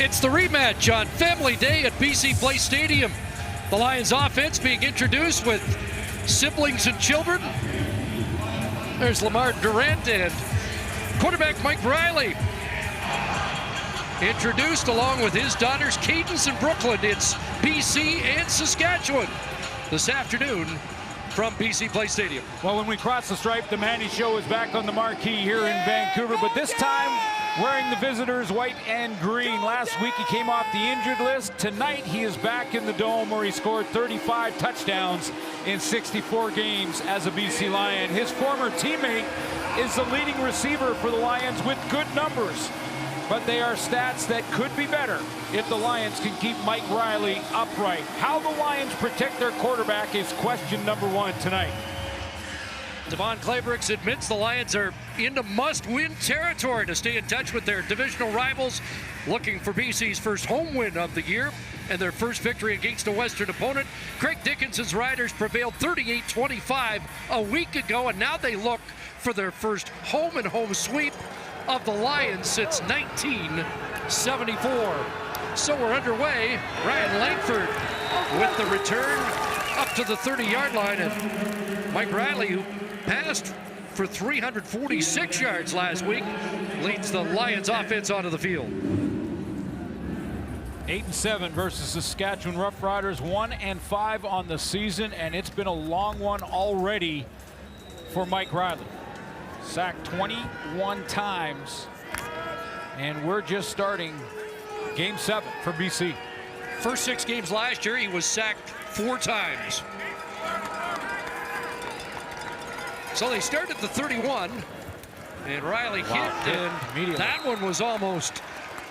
It's the rematch on Family Day at BC Place Stadium. The Lions offense being introduced with siblings and children. There's Lamar Durant and quarterback Mike Riley. Introduced along with his daughters Cadence and Brooklyn. It's BC and Saskatchewan this afternoon from BC Place Stadium. Well, when we cross the stripe, the Manny Show is back on the marquee here in Vancouver, but this time wearing the visitors white and green. Last week he came off the injured list. Tonight he is back in the Dome where he scored 35 touchdowns in 64 games as a BC Lion. His former teammate is the leading receiver for the Lions with good numbers, but they are stats that could be better if the Lions can keep Mike Riley upright. How the Lions protect their quarterback is question number one tonight. Devon Claybrooks admits the Lions are into must-win territory to stay in touch with their divisional rivals, looking for BC's first home win of the year and their first victory against a Western opponent. Craig Dickinson's Riders prevailed 38-25 a week ago, and now they look for their first home-and-home sweep of the Lions since 1974. So we're underway. Ryan Langford with the return up to the 30-yard line, and Mike Riley, who passed for 346 yards last week, leads the Lions offense onto the field. 8-7 versus Saskatchewan Roughriders, 1-5 on the season, and it's been a long one already for Mike Riley. Sacked 21 times, and we're just starting game 7 for BC. First 6 games last year, he was sacked 4 times. So they start at the 31, and Riley hit, and that one was almost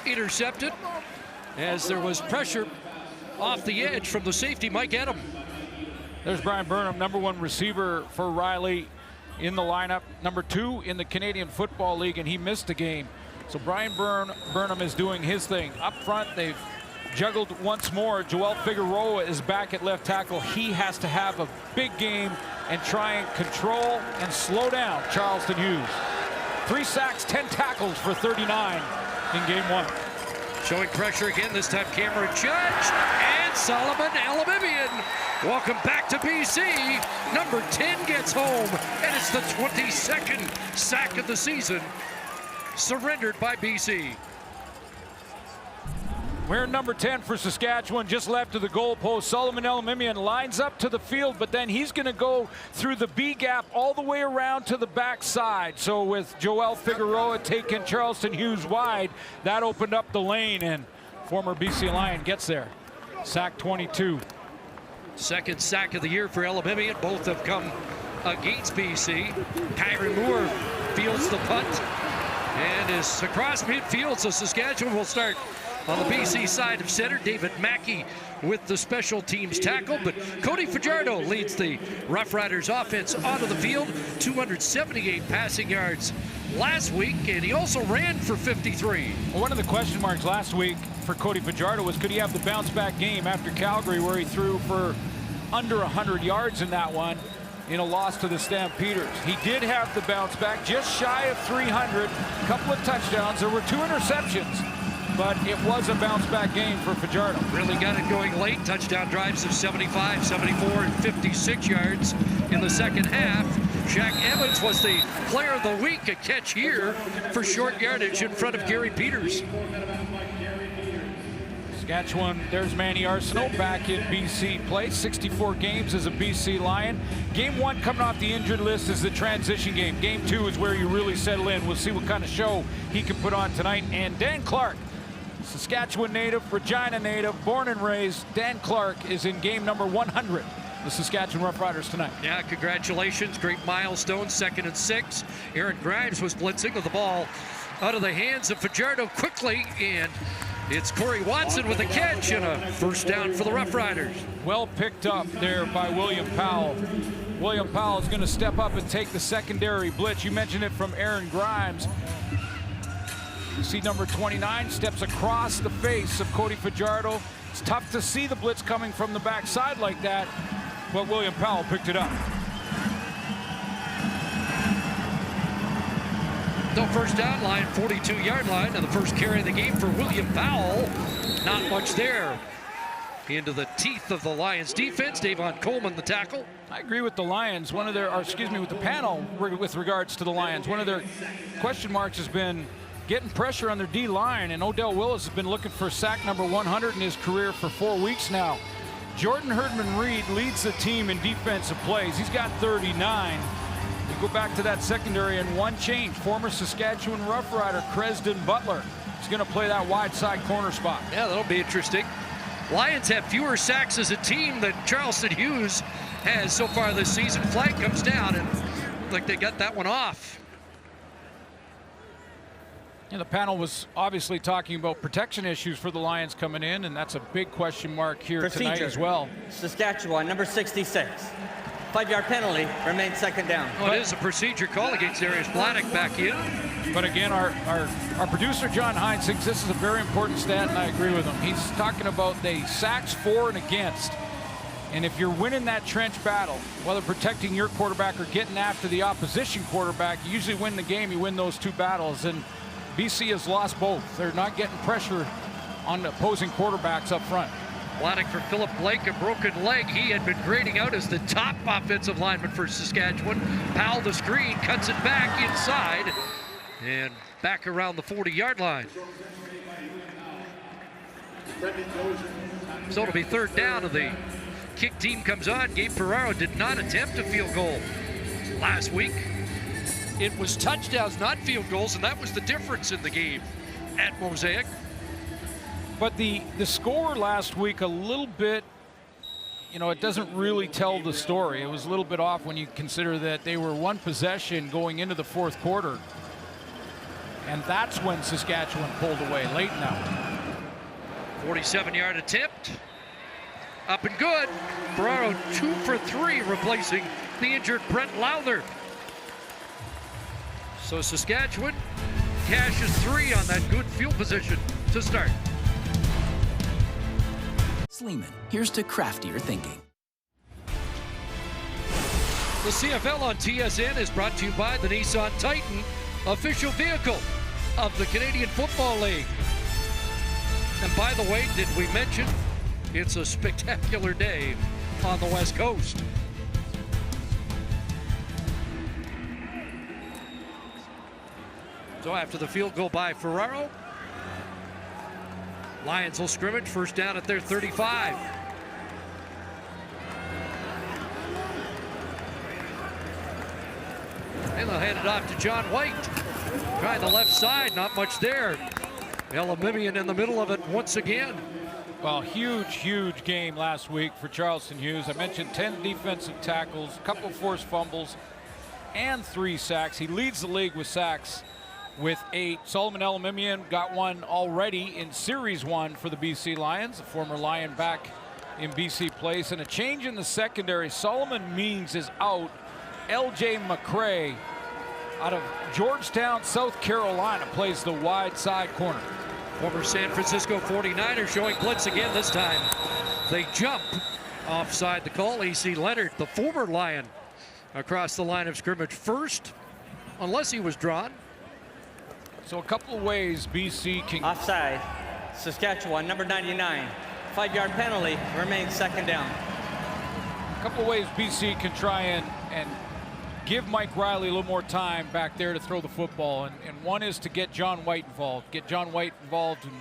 intercepted as there was pressure off the edge from the safety, Mike Edom. There's Brian Burnham, #1 receiver for Riley in the lineup, #2 in the Canadian Football League, and he missed a game. So Brian Burnham is doing his thing. Up front, they've juggled once more. Joel Figueroa is back at left tackle. He has to have a big game and try and control and slow down Charleston Hughes. 3 sacks, 10 tackles for 39 in game 1. Showing pressure again, this time Cameron Judge and Solomon Elamimian. Welcome back to BC. Number 10 gets home, and it's the 22nd sack of the season, surrendered by BC. Wearing number 10 for Saskatchewan, just left of the goalpost. Solomon Elamimian lines up to the field, but then he's going to go through the B gap all the way around to the backside. So with Joel Figueroa taking Charleston Hughes wide, that opened up the lane, and former BC Lion gets there. Sack 22. Second sack of the year for Elamimian. Both have come against BC. Kyron Moore fields the punt and is across midfield, so Saskatchewan will start on the BC side of center. David Mackey with the special teams tackle, but Cody Fajardo leads the Roughriders offense onto the field. 278 passing yards last week, and he also ran for 53. Well, one of the question marks last week for Cody Fajardo was, could he have the bounce back game after Calgary, where he threw for under 100 yards in that one in a loss to the Stampeders. He did have the bounce back, just shy of 300, a couple of touchdowns. There were 2 interceptions, but it was a bounce-back game for Fajardo. Really got it going late. Touchdown drives of 75, 74, and 56 yards in the second half. Shaq Evans was the player of the week, a catch here for short yardage in front of Gary Peters. Saskatchewan, there's Manny Arsenault back in BC Place. 64 games as a BC Lion. Game 1 coming off the injured list is the transition game. Game 2 is where you really settle in. We'll see what kind of show he can put on tonight. And Dan Clark, Saskatchewan native, Regina native, born and raised. Dan Clark is in game number 100. The Saskatchewan Roughriders tonight. Yeah, congratulations. Great milestone. 2nd and 6. Aaron Grimes was blitzing with the ball out of the hands of Fajardo quickly, and it's Corey Watson with a catch and a first down for the Roughriders. Well picked up there by William Powell. William Powell is going to step up and take the secondary blitz. You mentioned it from Aaron Grimes. You see number 29 steps across the face of Cody Fajardo. It's tough to see the blitz coming from the backside like that, but William Powell picked it up. No first down, line 42-yard line, and the first carry of the game for William Powell. Not much there. Into the teeth of the Lions defense. Davon Coleman, the tackle. I agree with the Lions. With the panel with regards to the Lions. One of their question marks has been getting pressure on their D-line, and Odell Willis has been looking for sack number 100 in his career for 4 weeks now. Jordan Herdman-Reed leads the team in defensive plays. He's got 39. You go back to that secondary and one change. Former Saskatchewan Roughrider Cresden Butler is going to play that wide side corner spot. Yeah, that'll be interesting. Lions have fewer sacks as a team than Charleston Hughes has so far this season. Flag comes down, and looked like they got that one off. And the panel was obviously talking about protection issues for the Lions coming in, and that's a big question mark here tonight as well. Saskatchewan, number 66. 5-yard penalty, remains second down. Well, it is a procedure call against Darius Bladdock back in. But again, our producer John Hines thinks this is a very important stat, and I agree with him. He's talking about the sacks for and against. And if you're winning that trench battle, whether protecting your quarterback or getting after the opposition quarterback, you usually win the game. You win those two battles. And BC has lost both. They're not getting pressure on the opposing quarterbacks up front. Bladdock for Philip Blake, a broken leg. He had been grading out as the top offensive lineman for Saskatchewan. Powell the screen, cuts it back inside, and back around the 40-yard line. So it'll be third down, and the kick team comes on. Gabe Ferraro did not attempt a field goal last week. It was touchdowns, not field goals, and that was the difference in the game at Mosaic. But the score last week a little bit, it doesn't really tell the story. It was a little bit off when you consider that they were one possession going into the fourth quarter. And that's when Saskatchewan pulled away late now. 47-yard attempt. Up and good. Ferraro 2 for 3, replacing the injured Brent Lowther. So Saskatchewan cashes 3 on that good field position to start. Sleeman, here's to craftier thinking. The CFL on TSN is brought to you by the Nissan Titan, official vehicle of the Canadian Football League. And by the way, did we mention it's a spectacular day on the West Coast? So after the field goal by Ferraro, Lions will scrimmage, first down at their 35. And they'll hand it off to John White. Trying the left side, not much there. Elimimian in the middle of it once again. Well, huge game last week for Charleston Hughes. I mentioned 10 defensive tackles, a couple forced fumbles, and 3 sacks. He leads the league with sacks with 8. Solomon Elimimian got one already in Series 1 for the BC Lions, a former Lion back in BC Place. And a change in the secondary. Solomon Means is out. LJ McCray out of Georgetown, South Carolina, plays the wide side corner. Former San Francisco 49ers showing blitz again this time. They jump offside the call. AC Leonard, the former Lion, across the line of scrimmage first, unless he was drawn. So a couple of ways BC can... Offside, Saskatchewan, number 99. 5-yard penalty, remains second down. A couple of ways BC can try and give Mike Riley a little more time back there to throw the football. And one is to get John White involved. Get John White involved in,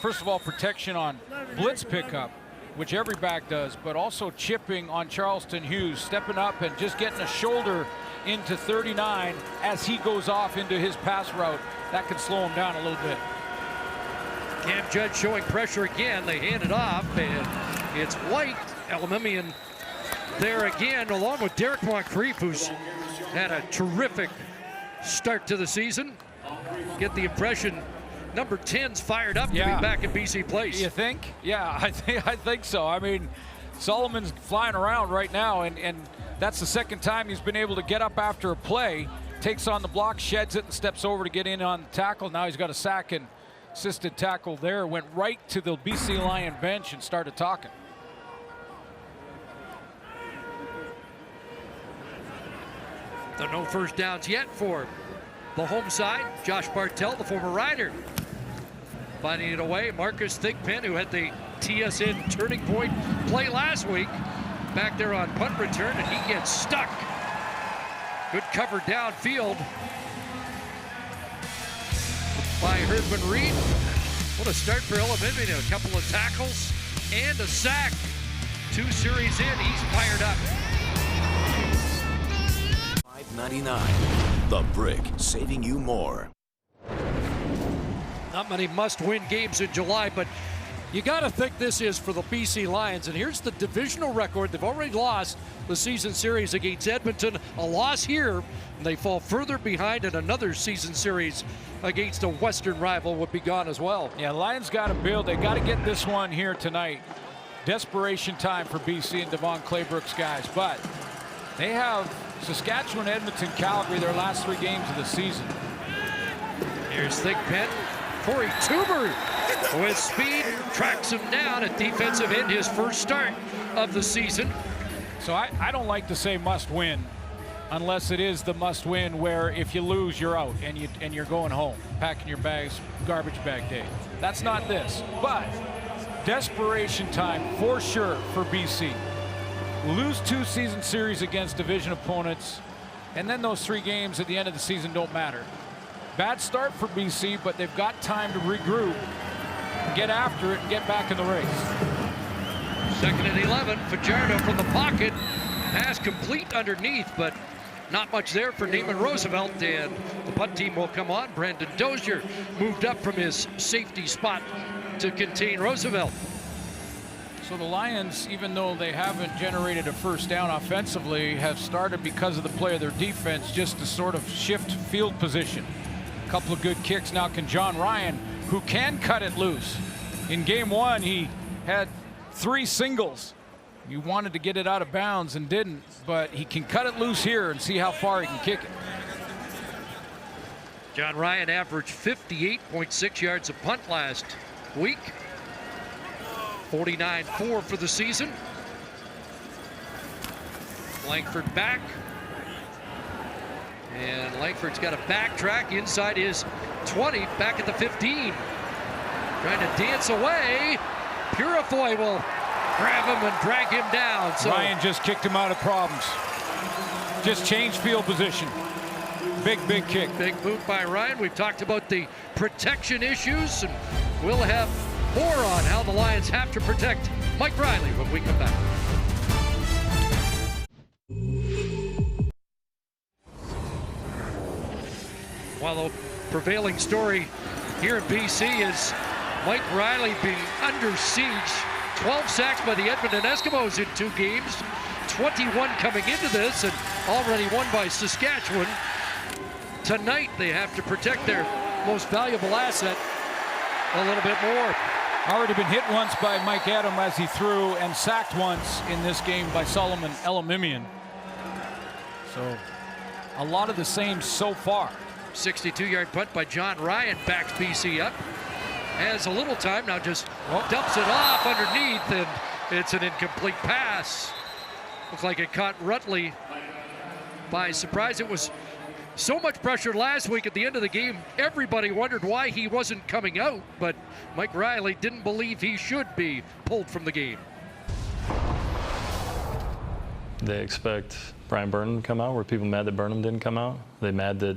first of all, protection on blitz pickup, which every back does, but also chipping on Charleston Hughes, stepping up and just getting a shoulder into 39 as he goes off into his pass route. That could slow him down a little bit. Cam Judge showing pressure again. They hand it off, and it's White. Elimimian there again, along with Derek Moncrief, who's had a terrific start to the season. Get the impression number 10's fired up to be back at BC Place. You think? Yeah, I think so. I mean, Solomon's flying around right now, and that's the second time he's been able to get up after a play, takes on the block, sheds it, and steps over to get in on the tackle. Now he's got a sack and assisted tackle there. Went right to the BC Lion bench and started talking. So no first downs yet for the home side. Josh Bartell, the former Rider, finding it away. Marcus Thigpen, who had the TSN turning point play last week, back there on punt return, and he gets stuck. Good cover downfield by Herdman Reed. What a start for Elamimini. A couple of tackles and a sack. 2 series in, he's fired up. $5.99. The Brick, saving you more. Not many must-win games in July, but you got to think this is for the BC Lions. And here's the divisional record. They've already lost the season series against Edmonton. A loss here, and they fall further behind, and another season series against a Western rival would be gone as well. Yeah, Lions got to build. They got to get this one here tonight. Desperation time for BC and Devon Claybrook's guys, but they have Saskatchewan, Edmonton, Calgary, their last 3 games of the season. Here's Thigpen. Corey Tuber with speed tracks him down at defensive end, his first start of the season. So I don't like to say must win unless it is the must win where if you lose you're out and you're going home, packing your bags, garbage bag day. That's not this, but desperation time for sure for BC. Lose 2 season series against division opponents, and then those 3 games at the end of the season don't matter. Bad start for BC, but they've got time to regroup, get after it, and get back in the race. 2nd and 11. Fajardo from the pocket. Pass complete underneath, but not much there for Neiman Roosevelt, and the punt team will come on. Brandon Dozier moved up from his safety spot to contain Roosevelt. So the Lions, even though they haven't generated a first down offensively, have started because of the play of their defense just to sort of shift field position. A couple of good kicks. Now can John Ryan, who can cut it loose. In game 1, he had 3 singles. He wanted to get it out of bounds and didn't, but he can cut it loose here and see how far he can kick it. John Ryan averaged 58.6 yards a punt last week. 49-4 for the season. Langford back. And Langford's got a backtrack inside his 20, back at the 15. Trying to dance away. Purifoy will grab him and drag him down. So Ryan just kicked him out of problems. Just changed field position. Big kick. Big boot by Ryan. We've talked about the protection issues, and we'll have more on how the Lions have to protect Mike Riley when we come back. While the prevailing story here in BC is Mike Riley being under siege. 12 sacks by the Edmonton Eskimos in 2 games. 21 coming into this, and already won by Saskatchewan. Tonight they have to protect their most valuable asset a little bit more. Already been hit once by Mike Adam as he threw, and sacked once in this game by Solomon Elamimian. So a lot of the same so far. 62-yard punt by John Ryan backs BC up. Has a little time now, just dumps it off underneath, and it's an incomplete pass. Looks like it caught Rutley by surprise. It was so much pressure last week at the end of the game, everybody wondered why he wasn't coming out, but Mike Riley didn't believe he should be pulled from the game. They expect Brian Burnham to come out. Were people mad that Burnham didn't come out? They mad that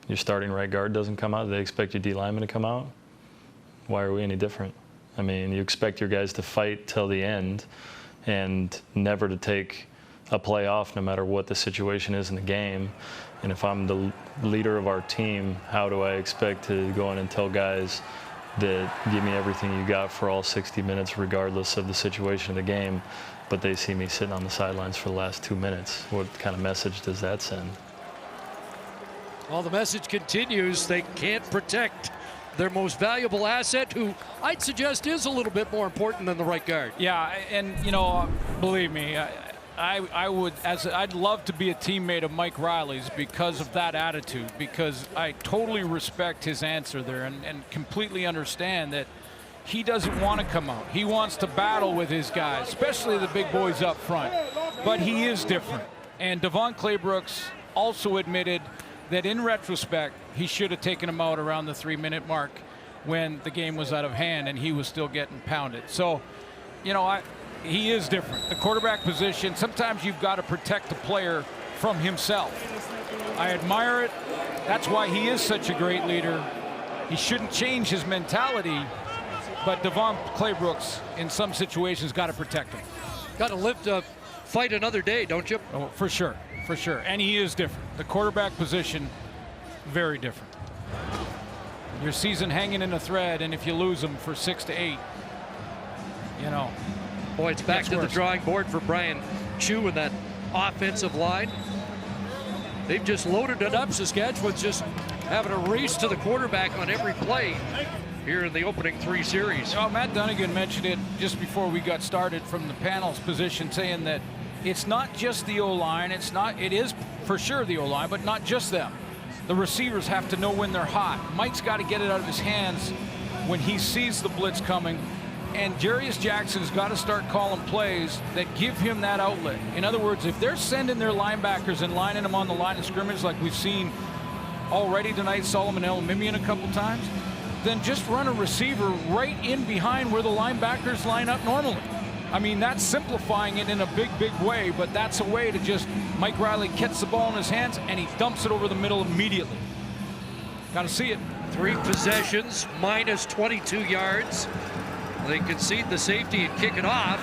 your starting right guard doesn't come out? They expect your D lineman to come out? Why are we any different? I mean, you expect your guys to fight till the end and never to take a play off no matter what the situation is in the game. And if I'm the leader of our team, how do I expect to go in and tell guys that give me everything you got for all 60 minutes regardless of the situation of the game, but they see me sitting on the sidelines for the last 2 minutes? What kind of message does that send? Well, the message continues. They can't protect their most valuable asset, who I'd suggest is a little bit more important than the right guard. Yeah, and you know, believe me, I'd love to be a teammate of Mike Riley's because of that attitude, because I totally respect his answer there and completely understand that he doesn't want to come out. He wants to battle with his guys, especially the big boys up front. But he is different. And Devon Claybrook's also admitted that in retrospect, he should have taken him out around the 3-minute mark when the game was out of hand and he was still getting pounded. So, you know, he is different. The quarterback position, sometimes you've got to protect the player from himself. I admire it. That's why he is such a great leader. He shouldn't change his mentality, but Devon Claybrooks, in some situations, got to protect him. Got to live to fight another day, don't you? Oh, for sure, for sure. And he is different. The quarterback position, very different. Your season hanging in a thread, and if you lose them for 6 to 8, you know. Boy, it's back to the drawing board for Brian Chu and that offensive line. They've just loaded it up. Saskatchewan's just having a race to the quarterback on every play here in the opening 3 series. Oh, Matt Dunnigan mentioned it just before we got started from the panel's position, saying that it's not just the O-line. It is for sure the O-line, but not just them. The receivers have to know when they're hot. Mike's got to get it out of his hands when he sees the blitz coming. And Jarius Jackson's got to start calling plays that give him that outlet. In other words, if they're sending their linebackers and lining them on the line of scrimmage like we've seen already tonight, Solomon Elimimian a couple times, then just run a receiver right in behind where the linebackers line up normally. I mean, that's simplifying it in a big, big way, but that's a way to just, Mike Riley gets the ball in his hands and he dumps it over the middle immediately. Got to see it. 3 possessions, minus 22 yards. They concede the safety and kick it off.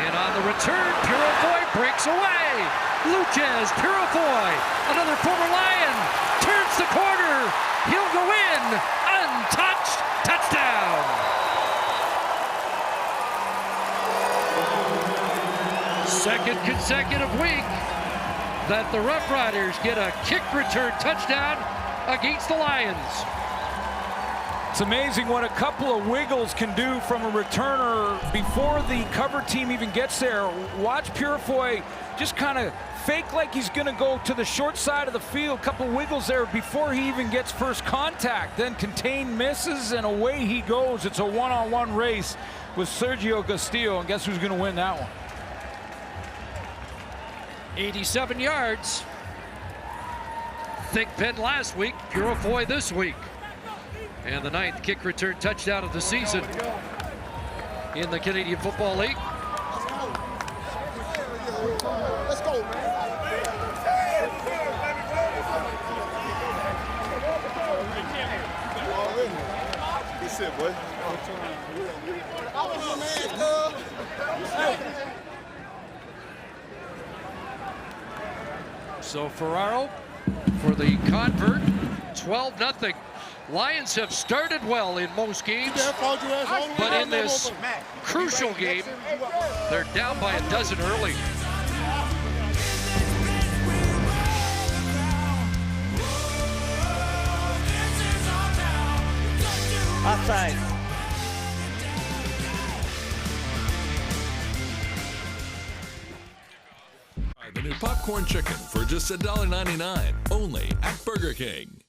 And on the return, Purifoy breaks away. Lucas Purifoy, another former Lion, turns the corner. He'll go in, untouched, touchdown. Second consecutive week that the Roughriders get a kick return touchdown against the Lions. It's amazing what a couple of wiggles can do from a returner before the cover team even gets there. Watch Purifoy just kind of fake like he's going to go to the short side of the field. A couple of wiggles there before he even gets first contact. Then contain misses, and away he goes. It's a one-on-one race with Sergio Castillo, and guess who's going to win that one? 87 yards. Thick pen last week, Purifoy this week. And the 9th kick return touchdown of the season in the Canadian Football League. Let's go. That's it, boy. So Ferraro for the convert, 12-0. Lions have started well in most games, but in this crucial game, they're down by a dozen early. Offside. The new popcorn chicken for just $1.99, only at Burger King.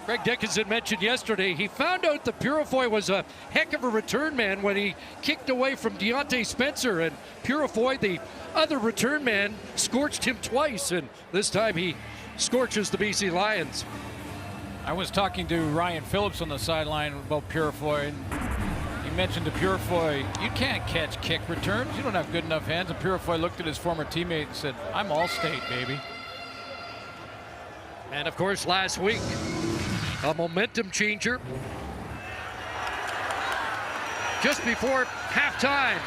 Greg Dickinson mentioned yesterday he found out that Purifoy was a heck of a return man when he kicked away from Deontay Spencer, and Purifoy, the other return man, scorched him twice, and this time he scorches the BC Lions. I was talking to Ryan Phillips on the sideline about Purifoy, and he mentioned to Purifoy, you can't catch kick returns, you don't have good enough hands. And Purifoy looked at his former teammate and said, I'm all-state, baby. And of course, last week, a momentum changer. Just before halftime.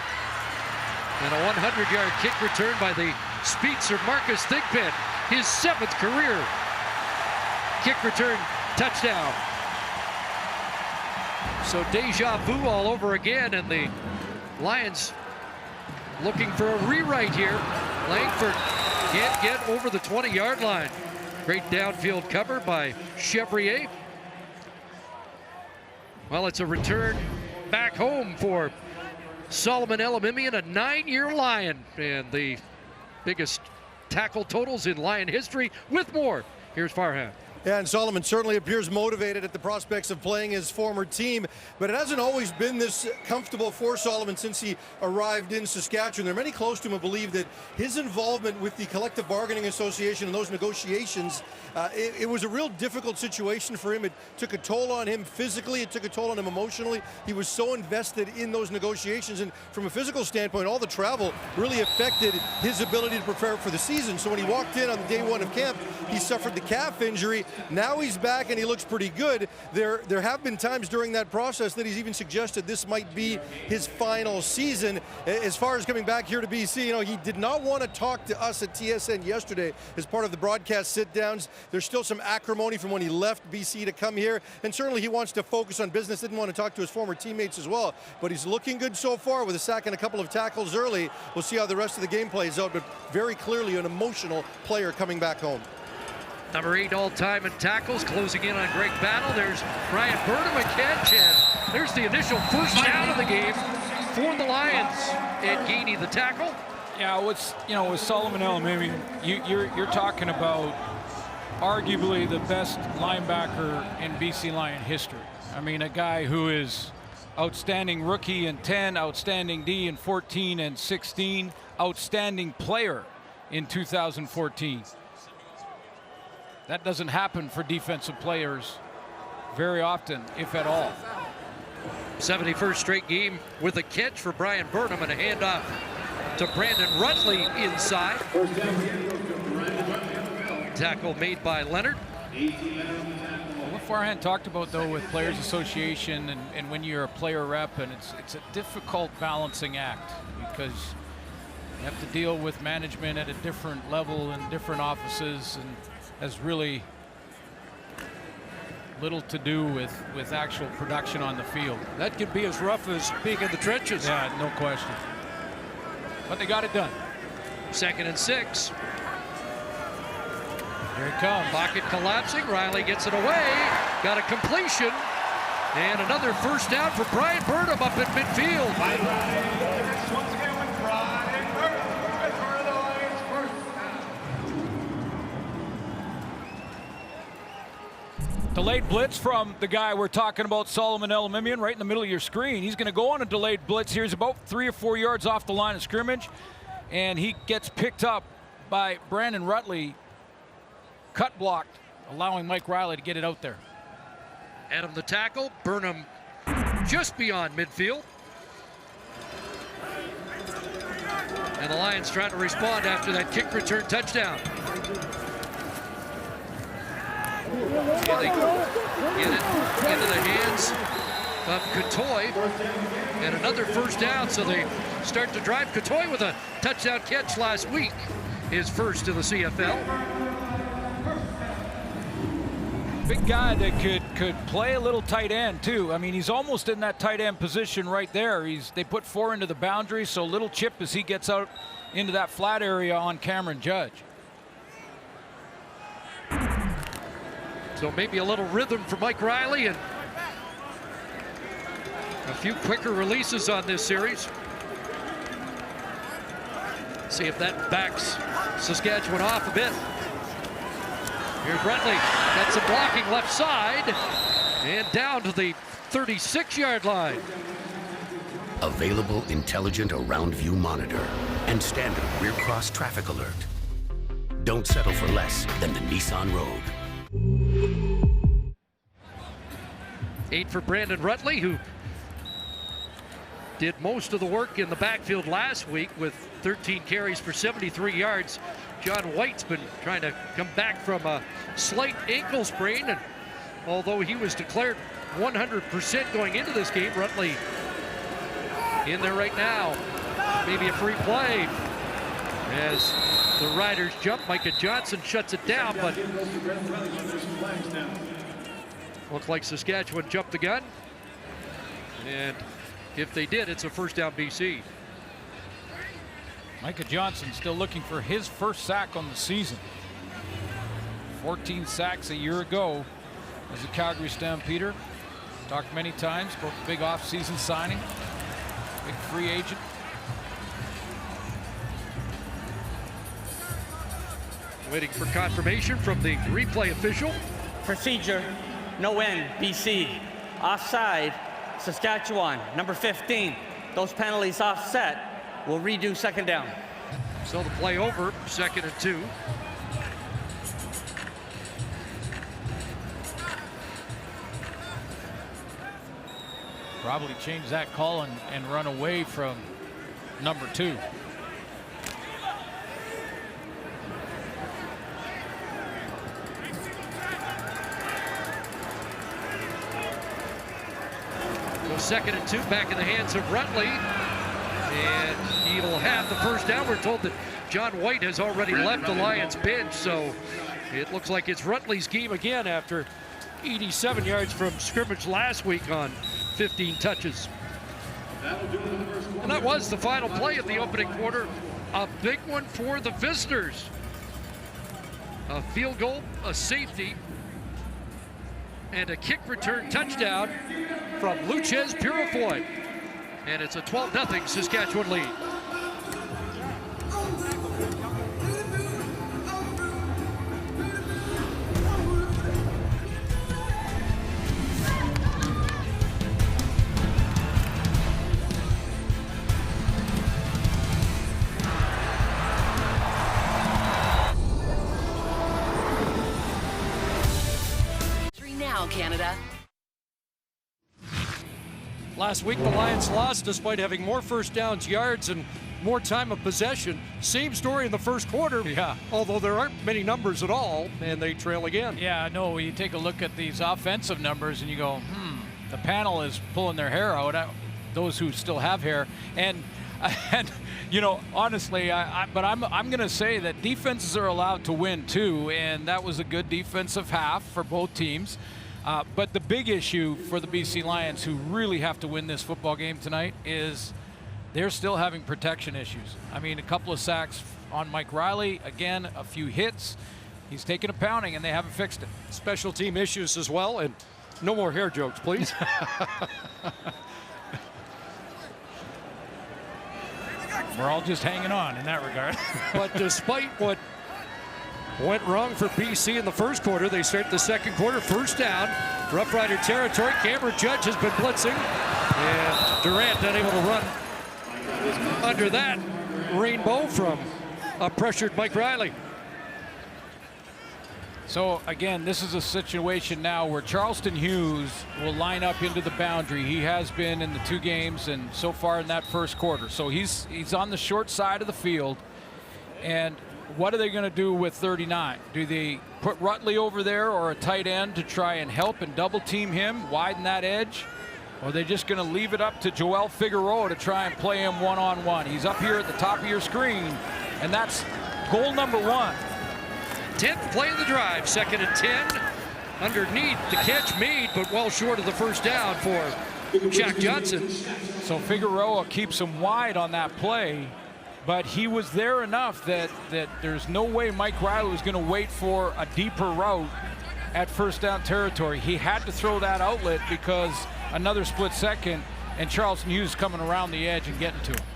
And a 100-yard kick return by the speedster Marcus Thigpen. His 7th career kick return touchdown. So deja vu all over again, and the Lions looking for a rewrite here. Langford can't get over the 20-yard line. Great downfield cover by Chevrier. Well, it's a return back home for Solomon Elimimian, a 9-year Lion, and the biggest tackle totals in Lion history with more. Here's Farhan. Yeah, and Solomon certainly appears motivated at the prospects of playing his former team, but it hasn't always been this comfortable for Solomon since he arrived in Saskatchewan. There are many close to him who believe that his involvement with the Collective Bargaining Association and those negotiations, it was a real difficult situation for him. It took a toll on him physically, it took a toll on him emotionally. He was so invested in those negotiations, and from a physical standpoint, all the travel really affected his ability to prepare for the season. So when he walked in on the day one of camp, he suffered the calf injury. Now he's back and he looks pretty good. There have been times during that process that he's even suggested this might be his final season. As far as coming back here to BC, you know, he did not want to talk to us at TSN yesterday as part of the broadcast sit-downs. There's still some acrimony from when he left BC to come here, and certainly he wants to focus on business. Didn't want to talk to his former teammates as well, but he's looking good so far with a sack and a couple of tackles early. We'll see how the rest of the game plays out, but very clearly an emotional player coming back home. Number 8 all-time in tackles, closing in on Greg Battle. There's Brian Burnham, a catch, and there's the initial first down of the game for the Lions. Ed Gainey, the tackle. Yeah, with Solomon Elimimian, you're talking about arguably the best linebacker in BC Lion history. I mean, a guy who is outstanding rookie in 10, outstanding D in 14 and 16, outstanding player in 2014. That doesn't happen for defensive players very often, if at all. 71st straight game with a catch for Brian Burnham and a handoff to Brandon Rutley inside. Tackle made by Leonard. What Farhan talked about, though, with Players Association and when you're a player rep, and it's a difficult balancing act because you have to deal with management at a different level in different offices, and has really little to do with actual production on the field. That can be as rough as being in the trenches. Yeah, no question. But they got it done. 2nd and 6. Here it comes. Pocket collapsing. Riley gets it away. Got a completion. And another first down for Brian Burnham up at midfield. Delayed blitz from the guy we're talking about, Solomon Elimimian, right in the middle of your screen. He's going to go on a delayed blitz here. He's about 3 or 4 yards off the line of scrimmage, and he gets picked up by Brandon Rutley, cut blocked, allowing Mike Riley to get it out there. Adam the tackle, Burnham just beyond midfield. And the Lions trying to respond after that kick return touchdown. Yeah, they get it into the hands of Cotoy, and another first down, so they start to drive. Cotoy with a touchdown catch last week, his first in the CFL. Big guy that could play a little tight end too. I mean, he's almost in that tight end position right there. They put 4 into the boundary, so little chip as he gets out into that flat area on Cameron Judge. So maybe a little rhythm for Mike Riley and a few quicker releases on this series. See if that backs Saskatchewan off a bit. Here's Rutley, got some blocking left side, and down to the 36-yard line. Available intelligent around view monitor and standard rear cross traffic alert. Don't settle for less than the Nissan Rogue. 8 for Brandon Rutley, who did most of the work in the backfield last week with 13 carries for 73 yards. John White's been trying to come back from a slight ankle sprain, and although he was declared 100% going into this game, Rutley in there right now. Maybe a free play as the Riders jump. Micah Johnson shuts it down, but looks like Saskatchewan jumped the gun, and if they did, it's a first down BC. Micah Johnson still looking for his first sack on the season. 14 sacks a year ago as a Calgary Stampeder. Talked many times about the big off-season signing, big free agent. Waiting for confirmation from the replay official. Procedure, no end, BC. Offside, Saskatchewan, number 15. Those penalties offset. We'll redo second down. So the play over, 2nd and 2. Probably change that call and run away from number 2. So 2nd and 2 back in the hands of Rutley. And he'll have the first down. We're told that John White has already left the Lions bench, so it looks like it's Rutley's game again after 87 yards from scrimmage last week on 15 touches. And that was the final play of the opening quarter. A big one for the visitors. A field goal, a safety, and a kick return touchdown from Luchez Purifoy. And it's a 12-0 Saskatchewan lead. Now, Canada. Last week, the Lions lost despite having more first downs, yards, and more time of possession. Same story in the first quarter. Yeah. Although there aren't many numbers at all, and they trail again. Yeah, no, you take a look at these offensive numbers and you go, the panel is pulling their hair out, those who still have hair. And you know, honestly, but I'm going to say that defenses are allowed to win too, and that was a good defensive half for both teams. But the big issue for the BC Lions, who really have to win this football game tonight, is they're still having protection issues. I mean, a couple of sacks on Mike Riley, again, a few hits. He's taken a pounding, and they haven't fixed it. Special team issues as well, and no more hair jokes, please. We're all just hanging on in that regard. But despite what went wrong for BC in the first quarter, they start the second quarter, first down, Rough Rider territory. Cameron Judge has been blitzing, and Durant unable to run under that rainbow from a pressured Mike Riley. So again, this is a situation now where Charleston Hughes will line up into the boundary. He has been in the 2 games and so far in that first quarter. So he's on the short side of the field. And what are they going to do with 39? Do they put Rutley over there or a tight end to try and help and double team him, widen that edge? Or are they just going to leave it up to Joel Figueroa to try and play him one-on-one? He's up here at the top of your screen, and that's goal number 1. 10th play of the drive, 2nd and 10. Underneath, the catch made, but well short of the first down for Jack Johnson. So Figueroa keeps him wide on that play, but he was there enough that there's no way Mike Riley was going to wait for a deeper route at first down territory. He had to throw that outlet because another split second, and Charleston Hughes coming around the edge and getting to him.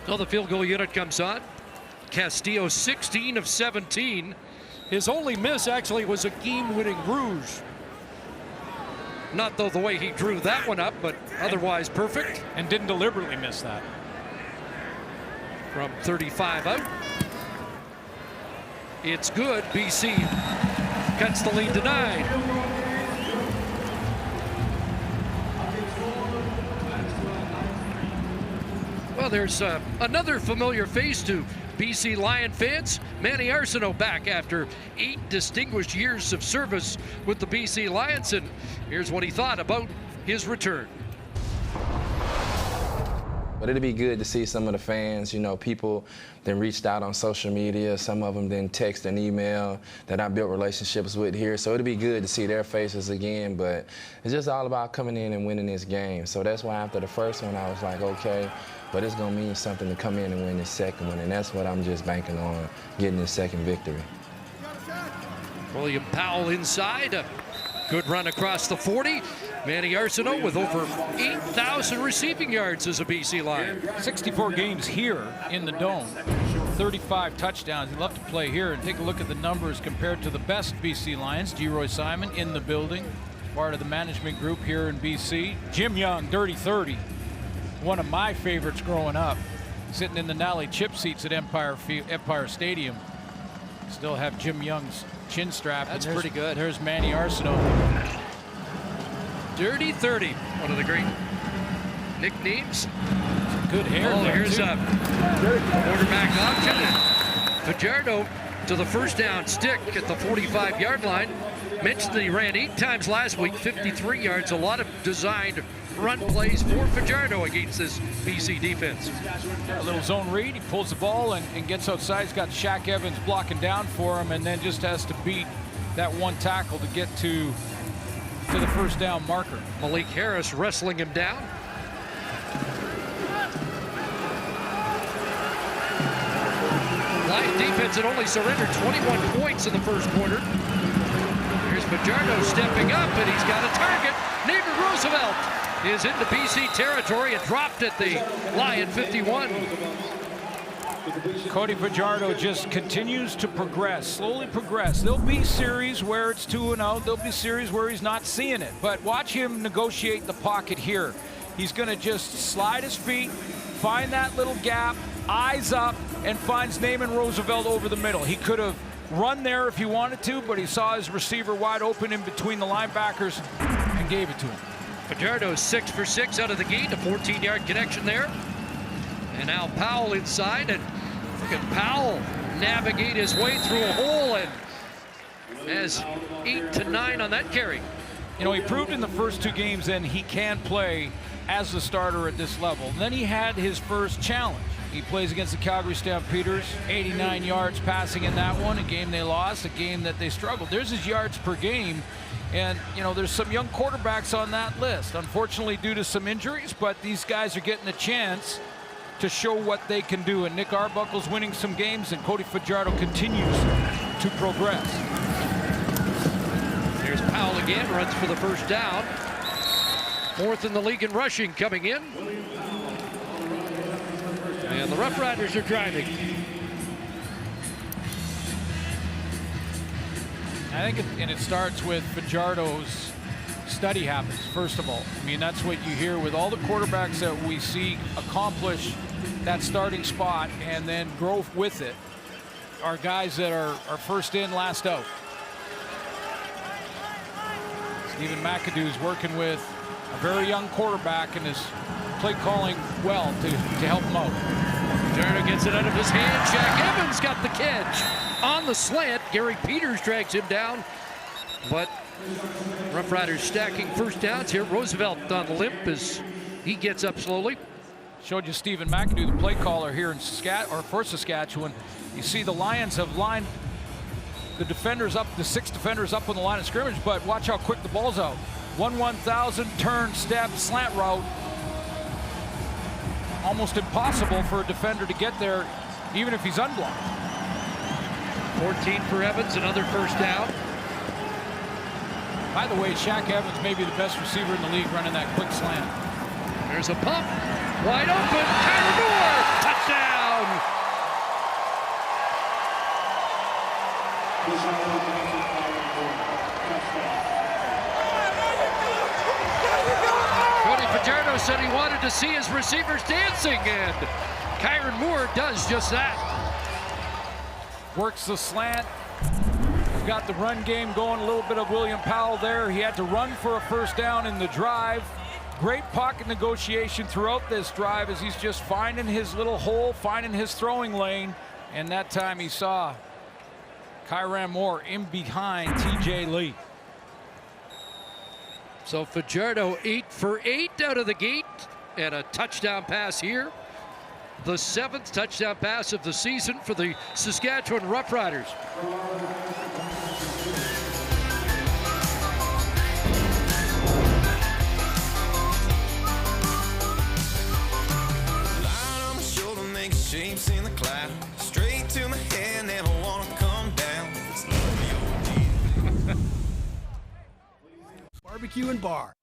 So the field goal unit comes on. Castillo 16 of 17. His only miss actually was a game-winning rouge. Not though the way he drew that one up, but otherwise perfect. And didn't deliberately miss that. From 35 out. It's good. BC cuts the lead to 9. Well, there's another familiar face to BC Lion fans. Manny Arsenault back after 8 distinguished years of service with the BC Lions, and here's what he thought about his return. But it'd be good to see some of the fans, you know, people that reached out on social media, some of them then text and email that I built relationships with here. So it'd be good to see their faces again, but it's just all about coming in and winning this game. So that's why after the first one, I was like, okay, but it's gonna mean something to come in and win this second one, and that's what I'm just banking on, getting this second victory. William Powell inside, a good run across the 40. Manny Arsenault with over 8,000 receiving yards as a BC Lion. 64 games here in the Dome. 35 touchdowns. He'd love to play here, and take a look at the numbers compared to the best BC Lions. Geroy Simon in the building, part of the management group here in BC. Jim Young, dirty 30. One of my favorites growing up, sitting in the Nally chip seats at Empire Stadium. Still have Jim Young's chin strap. That's pretty good. There's Manny Arsenault. Dirty 30, one of the great nicknames. Good hair there, here's too. a quarterback option. And Fajardo to the first down stick at the 45-yard line. Mentioned that he ran 8 times last week, 53 yards. A lot of designed run plays for Fajardo against this BC defense. A little zone read. He pulls the ball and gets outside. He's got Shaq Evans blocking down for him, and then just has to beat that one tackle to get to the first down marker. Malik Harris wrestling him down. Lions defense had only surrendered 21 points in the first quarter. Here's Fajardo stepping up, and he's got a target. Neighbor Roosevelt is into BC territory and dropped at the Lion 51. Cody Fajardo just continues to progress, slowly progress. There'll be series where it's 2 and out. There'll be series where he's not seeing it. But watch him negotiate the pocket here. He's going to just slide his feet, find that little gap, eyes up, and finds Naaman Roosevelt over the middle. He could have run there if he wanted to, but he saw his receiver wide open in between the linebackers and gave it to him. Fajardo 6 for 6 out of the gate, a 14-yard connection there. And now Powell inside, and look at Powell navigate his way through a hole and has 8 to 9 on that carry. You know, he proved in the first 2 games then he can play as the starter at this level. And then he had his first challenge. He plays against the Calgary Stampeders, 89 yards passing in that one, a game they lost, a game that they struggled. There's his yards per game, and you know, there's some young quarterbacks on that list, unfortunately due to some injuries, but these guys are getting a chance to show what they can do, and Nick Arbuckle's winning some games, and Cody Fajardo continues to progress. There's Powell again, runs for the first down. 4th in the league in rushing coming in. And the Roughriders are driving. I think it starts with Fajardo's study habits, first of all. I mean, that's what you hear with all the quarterbacks that we see accomplish that starting spot and then grow with it, are guys that are first in, last out. Stephen McAdoo's working with a very young quarterback and is play calling well to help him out. Fajardo gets it out of his hand. Jack Evans got the catch on the slant. Gary Peters drags him down, but Roughriders stacking first downs here. Roosevelt on the limp as he gets up slowly. Showed you Stephen McAdoo, the play caller here in Saskatchewan. You see the Lions have lined the defenders up, the 6 defenders up on the line of scrimmage, but watch how quick the ball's out. 1-1000 turn, step, slant route. Almost impossible for a defender to get there, even if he's unblocked. 14 for Evans, another first down. By the way, Shaq Evans may be the best receiver in the league running that quick slant. There's a pump, wide open, Kyler Moore, touchdown! Cody Fajardo said he wanted to see his receivers dancing, and Kyron Moore does just that. Works the slant. We've got the run game going, a little bit of William Powell there. He had to run for a first down in the drive. Great pocket negotiation throughout this drive as he's just finding his little hole, finding his throwing lane. And that time he saw Kyron Moore in behind TJ Lee. So Fajardo 8 for 8 out of the gate, and a touchdown pass here. The 7th touchdown pass of the season for the Saskatchewan Roughriders. Line on my shoulder makes shapes in the cloud. Straight to my head, never wanna come down. It's not the old Barbecue and Bar.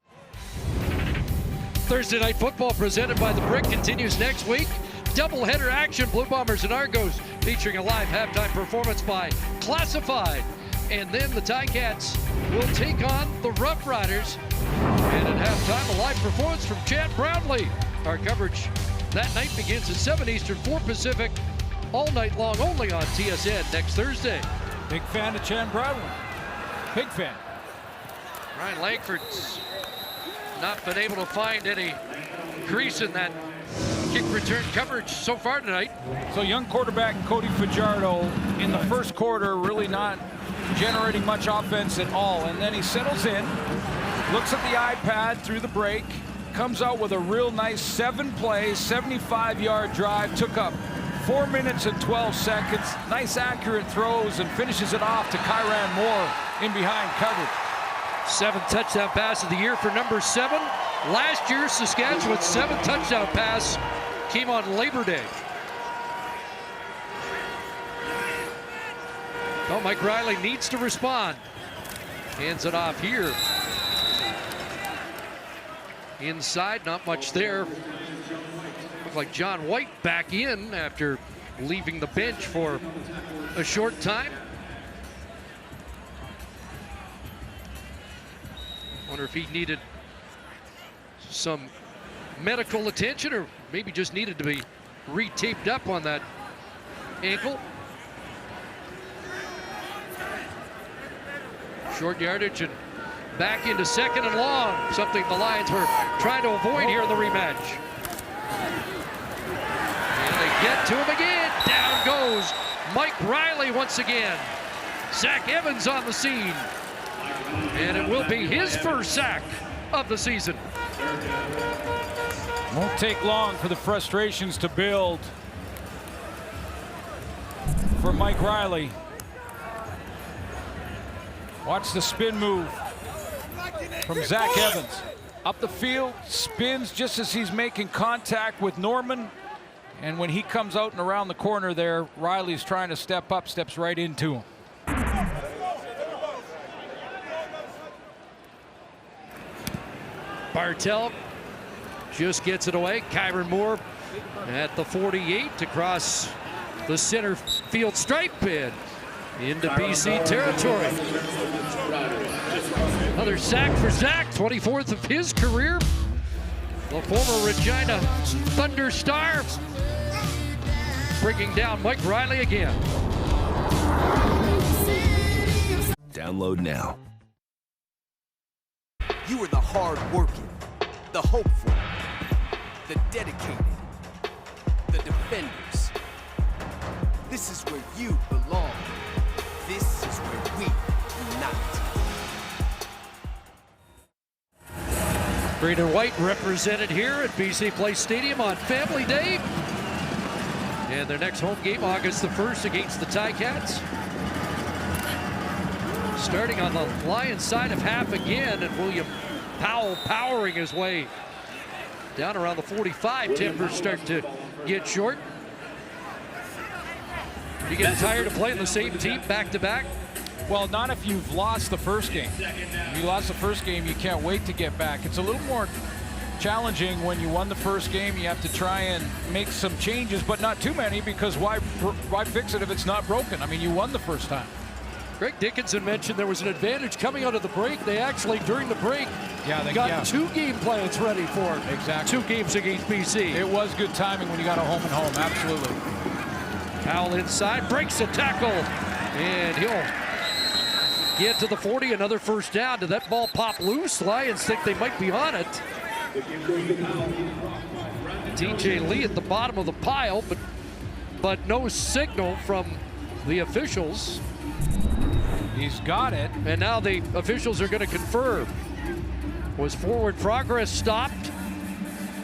Thursday Night Football presented by The Brick continues next week. doubleheader action. Blue Bombers and Argos featuring a live halftime performance by Classified. And then the Ticats will take on the Roughriders. And at halftime, a live performance from Chad Brownlee. Our coverage that night begins at 7 Eastern, 4 Pacific, all night long, only on TSN next Thursday. Big fan of Chad Brownlee. Big fan. Ryan Langford's not been able to find any crease in that kick return coverage so far tonight. So young quarterback Cody Fajardo in the first quarter really not generating much offense at all. And then he settles in, looks at the iPad through the break, comes out with a real nice 7-play, 75-yard drive, took up 4 minutes and 12 seconds. Nice accurate throws and finishes it off to Kyran Moore in behind coverage. 7th touchdown pass of the year for number 7. Last year, Saskatchewan's 7th touchdown pass came on Labor Day. Oh, Mike Riley needs to respond. Hands it off here. Inside, not much there. Looked like John White back in after leaving the bench for a short time. Wonder if he needed some medical attention or maybe just needed to be re-taped up on that ankle. Short yardage and back into 2nd and long, something the Lions were trying to avoid here in the rematch. And they get to him again. Down goes Mike Riley once again. Zach Evans on the scene. And it will be his first sack of the season. Won't take long for the frustrations to build for Mike Riley. Watch the spin move from Zach Evans. Up the field, spins just as he's making contact with Norman. And when he comes out and around the corner there, Riley's trying to step up, steps right into him. Bartel just gets it away. Kyran Moore at the 48 to cross the center field stripe and into BC territory. Another sack for Zach, 24th of his career. The former Regina Thunder Star bringing down Mike Riley again. Download now. You are the hard-working, the hopeful, the dedicated, the defenders. This is where you belong. This is where we unite. Green and white represented here at BC Place Stadium on Family Day. And their next home game, August the 1st, against the Ticats. Starting on the Lions side of half again, and William Powell powering his way down around the 45. Tempers start to get short. You get tired of playing the same team back-to-back? Well, not if you've lost the first game. If you lost the first game, you can't wait to get back. It's a little more challenging when you won the first game. You have to try and make some changes, but not too many, because why fix it if it's not broken? I mean, you won the first time. Greg Dickinson mentioned there was an advantage coming out of the break. They actually, during the break, got 2 game plans ready for it. Exactly. 2 games against BC. It was good timing when you got a home and home, absolutely. Powell inside, breaks a tackle, and he'll get to the 40, another first down. Did that ball pop loose? Lions think they might be on it. TJ Lee at the bottom of the pile, but no signal from the officials. He's got it. And now the officials are going to confirm. Was forward progress stopped?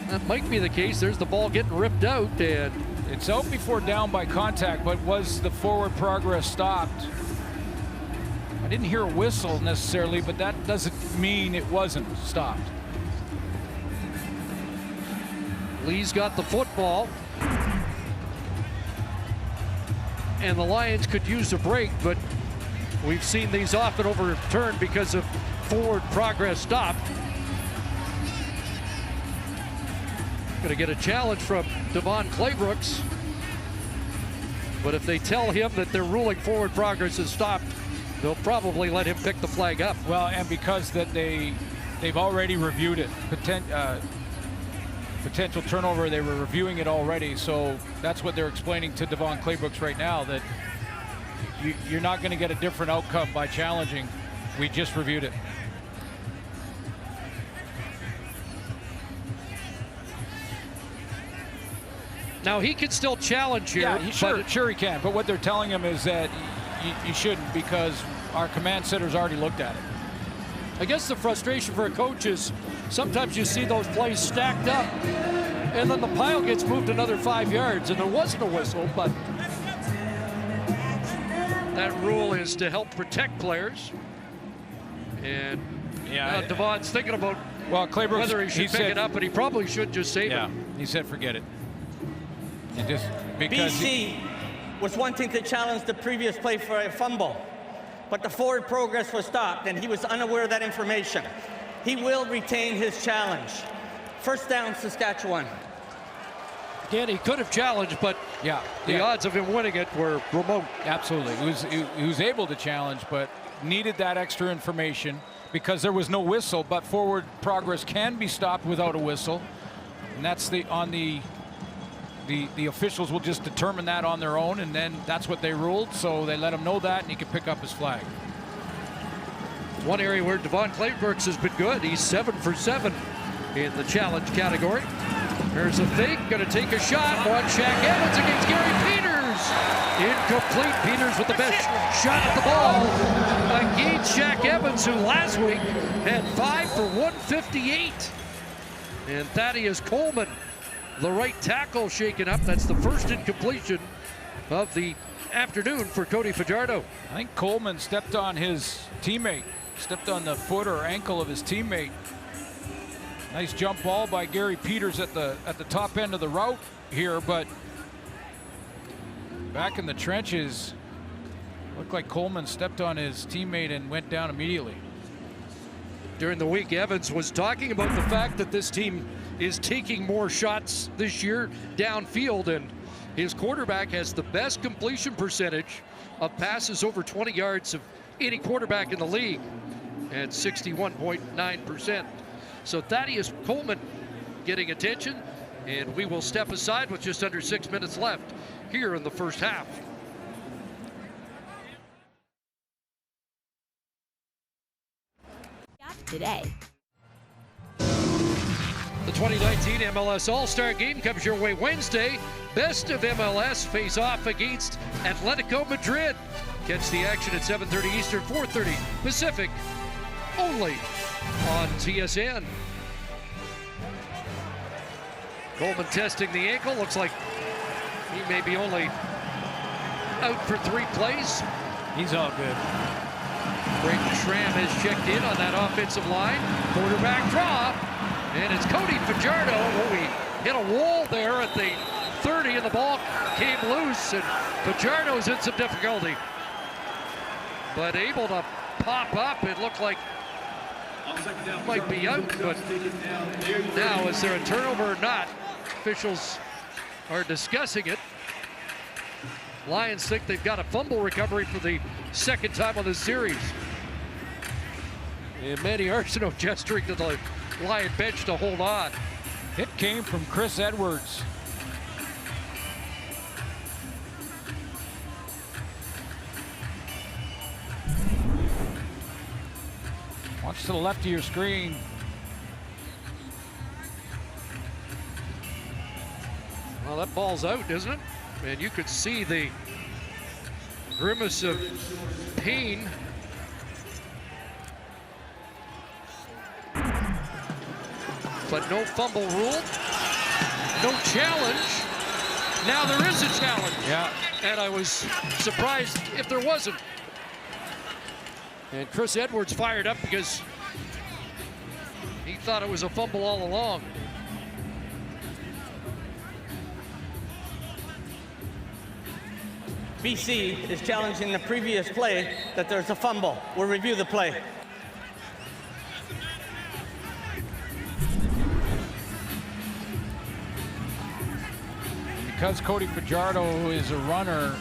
That might be the case. There's the ball getting ripped out, and it's out before down by contact, but was the forward progress stopped? I didn't hear a whistle necessarily, but that doesn't mean it wasn't stopped. Lee's got the football. And the Lions could use a break, but we've seen these often overturned because of forward progress stopped. Going to get a challenge from Devon Claybrooks. But if they tell him that they're ruling forward progress is stopped, they'll probably let him pick the flag up. Well, and because that they've already reviewed it, potential turnover, they were reviewing it already. So that's what they're explaining to Devon Claybrooks right now, that you're not going to get a different outcome by challenging. We just reviewed it. Now he can still challenge here. Yeah, sure he can. But what they're telling him is that you shouldn't, because our command center's already looked at it. I guess the frustration for a coach is sometimes you see those plays stacked up, and then the pile gets moved another 5 yards, and there wasn't a whistle, but that rule is to help protect players. And now Devon's thinking about whether he should pick it up, but he probably should just save it. He said forget it. BC was wanting to challenge the previous play for a fumble, but the forward progress was stopped, and he was unaware of that information. He will retain his challenge. First down, Saskatchewan. Again, he could have challenged, but the odds of him winning it were remote. Absolutely. He was able to challenge, but needed that extra information because there was no whistle, but forward progress can be stopped without a whistle. And that's the officials will just determine that on their own, and then that's what they ruled. So they let him know that, and he can pick up his flag. One area where Devon Claybrooks has been good. He's 7 for 7 in the challenge category. There's a fake, going to take a shot. One Shaq Evans against Gary Peters. Incomplete. Peters with the best shot at the ball against Shaq Evans, who last week had 5 for 158. And Thaddeus Coleman, the right tackle, shaken up. That's the first incompletion of the afternoon for Cody Fajardo. I think Coleman stepped on his teammate, stepped on the foot or ankle of his teammate. Nice jump ball by Gary Peters at the top end of the route here, but back in the trenches, looked like Coleman stepped on his teammate and went down immediately. During the week, Evans was talking about the fact that this team is taking more shots this year downfield, and his quarterback has the best completion percentage of passes over 20 yards of any quarterback in the league at 61.9%. So Thaddeus Coleman getting attention, and we will step aside with just under 6 minutes left here in the first half. Today. The 2019 MLS All-Star Game comes your way Wednesday. Best of MLS face off against Atletico Madrid. Catch the action at 7:30 Eastern, 4:30 Pacific, only on TSN. Coleman testing the ankle. Looks like he may be only out for 3 plays. He's all good. Brayden Schramm has checked in on that offensive line. Quarterback draw. And it's Cody Fajardo. Oh, he hit a wall there at the 30, and the ball came loose, and Fajardo's in some difficulty. But able to pop up. It looked like it might be out, but now is there a turnover or not? Officials are discussing it. Lions think they've got a fumble recovery for the second time on this series. And Manny Arsenault gesturing to the Lion bench to hold on. Hit came from Chris Edwards. Watch to the left of your screen. Well, that ball's out, isn't it? And you could see the grimace of pain. But no fumble rule, no challenge. Now there is a challenge. Yeah. And I was surprised if there wasn't. And Chris Edwards fired up because he thought it was a fumble all along. BC is challenging the previous play that there's a fumble. We'll review the play. because Cody Fajardo is a runner,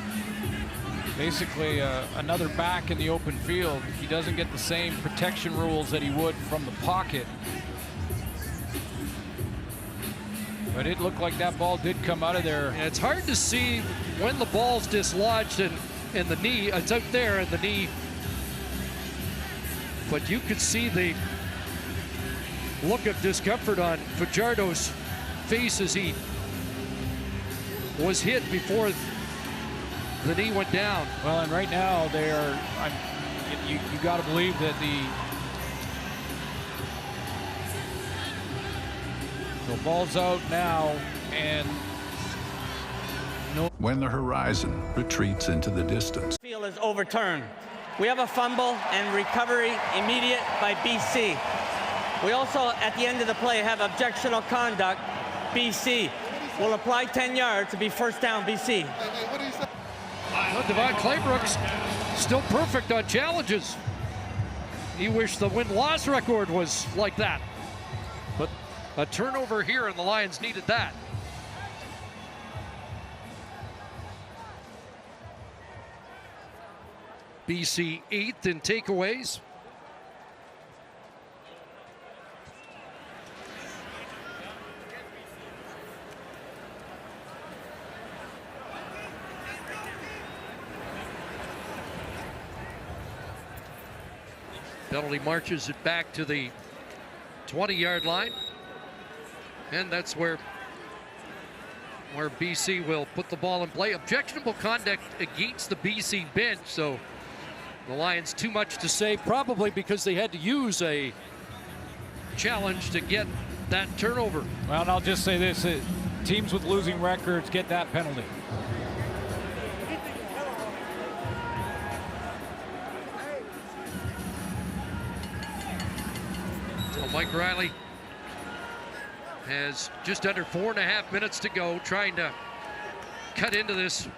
basically another back in the open field, he doesn't get the same protection rules that he would from the pocket. But it looked like that ball did come out of there. And it's hard to see when the ball's dislodged in the knee. It's out there in the knee. But you could see the look of discomfort on Fajardo's face as he was hit before the knee went down. Well, and right now they are, you got to believe that the ball's out now, and when the horizon retreats into the distance. Field is overturned. We have a fumble and recovery immediate by BC. We also, at the end of the play, have objectionable conduct. BC will apply 10 yards to be first down, BC. Well, Devon Claybrooks still perfect on challenges. He wished the win-loss record was like that. But a turnover here, and the Lions needed that. BC 8th in takeaways. Penalty marches it back to the 20-yard line. And that's where BC will put the ball in play. Objectionable conduct against the BC bench, so the Lions too much to say, probably because they had to use a challenge to get that turnover. Well, and I'll just say this, teams with losing records get that penalty. So Mike Riley has just under 4.5 minutes to go, trying to cut into this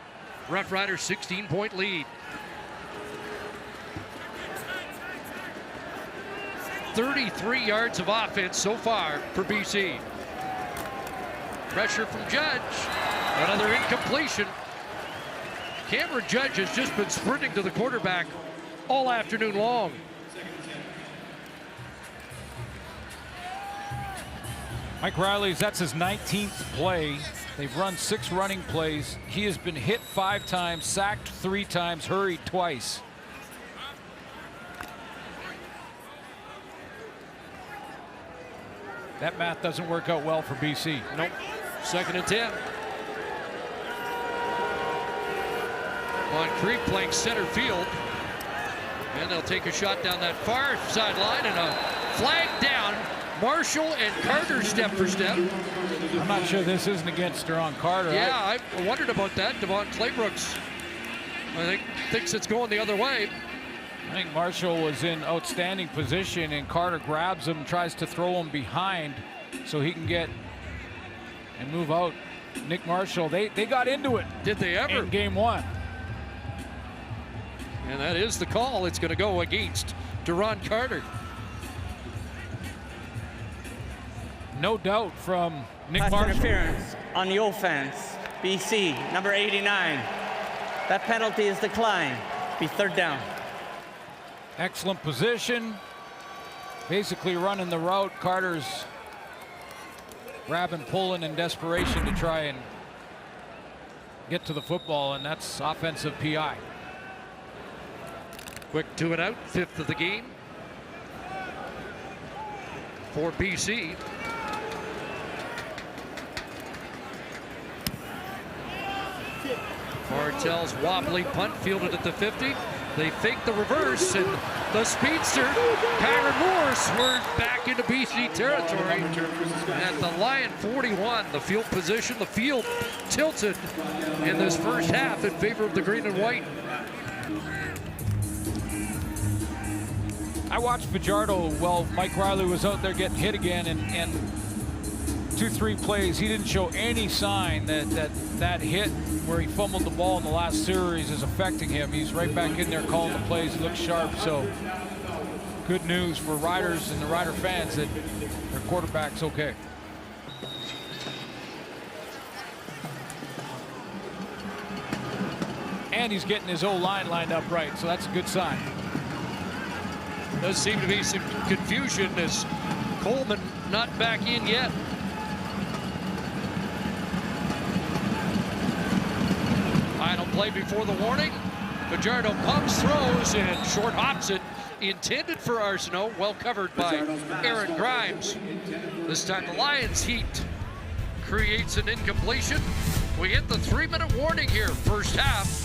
Roughriders 16-point lead. 33 yards of offense so far for BC. Pressure from Judge. Another incompletion. Cameron Judge has just been sprinting to the quarterback all afternoon long. Mike Riley's, that's his 19th play. They've run 6 running plays. He has been hit 5 times, sacked 3 times, hurried twice. That math doesn't work out well for BC. Nope. 2nd and 10. Moncrief playing center field. And they'll take a shot down that far sideline, and a flag down. Marshall and Carter step for step. I'm not sure this isn't against Deron Carter. Yeah, I wondered about that. Devon Claybrooks, I think, thinks it's going the other way. I think Marshall was in outstanding position, and Carter grabs him, tries to throw him behind so he can get and move out. Nick Marshall, they got into it. Did they ever? In game 1. And that is the call. It's going to go against Deron Carter. No doubt from Nick Pass Marshall. Interference on the offense. BC, number 89. That penalty is declined. Be 3rd down. Excellent position. Basically running the route. Carter's grabbing, pulling in desperation to try and get to the football, and that's offensive PI. Quick 2 and out, 5th of the game for BC. Martell's wobbly punt fielded at the 50. They fake the reverse, and the speedster, Kyron Moore, swerved back into BC territory at the Lion 41. The field position, the field tilted in this first half in favor of the green and white. I watched Fajardo while Mike Riley was out there getting hit again, and 2-3 plays, he didn't show any sign that hit where he fumbled the ball in the last series is affecting him. He's right back in there calling the plays. He looks sharp, so good news for Riders and the Rider fans that their quarterback's okay. And he's getting his O-line lined up right, so that's a good sign. Does seem to be some confusion as Coleman not back in yet. Final play before the warning. Fajardo pumps, throws, and short hops it. Intended for Arsenault, well covered by Aaron Grimes. This time the Lions heat creates an incompletion. We hit the 3-minute warning here, first half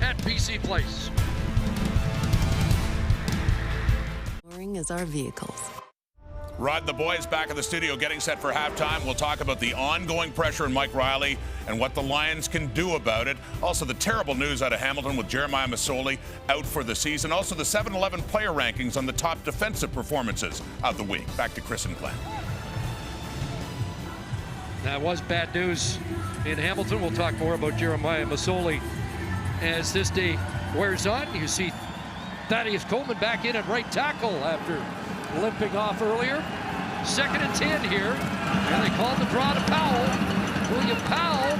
at BC Place. Is our vehicles. Rod, the boys back in the studio getting set for halftime. We'll talk about the ongoing pressure on Mike Riley and what the Lions can do about it. Also, the terrible news out of Hamilton with Jeremiah Masoli out for the season. Also, the 7-11 player rankings on the top defensive performances of the week. Back to Chris and Glenn. That was bad news in Hamilton. We'll talk more about Jeremiah Masoli as this day wears on. You see Thaddeus Coleman back in at right tackle after limping off earlier. 2nd and 10 here. And they called the draw to Powell. William Powell.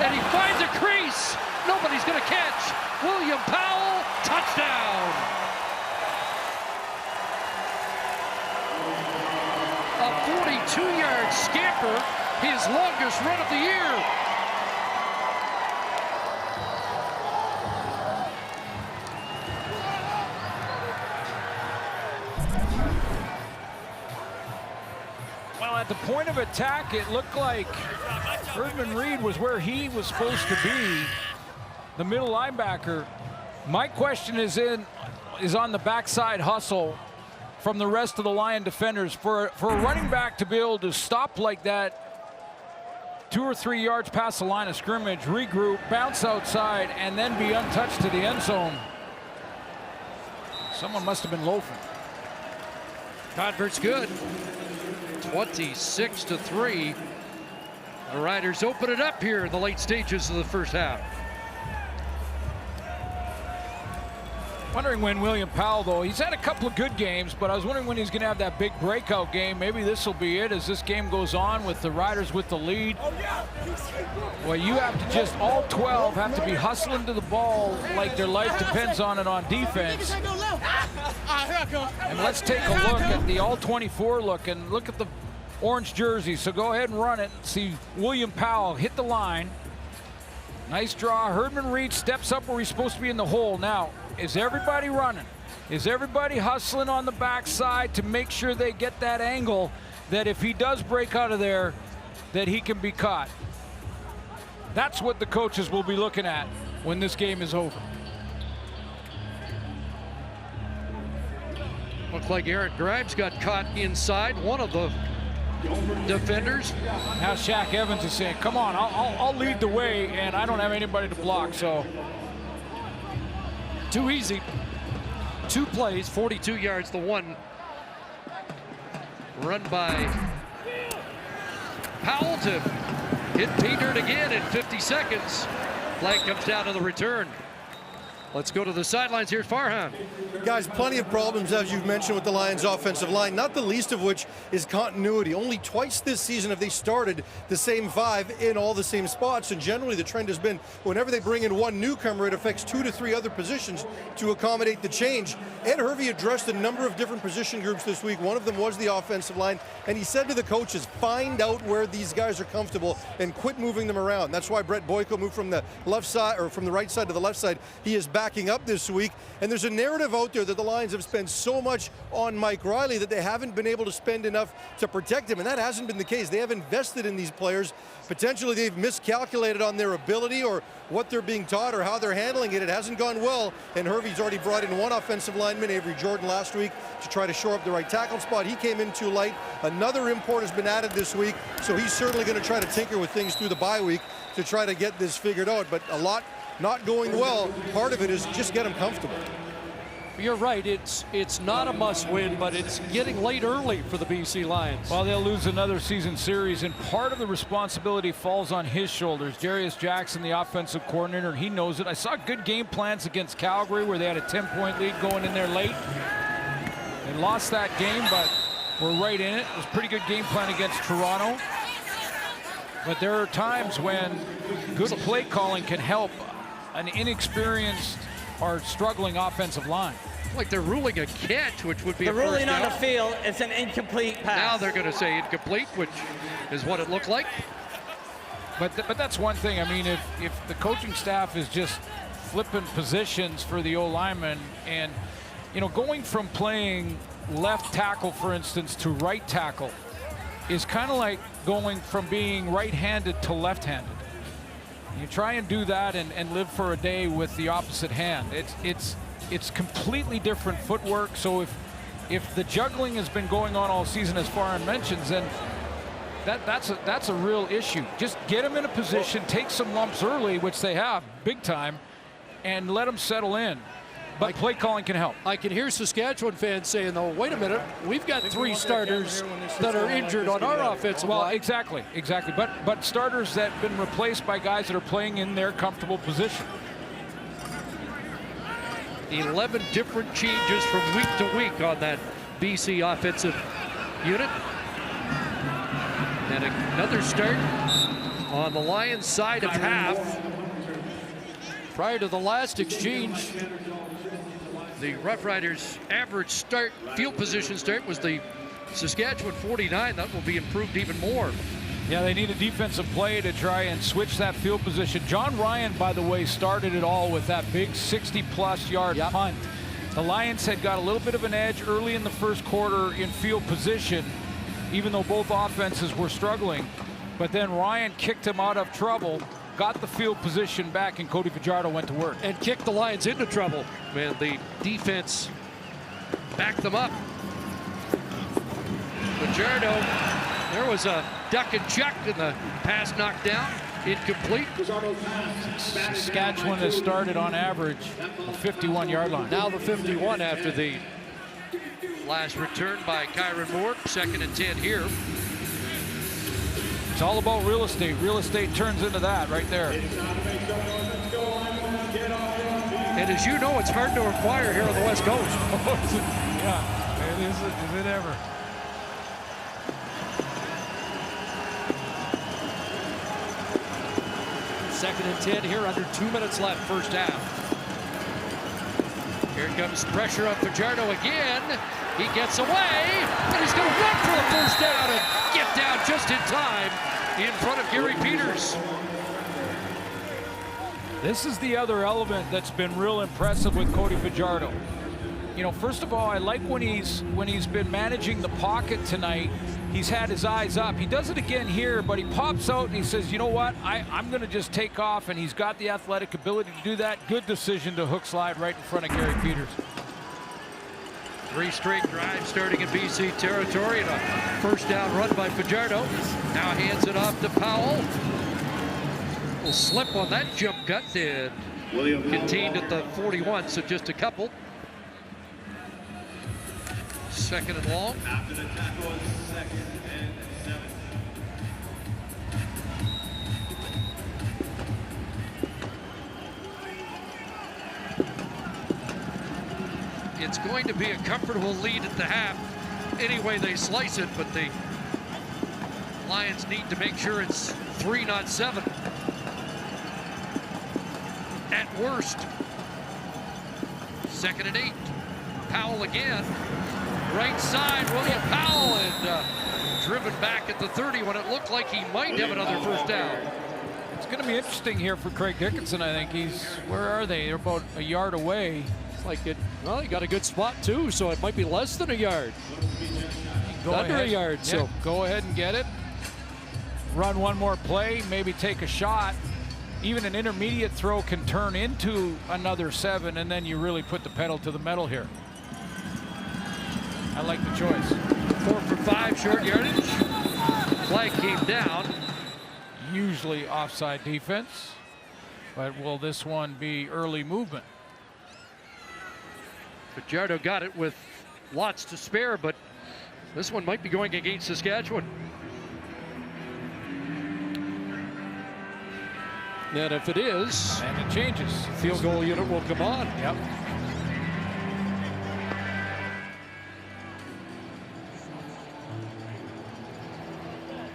And he finds a crease. Nobody's going to catch. William Powell, touchdown. A 42-yard scamper, his longest run of the year. At the point of attack, it looked like Herdman Reed was where he was supposed to be, the middle linebacker. My question is on the backside hustle from the rest of the Lion defenders. For a running back to be able to stop like that 2 or 3 yards past the line of scrimmage, regroup, bounce outside, and then be untouched to the end zone. Someone must have been loafing. Convert's good. 26-3. The Riders open it up here in the late stages of the first half. Wondering when William Powell, though, he's had a couple of good games, but I was wondering when he's going to have that big breakout game. Maybe this will be it as this game goes on with the Riders with the lead. Well, you have to just, all 12 have to be hustling to the ball like their life depends on it on defense. And let's take a look at the all 24 look and look at the orange jersey. So go ahead and run it. See William Powell hit the line. Nice draw. Herdman Reed steps up where he's supposed to be in the hole. Now, is everybody running? Is everybody hustling on the backside to make sure they get that angle that if he does break out of there, that he can be caught? That's what the coaches will be looking at when this game is over. Looks like Aaron Grimes got caught inside one of the defenders. Now Shaq Evans is saying, come on, I'll lead the way, and I don't have anybody to block, so. Too easy. 2 plays, 42 yards. The one run by Powell to hit pay dirt again in 50 seconds. Flag comes down to the return. Let's go to the sidelines. Here's Farhan. Guys, plenty of problems, as you've mentioned, with the Lions' offensive line, not the least of which is continuity. Only twice this season have they started the same 5 in all the same spots, and generally the trend has been whenever they bring in one newcomer, it affects 2 to 3 other positions to accommodate the change. Ed Hervey addressed a number of different position groups this week. One of them was the offensive line, and he said to the coaches, find out where these guys are comfortable and quit moving them around. That's why Brett Boyko moved from the left side, or from the right side to the left side. He is backing up this week, and there's a narrative out there that the Lions have spent so much on Mike Riley that they haven't been able to spend enough to protect him, and that hasn't been the case. They have invested in these players. Potentially they've miscalculated on their ability or what they're being taught or how they're handling it. It hasn't gone well, and Hervey's already brought in one offensive lineman, Avery Jordan, last week to try to shore up the right tackle spot. He came in too light. Another import has been added this week, so he's certainly going to try to tinker with things through the bye week to try to get this figured out, but a lot not going well. Part of it is just get him comfortable. You're right, it's not a must-win, but it's getting late early for the BC Lions. Well, they'll lose another season series, and part of the responsibility falls on his shoulders. Darius Jackson, the offensive coordinator, he knows it. I saw good game plans against Calgary where they had a 10-point lead going in there late. They lost that game, but we're right in it. It was a pretty good game plan against Toronto. But there are times when good play calling can help an inexperienced or struggling offensive line. Like they're ruling a catch, which would be the a first ruling on down. the field is an incomplete pass. Now they're going to say incomplete, which is what it looked like. But that's one thing. I mean, if the coaching staff is just flipping positions for the O-lineman, and going from playing left tackle, for instance, to right tackle is kind of like going from being right-handed to left-handed. You try and do that and live for a day with the opposite hand. It's completely different footwork. So if the juggling has been going on all season, as Farhan mentions, then that's a real issue. Just get them in a position, take some lumps early, which they have big time, and let them settle in. But play calling can help. I can hear Saskatchewan fans saying, though, wait a minute, we've got 3 starters that are injured on our offensive line. Exactly. But starters that have been replaced by guys that are playing in their comfortable position. 11 different changes from week to week on that BC offensive unit. And another start on the Lions side of half. Prior to the last exchange, the Roughriders' average field position start was the Saskatchewan 49. That will be improved even more. Yeah, they need a defensive play to try and switch that field position. John Ryan, by the way, started it all with that big 60-plus yard punt. The Lions had got a little bit of an edge early in the first quarter in field position, even though both offenses were struggling. But then Ryan kicked him out of trouble, got the field position back, and Cody Fajardo went to work. And kicked the Lions into trouble. Man, the defense backed them up. Fajardo, there was a duck and chuck, and the pass knocked down, incomplete. Saskatchewan has started on average a 51-yard line. Now the 51 after the last return by Kyron Moore. 2nd and 10 here. It's all about real estate. Real estate turns into that right there. And as you know, it's hard to acquire here on the West Coast. Yeah, it is it ever. Second and 10 here, under 2 minutes left, first half. Here comes pressure on Fajardo again. He gets away, and he's going to run for the first down and get down just in time in front of Gary Peters. This is the other element that's been real impressive with Cody Fajardo. First of all, I like when he's been managing the pocket tonight. He's had his eyes up. He does it again here, but he pops out and he says, you know what, I'm going to just take off, and he's got the athletic ability to do that. Good decision to hook slide right in front of Gary Peters. 3 straight drives starting in BC territory, and a first down run by Fajardo. Now hands it off to Powell. Will slip on that jump cut, and contained at the 41, so just a couple. 2nd and long. After the tackle, 2nd and 7. It's going to be a comfortable lead at the half any way they slice it, but the Lions need to make sure it's 3, not 7. At worst. 2nd and 8. Powell again. Right side, William Powell, and driven back at the 30 when it looked like he might have another first down. It's going to be interesting here for Craig Dickinson. I think where are they? They're about a yard away. It's like well, he got a good spot too, so it might be less than a yard. Under a yard, so go ahead and get it. Run one more play, maybe take a shot. Even an intermediate throw can turn into another 7, and then you really put the pedal to the metal here. I like the choice. 4 for 5, short yardage. Flag came down. Usually offside defense, but will this one be early movement? Fajardo got it with lots to spare, but this one might be going against Saskatchewan. And if it is, and it changes, field goal unit will come on. Yep.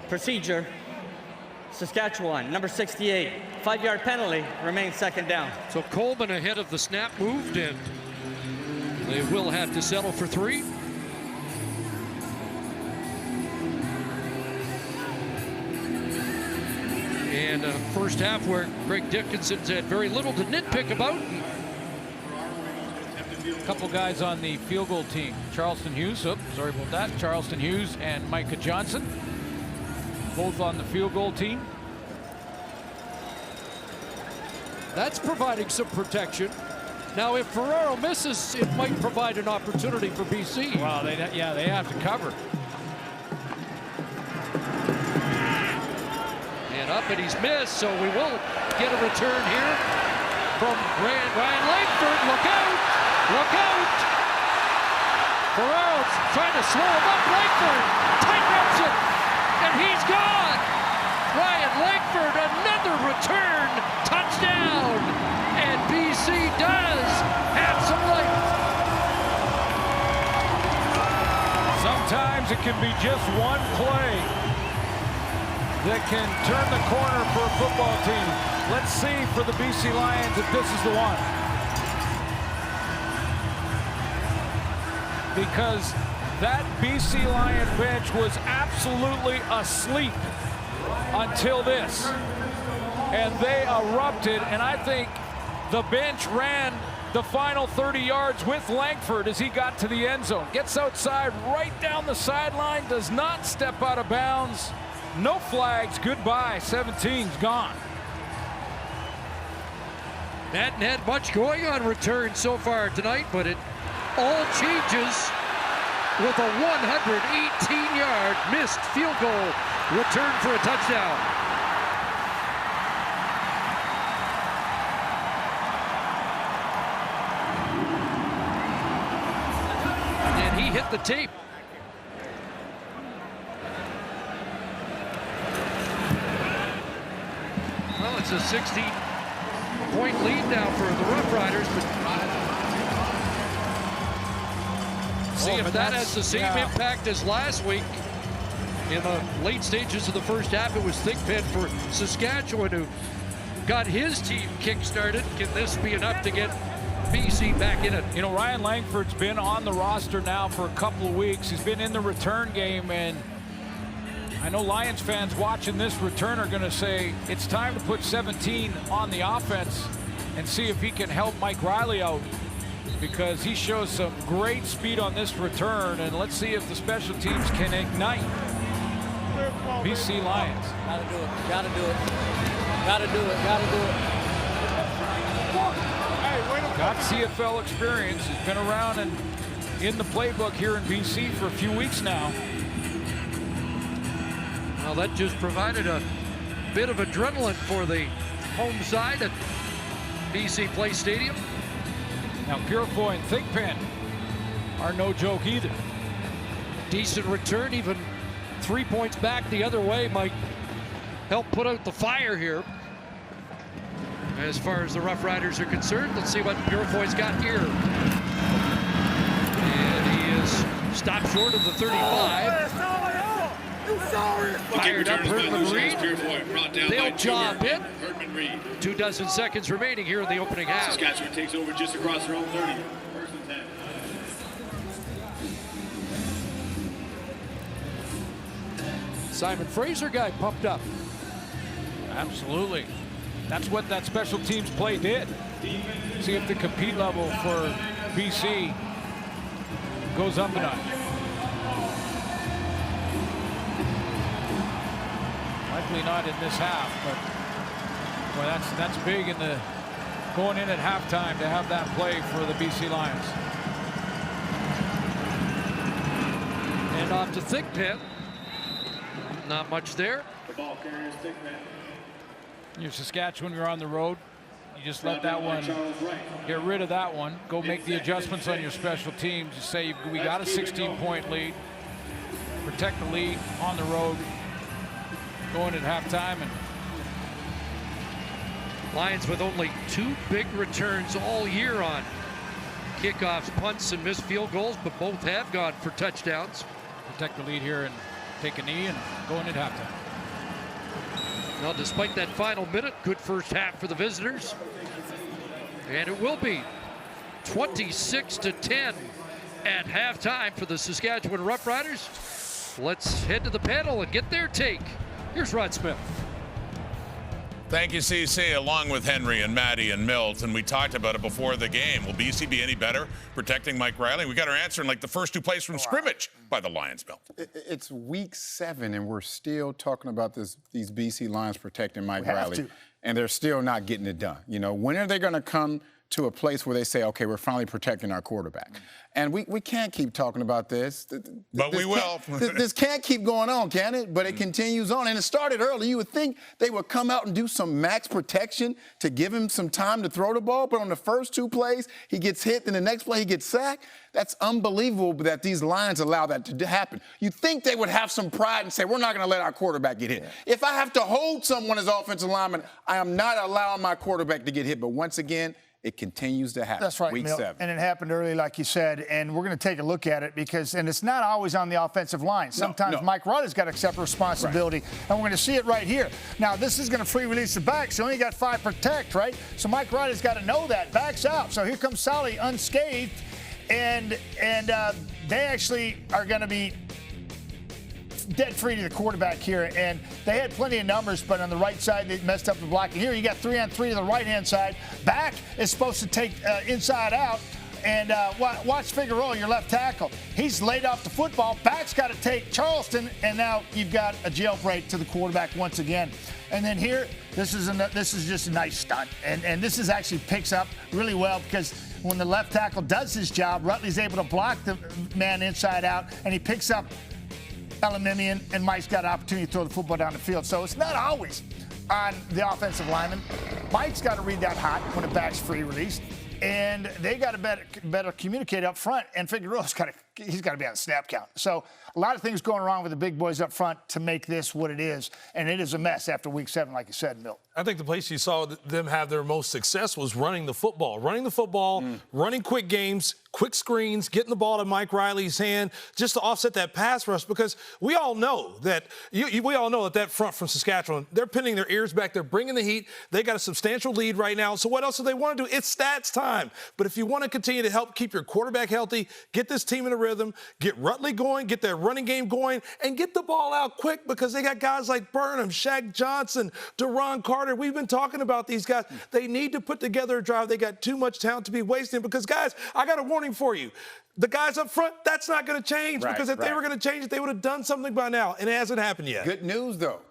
Procedure. Saskatchewan, number 68. 5-yard penalty, remains second down. So Coleman ahead of the snap moved in. They will have to settle for 3. And first half where Greg Dickinson's had very little to nitpick about. A couple guys on the field goal team. Charleston Hughes, sorry about that. Charleston Hughes and Micah Johnson, both on the field goal team. That's providing some protection. Now, if Ferraro misses, it might provide an opportunity for BC. Well, they have to cover. And up, and he's missed, so we will get a return here from Ryan Langford. Look out! Look out! Ferraro's trying to slow him up. Langford tight wraps it, and he's gone. Ryan Langford, another return touchdown, and BC does have some life. Sometimes it can be just one play that can turn the corner for a football team. Let's see for the BC Lions if this is the one. Because that BC Lion bench was absolutely asleep until this. And they erupted, and I think the bench ran the final 30 yards with Langford as he got to the end zone. Gets outside right down the sideline, does not step out of bounds. No flags, goodbye, 17's gone. Hadn't had much going on return so far tonight, but it all changes with a 118-yard missed field goal return for a touchdown. And he hit the tape. Well, it's a 16-point lead now for the Roughriders, but see if that has the same impact as last week. In the late stages of the first half, it was Thigpen for Saskatchewan who got his team kick-started. Can this be enough to get BC back in it? You know, Ryan Langford's been on the roster now for a couple of weeks. He's been in the return game, and I know Lions fans watching this return are going to say it's time to put 17 on the offense and see if he can help Mike Riley out, because he shows some great speed on this return, and let's see if the special teams can ignite BC Lions. Gotta do it, gotta do it, gotta do it, gotta do it. Got CFL experience, has been around and in the playbook here in BC for a few weeks now. Well, that just provided a bit of adrenaline for the home side at BC Place Stadium. Now Purefoy and Thigpen are no joke either. Decent return, even 3 points back the other way might help put out the fire here. As far as the Roughriders are concerned, let's see what Purefoy's got here. And he is stopped short of the 35. Fired up, Herdman Reed. They'll job it. 24 seconds remaining here in the opening half. Saskatchewan takes over just across their own 30. First and 10. Simon Fraser guy pumped up. Absolutely. That's what that special teams play did. See if the compete level for BC goes up a notch. Likely not in this half, but boy, that's big in the going in at halftime to have that play for the BC Lions. And off to Thigpen. Not much there. The ball carrier is Thigpen. You're Saskatchewan, you're on the road. You just let that one, get rid of that one. Go make the adjustments on your special teams. You say we got a 16-point lead. Protect the lead on the road. Going at halftime. And Lions with only 2 big returns all year on kickoffs, punts, and missed field goals, but both have gone for touchdowns. Protect the lead here and take a knee and going at halftime. Well, despite that final minute, good first half for the visitors. And it will be 26-10 at halftime for the Saskatchewan Roughriders. Let's head to the panel and get their take. Here's Rod Smith. Thank you, CC, along with Henry and Maddie and Milt. And we talked about it before the game. Will BC be any better protecting Mike Riley? We got our answer in like the first 2 plays from scrimmage by the Lions, Milt. It's week 7, and we're still talking about these BC Lions protecting Mike Riley. And they're still not getting it done. You know, when are they going to come to a place where they say, okay, we're finally protecting our quarterback? And we can't keep talking about this. But we will. This can't keep going on, can it? But it continues on. And it started early. You would think they would come out and do some max protection to give him some time to throw the ball. But on the first 2 plays, he gets hit. Then the next play, he gets sacked. That's unbelievable that these Lions allow that to happen. You'd think they would have some pride and say, we're not going to let our quarterback get hit. Yeah. If I have to hold someone as offensive lineman, I am not allowing my quarterback to get hit. But once again, it continues to happen. That's right, week Milt. 7. And it happened early, like you said, and we're going to take a look at it because, and it's not always on the offensive line. Sometimes Mike Riley's got to accept responsibility, and we're going to see it right here. Now, this is going to free release the backs. You only got 5 protect, right? So Mike Riley's got to know that. Backs out. So here comes Solly unscathed, and they actually are going to be dead free to the quarterback here, and they had plenty of numbers, but on the right side they messed up the blocking. Here you got 3-on-3 to the right-hand side. Back is supposed to take inside out, and watch Figueroa, your left tackle. He's laid off the football. Back's got to take Charleston, and now you've got a jailbreak to the quarterback once again. And then here, this is just a nice stunt, and this is actually picks up really well because when the left tackle does his job, Rutley's able to block the man inside out, and he picks up Elimimian, and Mike's got an opportunity to throw the football down the field. So it's not always on the offensive lineman. Mike's got to read that hot when the back's free released, and they got to better communicate up front. And Figueroa's he's got to be on the snap count. So a lot of things going wrong with the big boys up front to make this what it is, and it is a mess after week 7, like you said, Milt. I think the place you saw them have their most success was running the football. Running quick games, quick screens, getting the ball to Mike Riley's hand just to offset that pass rush, because we all know that that front from Saskatchewan, they're pinning their ears back. They're bringing the heat. They got a substantial lead right now. So what else do they want to do? It's stats time. But if you want to continue to help keep your quarterback healthy, get this team in a rhythm, get Rutley going, get that running game going, and get the ball out quick, because they got guys like Burnham, Shaq Johnson, Deron Carter. We've been talking about these guys. They need to put together a drive. They got too much talent to be wasting, because, guys, I got a warning for you. The guys up front, that's not going to change, because if they were going to change it, they would have done something by now, and it hasn't happened yet. Good news, though.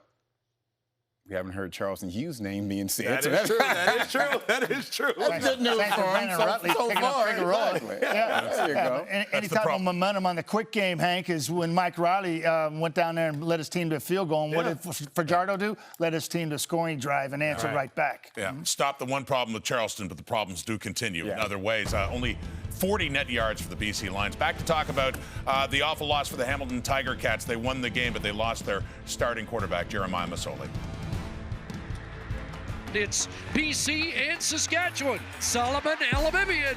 We haven't heard Charleston Hughes' name being said. That is true. That is true. That's good news for him so far. Exactly. There you go. Any type of momentum on the quick game, Hank, is when Mike Riley went down there and led his team to a field goal. And what did Fajardo do? Led his team to a scoring drive and answered right back. Yeah, stop the one problem with Charleston, but the problems do continue in other ways. Only 40 net yards for the BC Lions. Back to talk about the awful loss for the Hamilton Tiger Cats. They won the game, but they lost their starting quarterback, Jeremiah Masoli. It's BC and Saskatchewan. Solomon Elimimian.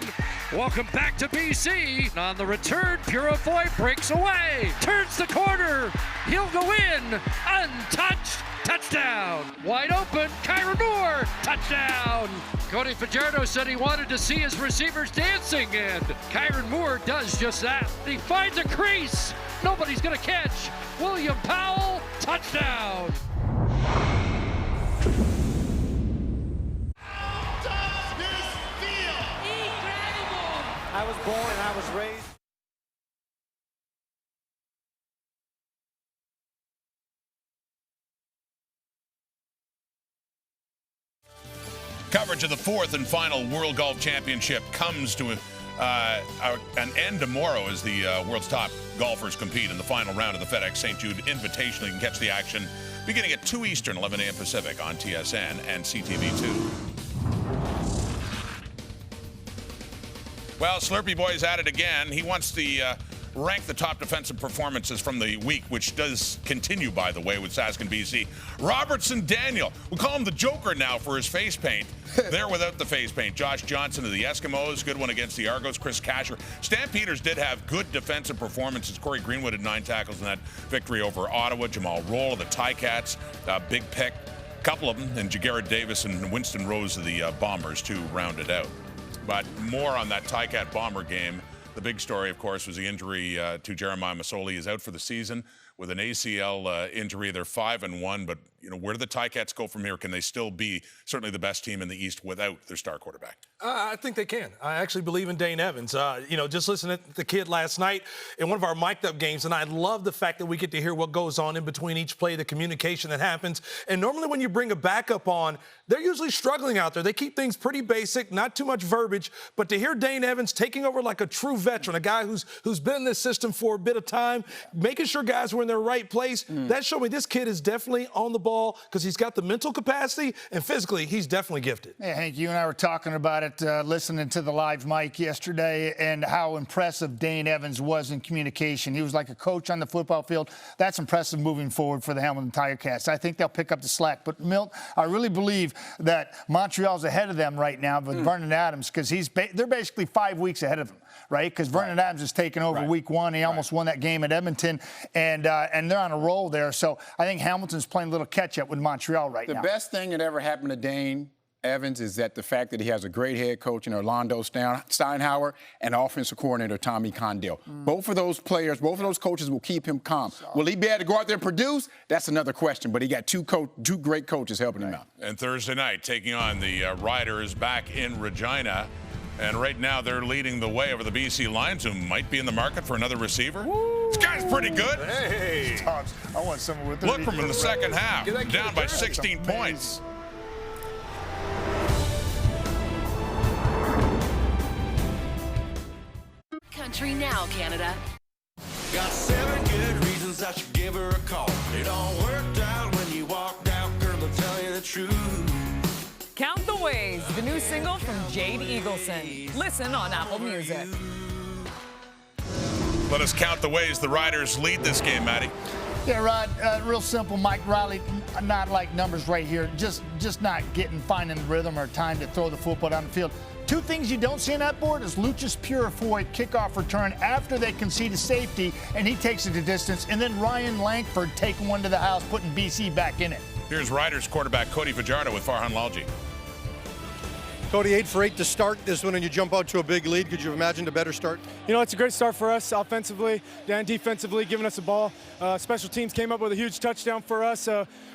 Welcome back to BC. On the return, Purifoy breaks away. Turns the corner. He'll go in. Untouched. Touchdown. Wide open. Kyron Moore. Touchdown. Cody Fajardo said he wanted to see his receivers dancing, and Kyron Moore does just that. He finds a crease. Nobody's going to catch. William Powell. Touchdown. I was born and I was raised. Coverage of the 4th and final World Golf Championship comes to an end tomorrow as the world's top golfers compete in the final round of the FedEx St. Jude Invitational. You can catch the action beginning at 2 Eastern, 11 a.m. Pacific on TSN and CTV2. Well, Slurpee Boy's at it again. He wants to rank the top defensive performances from the week, which does continue, by the way, with Sask and BC. Robertson Daniel. We call him the Joker now for his face paint. There without the face paint. Josh Johnson of the Eskimos. Good one against the Argos. Chris Kasher. Stan Peters did have good defensive performances. Corey Greenwood had 9 tackles in that victory over Ottawa. Jamal Roll of the Ticats. Big pick. couple of them, and Jagarrett Davis and Winston Rose of the Bombers to round it out. But more on that Ticat Bomber game. The big story, of course, was the injury to Jeremiah Masoli. He's out for the season with an ACL injury. They're 5-1, but where do the Ticats go from here? Can they still be certainly the best team in the East without their star quarterback? I think they can. I actually believe in Dane Evans. Just listening to the kid last night in one of our mic'd up games, and I love the fact that we get to hear what goes on in between each play, the communication that happens. And normally when you bring a backup on, they're usually struggling out there. They keep things pretty basic, not too much verbiage. But to hear Dane Evans taking over like a true veteran, a guy who's been in this system for a bit of time, making sure guys were in their right place, that showed me this kid is definitely on the ball because he's got the mental capacity, and physically he's definitely gifted. Hey, Hank, you and I were talking about it, listening to the live mic yesterday, and how impressive Dane Evans was in communication. He was like a coach on the football field. That's impressive moving forward for the Hamilton Tiger-Cats. I think they'll pick up the slack. But, Milt, I really believe that Montreal's ahead of them right now with Vernon Adams, because they're basically 5 weeks ahead of him, right? Because Vernon Adams has taken over week one. He almost won that game at Edmonton, and they're on a roll there. So I think Hamilton's playing a little catch-up with Montreal right now. The best thing that ever happened to Dane Evans is that the fact that he has a great head coach in Orlando Steinhauer and offensive coordinator Tommy Condell. Both of those players, both of those coaches will keep him calm. Will he be able to go out there and produce? That's another question, but he got two great coaches helping him out. And Thursday night, taking on the Riders back in Regina. And right now, they're leading the way over the BC Lions, who might be in the market for another receiver. Woo. This guy's pretty good. Hey. I want someone with Look from in the second half, down by 16 points. Country Now, Canada. Got 7 good reasons I should give her a call. It all worked out when you walked out, girl, I'll tell you the truth. Count the Ways, the new single from Jade Eagleson. Listen on Apple Music. Let us count the ways the Riders lead this game, Matty. Yeah, Rod, real simple. Mike Riley, not like numbers right here. Just not finding the rhythm or time to throw the football down the field. 2 things you don't see on that board is Lucius Purifoy kickoff return after they concede a safety, and he takes it to distance, and then Ryan Langford taking one to the house, putting BC back in it. Here's Riders quarterback Cody Fajardo with Farhan Lalji. Cody, 8 for 8 to start this one, and you jump out to a big lead. Could you have imagined a better start? It's a great start for us offensively and defensively, giving us the ball. Special teams came up with a huge touchdown for us.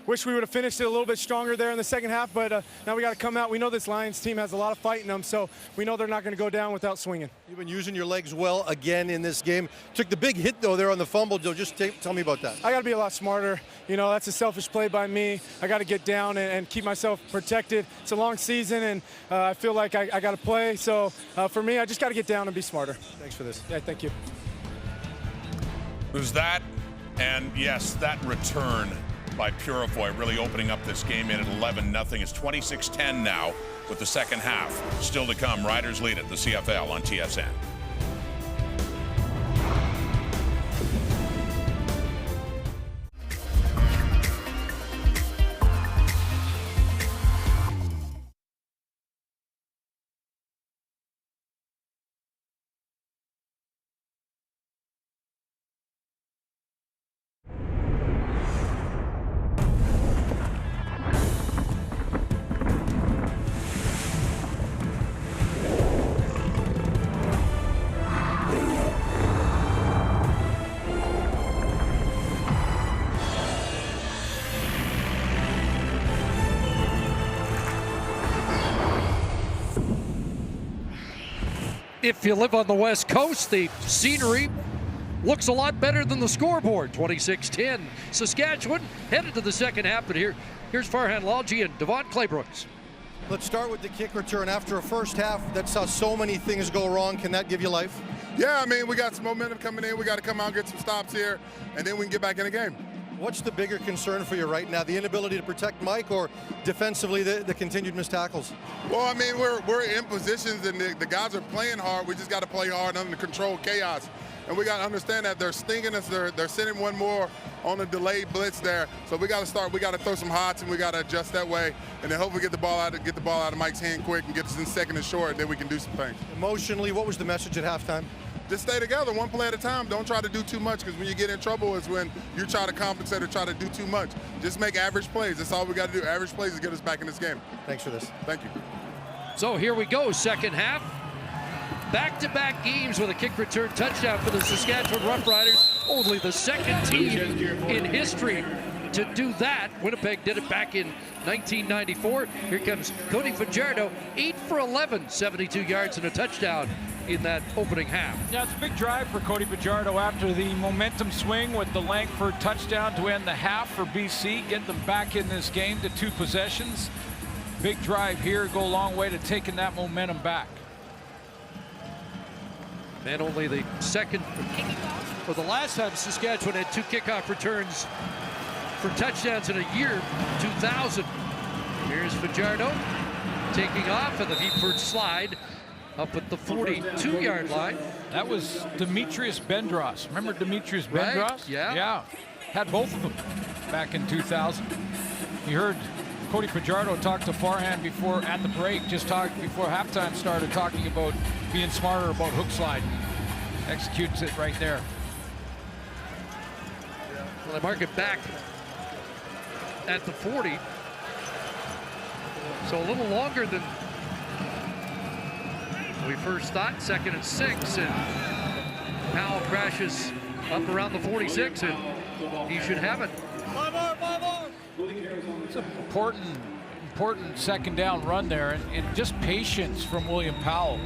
Wish we would have finished it a little bit stronger there in the second half, but now we got to come out. We know this Lions team has a lot of fight in them, so we know they're not going to go down without swinging. You've been using your legs well again in this game. Took the big hit, though, there on the fumble. Just tell me about that. I got to be a lot smarter. That's a selfish play by me. I got to get down and keep myself protected. It's a long season, and I feel like I got to play. So for me, I just got to get down and be smarter. Thanks for this. Yeah, thank you. Who's that? And yes, that return by Purifoy really opening up this game in at 11-0. It's 26-10 now with the second half still to come. Riders lead it, the CFL on TSN. If you live on the West Coast, the scenery looks a lot better than the scoreboard. 26-10. Saskatchewan headed to the second half, but here's Farhan Lalji and Devon Claybrooks. Let's start with the kick return. After a first half that saw so many things go wrong, can that give you life? Yeah, we got some momentum coming in. We got to come out and get some stops here, and then we can get back in the game. What's the bigger concern for you right now, the inability to protect Mike, or defensively the continued missed tackles? Well, we're in positions, and the guys are playing hard. We just got to play hard under controlled chaos. And we got to understand that they're stinging us. They're sending one more on a delayed blitz there. So we got to start. We got to throw some hots, and we got to adjust that way, and then hopefully get the ball out of Mike's hand quick and get us in second and short, and then we can do some things. Emotionally, what was the message at halftime? just stay together, one play at a time. Don't try to do too much, because when you get in trouble is when you try to compensate or try to do too much. Just make average plays. That's all we got to do. Average plays to get us back in this game. Thanks for this. Thank you. So here we go, second half. Back-to-back games with a kick return touchdown for the Saskatchewan Roughriders. Only the second team in history to do that. Winnipeg did it back in 1994. Here comes Cody Fajardo, 8 for 11, 72 yards and a touchdown in that opening half. Yeah, it's a big drive for Cody Fajardo after the momentum swing with the Langford touchdown to end the half for BC. Get them back in this game to 2 possessions. Big drive here, go a long way to taking that momentum back. And only the second, or the last time Saskatchewan had 2 kickoff returns for touchdowns in a year, 2000. Here's Fajardo taking off, and the Vieford slide up at the 42-yard line. That was Demetrius Bendros. Remember Demetrius Bendros? Right, yeah. Yeah, had both of them back in 2000. You heard Cody Fajardo talk to Farhan before, at the break, just talked before halftime started, talking about being smarter about hook slide. Executes it right there. Well, they mark it back at the 40. So a little longer than we first thought. 2nd and 6, and Powell crashes up around the 46, and he should have it. It's an important second down run there, and just patience from William Powell.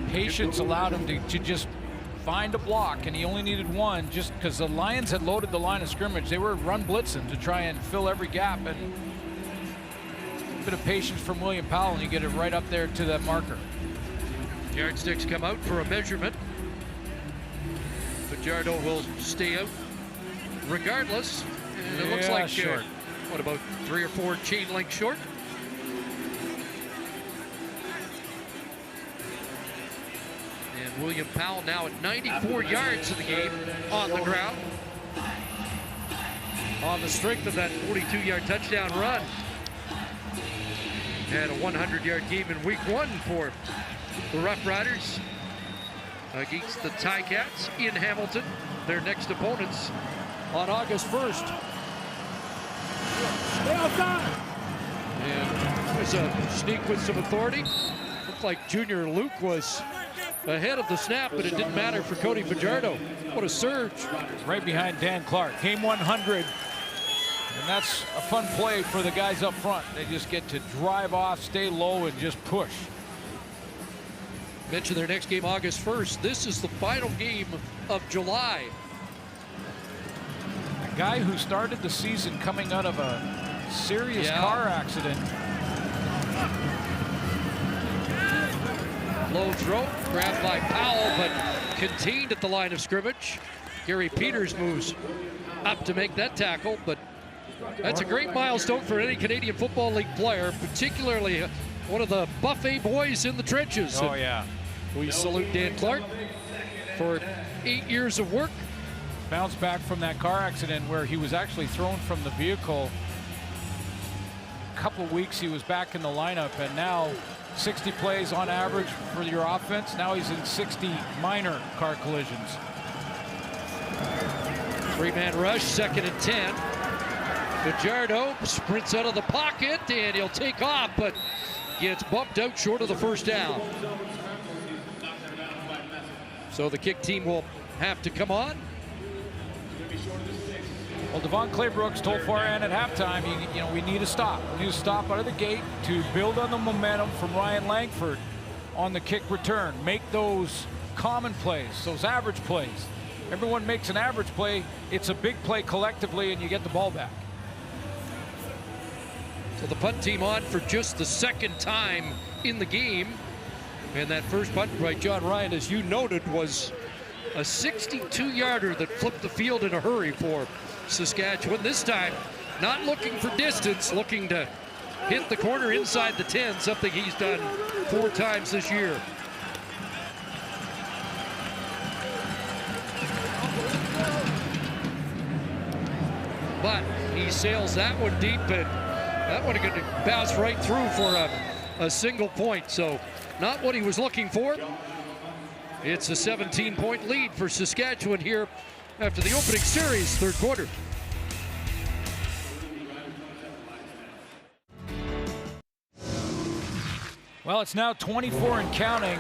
Patience allowed him to just find a block, and he only needed one, just because the Lions had loaded the line of scrimmage. They were run blitzing to try and fill every gap, and a bit of patience from William Powell, and you get it right up there to that marker. Yardsticks come out for a measurement. Fajardo will stay out regardless. And it looks like, short. What, about 3 or 4 chain link short? And William Powell now at 94 yards in the game on the ground, on the strength of that 42-yard touchdown run. Had a 100-yard game in week 1 for the Roughriders against the Ticats in Hamilton, their next opponents on August 1st. Stay outside. And there's a sneak with some authority. Looked like Junior Luke was ahead of the snap, but it didn't matter for Cody Fajardo. What a surge. Right behind Dan Clark. Came 100. And that's a fun play for the guys up front. They just get to drive off, stay low, and just push. Mention their next game August 1st. This is the final game of July. A guy who started the season coming out of a serious car accident. Low throw, grabbed by Powell, but contained at the line of scrimmage. Gary Peters moves up to make that tackle, but that's a great milestone for any Canadian Football League player, particularly one of the buffet boys in the trenches. Oh, yeah. We salute Dan Clark for 8 years of work. Bounced back from that car accident where he was actually thrown from the vehicle. A couple of weeks he was back in the lineup, and now 60 plays on average for your offense. Now he's in 60 minor car collisions. 3-man rush, 2nd and 10. Fajardo sprints out of the pocket, and he'll take off, but gets bumped out short of the first down. So the kick team will have to come on. Well, Devon Claybrooks told Farhan at halftime, you know, we need a stop. We need a stop out of the gate to build on the momentum from Ryan Langford on the kick return. Make those common plays, those average plays. Everyone makes an average play. It's a big play collectively, and you get the ball back. So the punt team on for just the 2nd time in the game. And that first punt by John Ryan, as you noted, was a 62-yarder that flipped the field in a hurry for Saskatchewan. This time, not looking for distance, looking to hit the corner inside the 10, something he's done 4 times this year. But he sails that one deep, and that one going to bounce right through for a single point. So not what he was looking for. It's a 17-point lead for Saskatchewan here after the opening series, third quarter. Well, it's now 24 and counting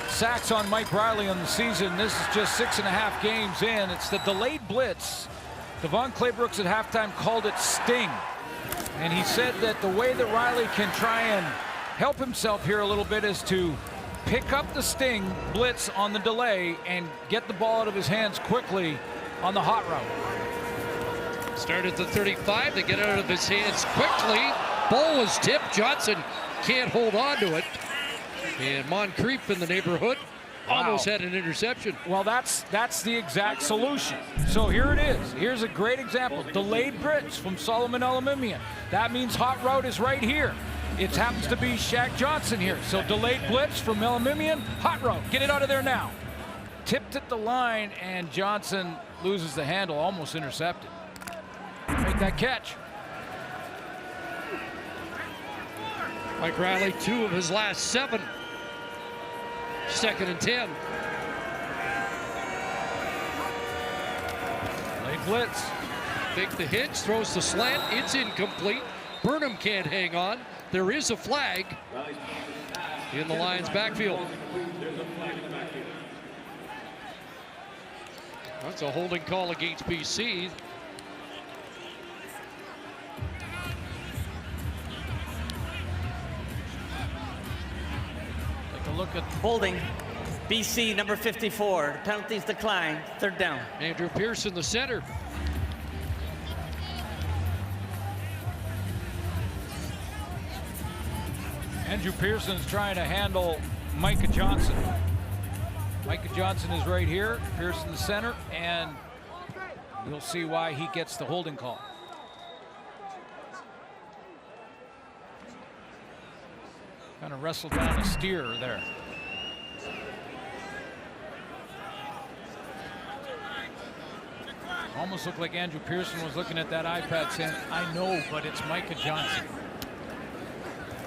sacks on Mike Riley on the season. This is just 6.5 games in. It's the delayed blitz. Devon Claybrooks at halftime called it sting. And he said that the way that Riley can try and help himself here a little bit is to pick up the sting blitz on the delay and get the ball out of his hands quickly on the hot route. Start at the 35, they get out of his hands quickly. Ball was tipped, Johnson can't hold on to it. And Moncrief in the neighborhood almost had an interception. Well, that's the exact solution. So here it is. Here's a great example. Delayed blitz from Solomon Elimimian. That means hot route is right here. It happens to be Shaq Johnson here. So delayed blitz from Elimimian, hot route. Get it out of there now. Tipped at the line, and Johnson loses the handle, almost intercepted. Make that catch. Mike Riley, 2 of his last 7. 2nd and 10. Late blitz. Take the hitch, throws the slant. It's incomplete. Burnham can't hang on. There is a flag in the Lions' backfield. That's a holding call against BC. Look at holding. BC number 54. Penalties decline. 3rd down. Andrew Pearson, the center. Andrew Pearson's trying to handle Micah Johnson. Micah Johnson is right here. Pearson the center, and you'll see why he gets the holding call. Kind of wrestled down a steer there. Almost looked like Andrew Pearson was looking at that iPad saying, I know, but it's Micah Johnson.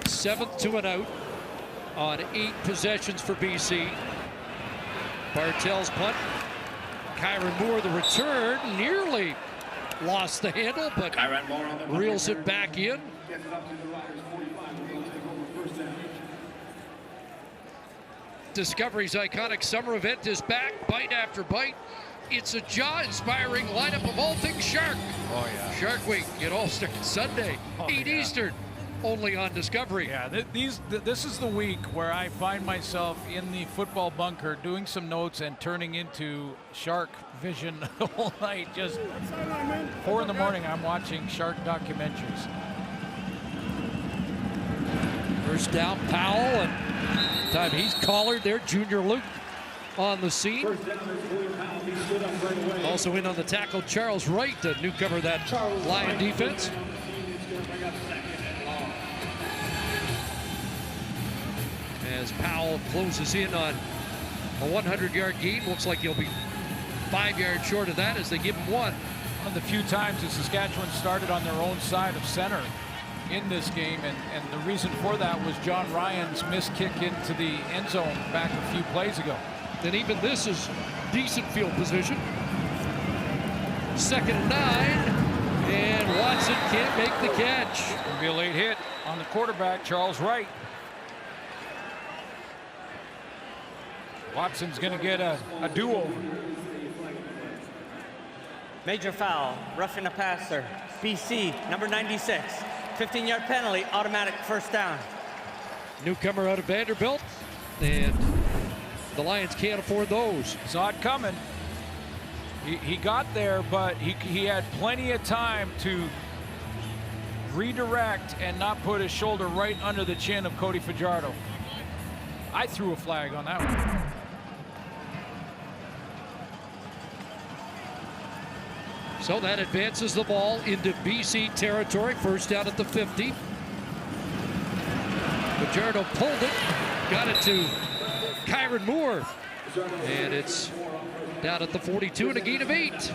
7th to and out on 8 possessions for BC. Bartel's punt. Kyron Moore, the return, nearly lost the handle, but reels it back in. Discovery's iconic summer event is back, bite after bite. It's a jaw-inspiring lineup of all things shark. Oh, yeah. Shark Week, it all starts Sunday, 8 Eastern, only on Discovery. Yeah, this is the week where I find myself in the football bunker doing some notes and turning into shark vision the whole night. Just 4 in the morning, I'm watching shark documentaries. First down, Powell, and time he's collared there. Junior Luke on the scene. Also in on the tackle, Charles Wright, the newcomer of that Lion defense. As Powell closes in on a 100-yard gain, looks like he'll be 5 yards short of that as they give him 1. One of the few times that Saskatchewan started on their own side of center in this game, and the reason for that was John Ryan's missed kick into the end zone back a few plays ago. Then even this is decent field position. 2nd and 9, and Watson can't make the catch. It'll be a late hit on the quarterback, Charles Wright. Watson's going to get a do-over. Major foul, roughing a passer. BC, number 96. 15-yard penalty, automatic 1st down. Newcomer out of Vanderbilt, and the Lions can't afford those. Saw it coming. He got there, but he had plenty of time to redirect and not put his shoulder right under the chin of Cody Fajardo. I threw a flag on that one. So that advances the ball into BC territory. First down at the 50. Fajardo pulled it, got it to Kyron Moore. And it's down at the 42 and a gain of 8.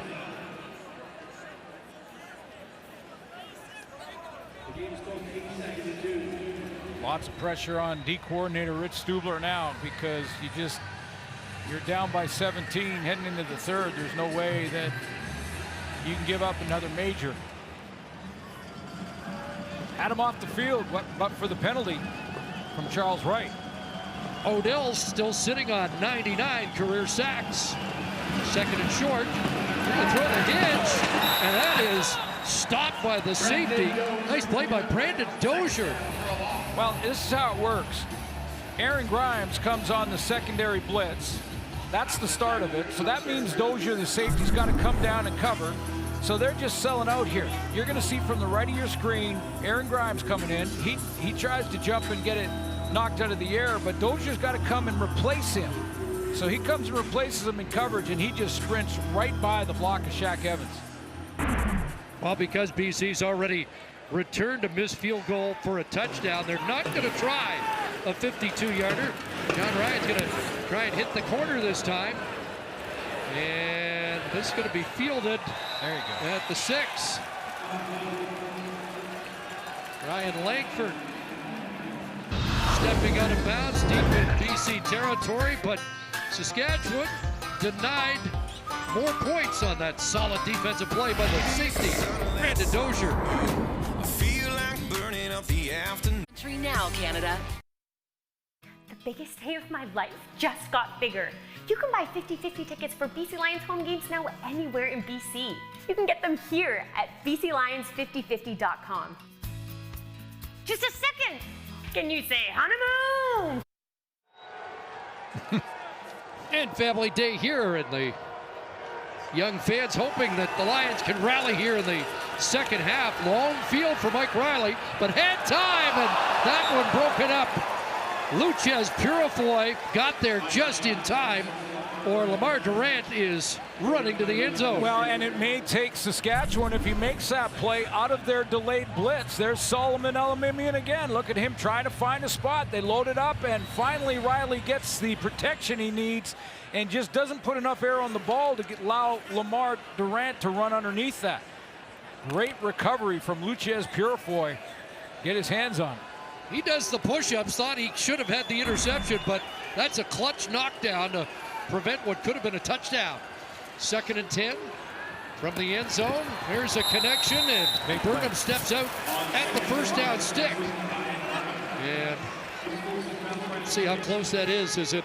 Lots of pressure on D coordinator Rich Stubler now, because You're down by 17 heading into the third. There's no way that you can give up another major. Had him off the field, but for the penalty from Charles Wright. Odell's still sitting on 99 career sacks. Second and short. Gonna throw the hinge, and that is stopped by the safety. Nice play by Brandon Dozier. Well, this is how it works. Aaron Grimes comes on the secondary blitz. That's the start of it. So that means Dozier, the safety's got to come down and cover. So they're just selling out here. You're going to see from the right of your screen, Aaron Grimes coming in. He tries to jump and get it knocked out of the air, but Dozier's got to come and replace him. So he comes and replaces him in coverage, and he just sprints right by the block of Shaq Evans. Well, because BC's already returned a missed field goal for a touchdown, they're not going to try a 52-yarder. John Ryan's going to try and hit the corner this time. And this is going to be fielded there you go. At the 6. Ryan Langford stepping out of bounds deep in BC territory, but Saskatchewan denied more points on that solid defensive play by the safety, Brandon Dozier. I feel like burning up the afternoon. Country Now, Canada. The biggest day of my life just got bigger. You can buy 50/50 tickets for BC Lions home games now anywhere in BC. You can get them here at bclions5050.com. Just a second! Can you say honeymoon? And family day here, and the young fans hoping that the Lions can rally here in the second half. Long field for Mike Riley, but had time, and that one broken up. Luchez Purifoy got there just in time, or Lamar Durant is running to the end zone. Well, and it may take Saskatchewan, if he makes that play, out of their delayed blitz. There's Solomon Elimimian again. Look at him trying to find a spot. They load it up, and finally Riley gets the protection he needs and just doesn't put enough air on the ball to allow Lamar Durant to run underneath that. Great recovery from Luchez Purifoy. Get his hands on it. He does the push-ups, thought he should have had the interception, but that's a clutch knockdown to prevent what could have been a touchdown. 2nd and 10 from the end zone. There's a connection, and Brigham steps out at the first down stick. And let's see how close that is. Is it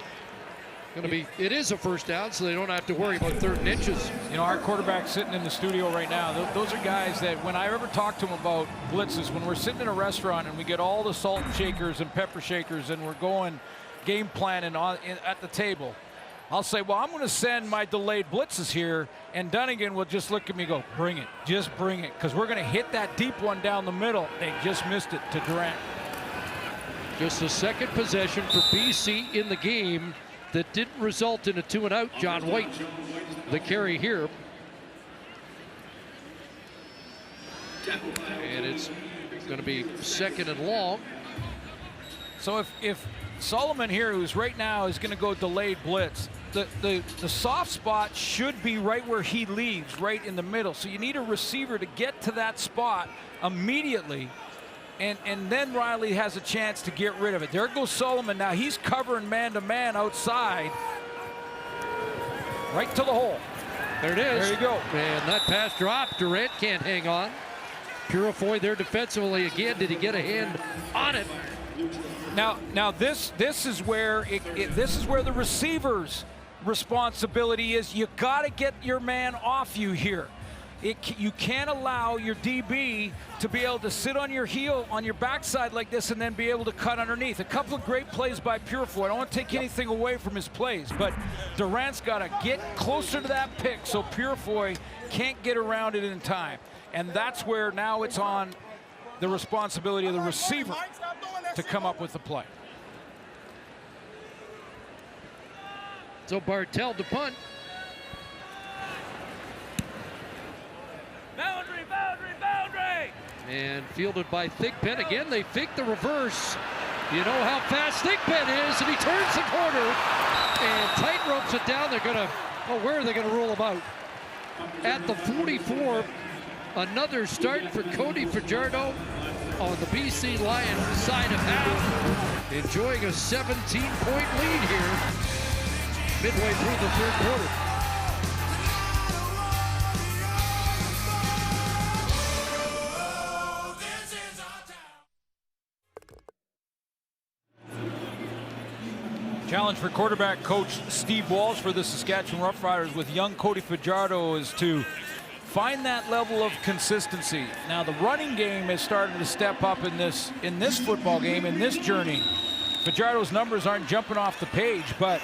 going to be? It is a first down, so they don't have to worry about 3rd and inches. You know, our quarterback's sitting in the studio right now. Those are guys that when I ever talk to them about blitzes, when we're sitting in a restaurant and we get all the salt shakers and pepper shakers and we're going game planning at the table, I'll say, well, I'm going to send my delayed blitzes here, and Dunnigan will just look at me and go, bring it, just bring it, because we're going to hit that deep one down the middle. They just missed it to Durant. Just the second possession for BC in the game that didn't result in a 2-and-out. John White, the carry here. And it's going to be 2nd and long. So if Solomon here, who's right now is going to go delayed blitz, the soft spot should be right where he leaves, right in the middle. So you need a receiver to get to that spot immediately, and then Riley has a chance to get rid of it. There goes Solomon. Now he's covering man-to-man outside, right to the hole. There it is. There you go. And that pass dropped. Durant can't hang on. Purifoy there defensively again. Did he get a hand on it? Now this is where this is where the receiver's responsibility is. You got to get your man off you here. You can't allow your DB to be able to sit on your heel on your backside like this and then be able to cut underneath. A couple of great plays by Purifoy. I don't want to take anything away from his plays, but Durant's got to get closer to that pick so Purifoy can't get around it in time. And that's where now it's on the responsibility of the receiver to come up with the play. So Bartel to punt. Boundary, boundary, boundary! And fielded by Thigpen. Again, they fake the reverse. You know how fast Thigpen is, and he turns the corner and tight ropes it down. They're gonna, oh, where are they gonna rule him out? At the 44, another start for Cody Fajardo on the BC Lions side of half, enjoying a 17-point lead here. midway through the third quarter. Challenge for quarterback coach Steve Walsh for the Saskatchewan Roughriders with young Cody Fajardo is to find that level of consistency. Now the running game has started to step up in this football game, in this journey. Fajardo's numbers aren't jumping off the page, but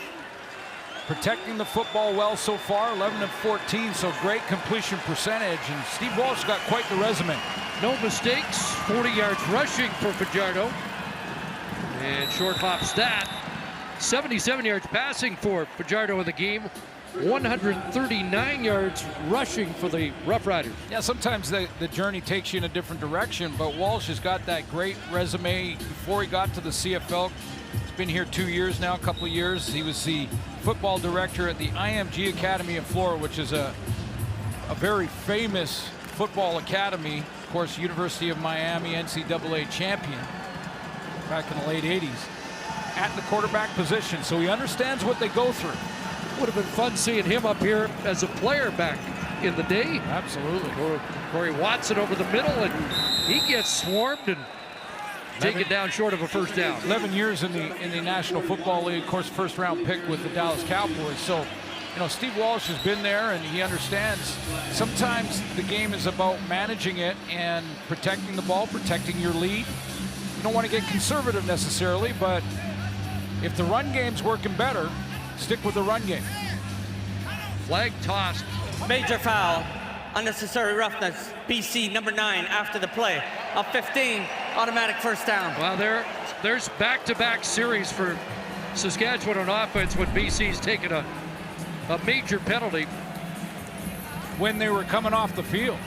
protecting the football well so far, 11 of 14, so great completion percentage, and Steve Walsh got quite the resume. No mistakes, 40 yards rushing for Fajardo, and short hops that. 77 yards passing for Fajardo in the game, 139 yards rushing for the Roughriders. Yeah, sometimes the journey takes you in a different direction, but Walsh has got that great resume before he got to the CFL. He's been here 2 years now, a couple of years. He was the football director at the IMG Academy in Florida, which is a very famous football academy. Of course, University of Miami NCAA champion back in the late 80s. At the quarterback position, so he understands what they go through. Would have been fun seeing him up here as a player back in the day. Absolutely. Corey Watson over the middle, and he gets swarmed and taken down short of a first down. 11 years in the National Football League, of course, first round pick with the Dallas Cowboys. So, you know, Steve Walsh has been there and he understands sometimes the game is about managing it and protecting the ball, protecting your lead. You don't want to get conservative necessarily, but if the run game's working better, stick with the run game. Flag tossed. Major foul. Unnecessary roughness. BC number 9 after the play. Up 15. Automatic first down. Well, there's back-to-back series for Saskatchewan on offense when BC's taken a major penalty. When they were coming off the field.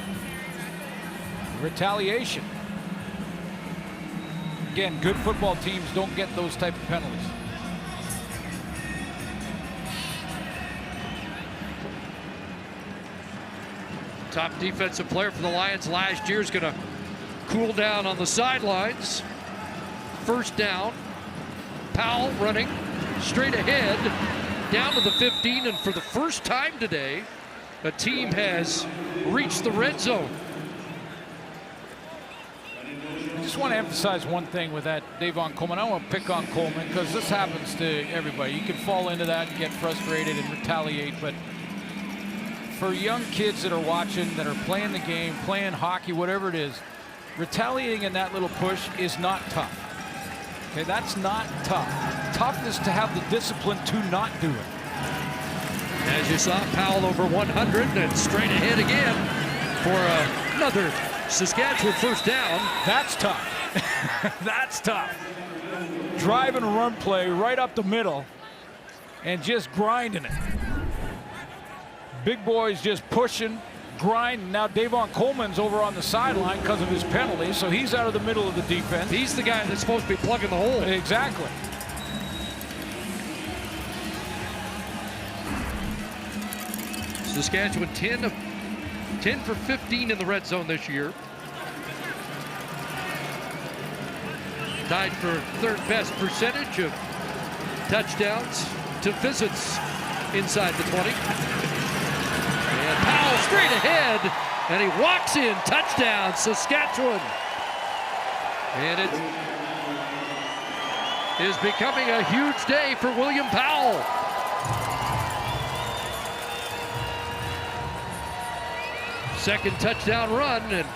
Retaliation. Again, good football teams don't get those type of penalties. Top defensive player for the Lions last year is going to cool down on the sidelines. First down. Powell running straight ahead down to the 15, and for the first time today, a team has reached the red zone. I just want to emphasize one thing with that Davon Coleman. I want to pick on Coleman because this happens to everybody. You can fall into that and get frustrated and retaliate, but for young kids that are watching, that are playing the game, playing hockey, whatever it is, retaliating in that little push is not tough. Okay, that's not tough. Tough is to have the discipline to not do it. As you saw, Powell over 100 and straight ahead again for another Saskatchewan first down. That's tough. That's tough. Driving a run play right up the middle and just grinding it. Big boys just pushing, grinding. Now Davon Coleman's over on the sideline because of his penalty, so he's out of the middle of the defense. He's the guy that's supposed to be plugging the hole. Exactly. Saskatchewan 10 for 15 in the red zone this year. Tied for third best percentage of touchdowns to visits inside the 20. And Powell straight ahead, and he walks in, touchdown, Saskatchewan. And it is becoming a huge day for William Powell. Second touchdown run, and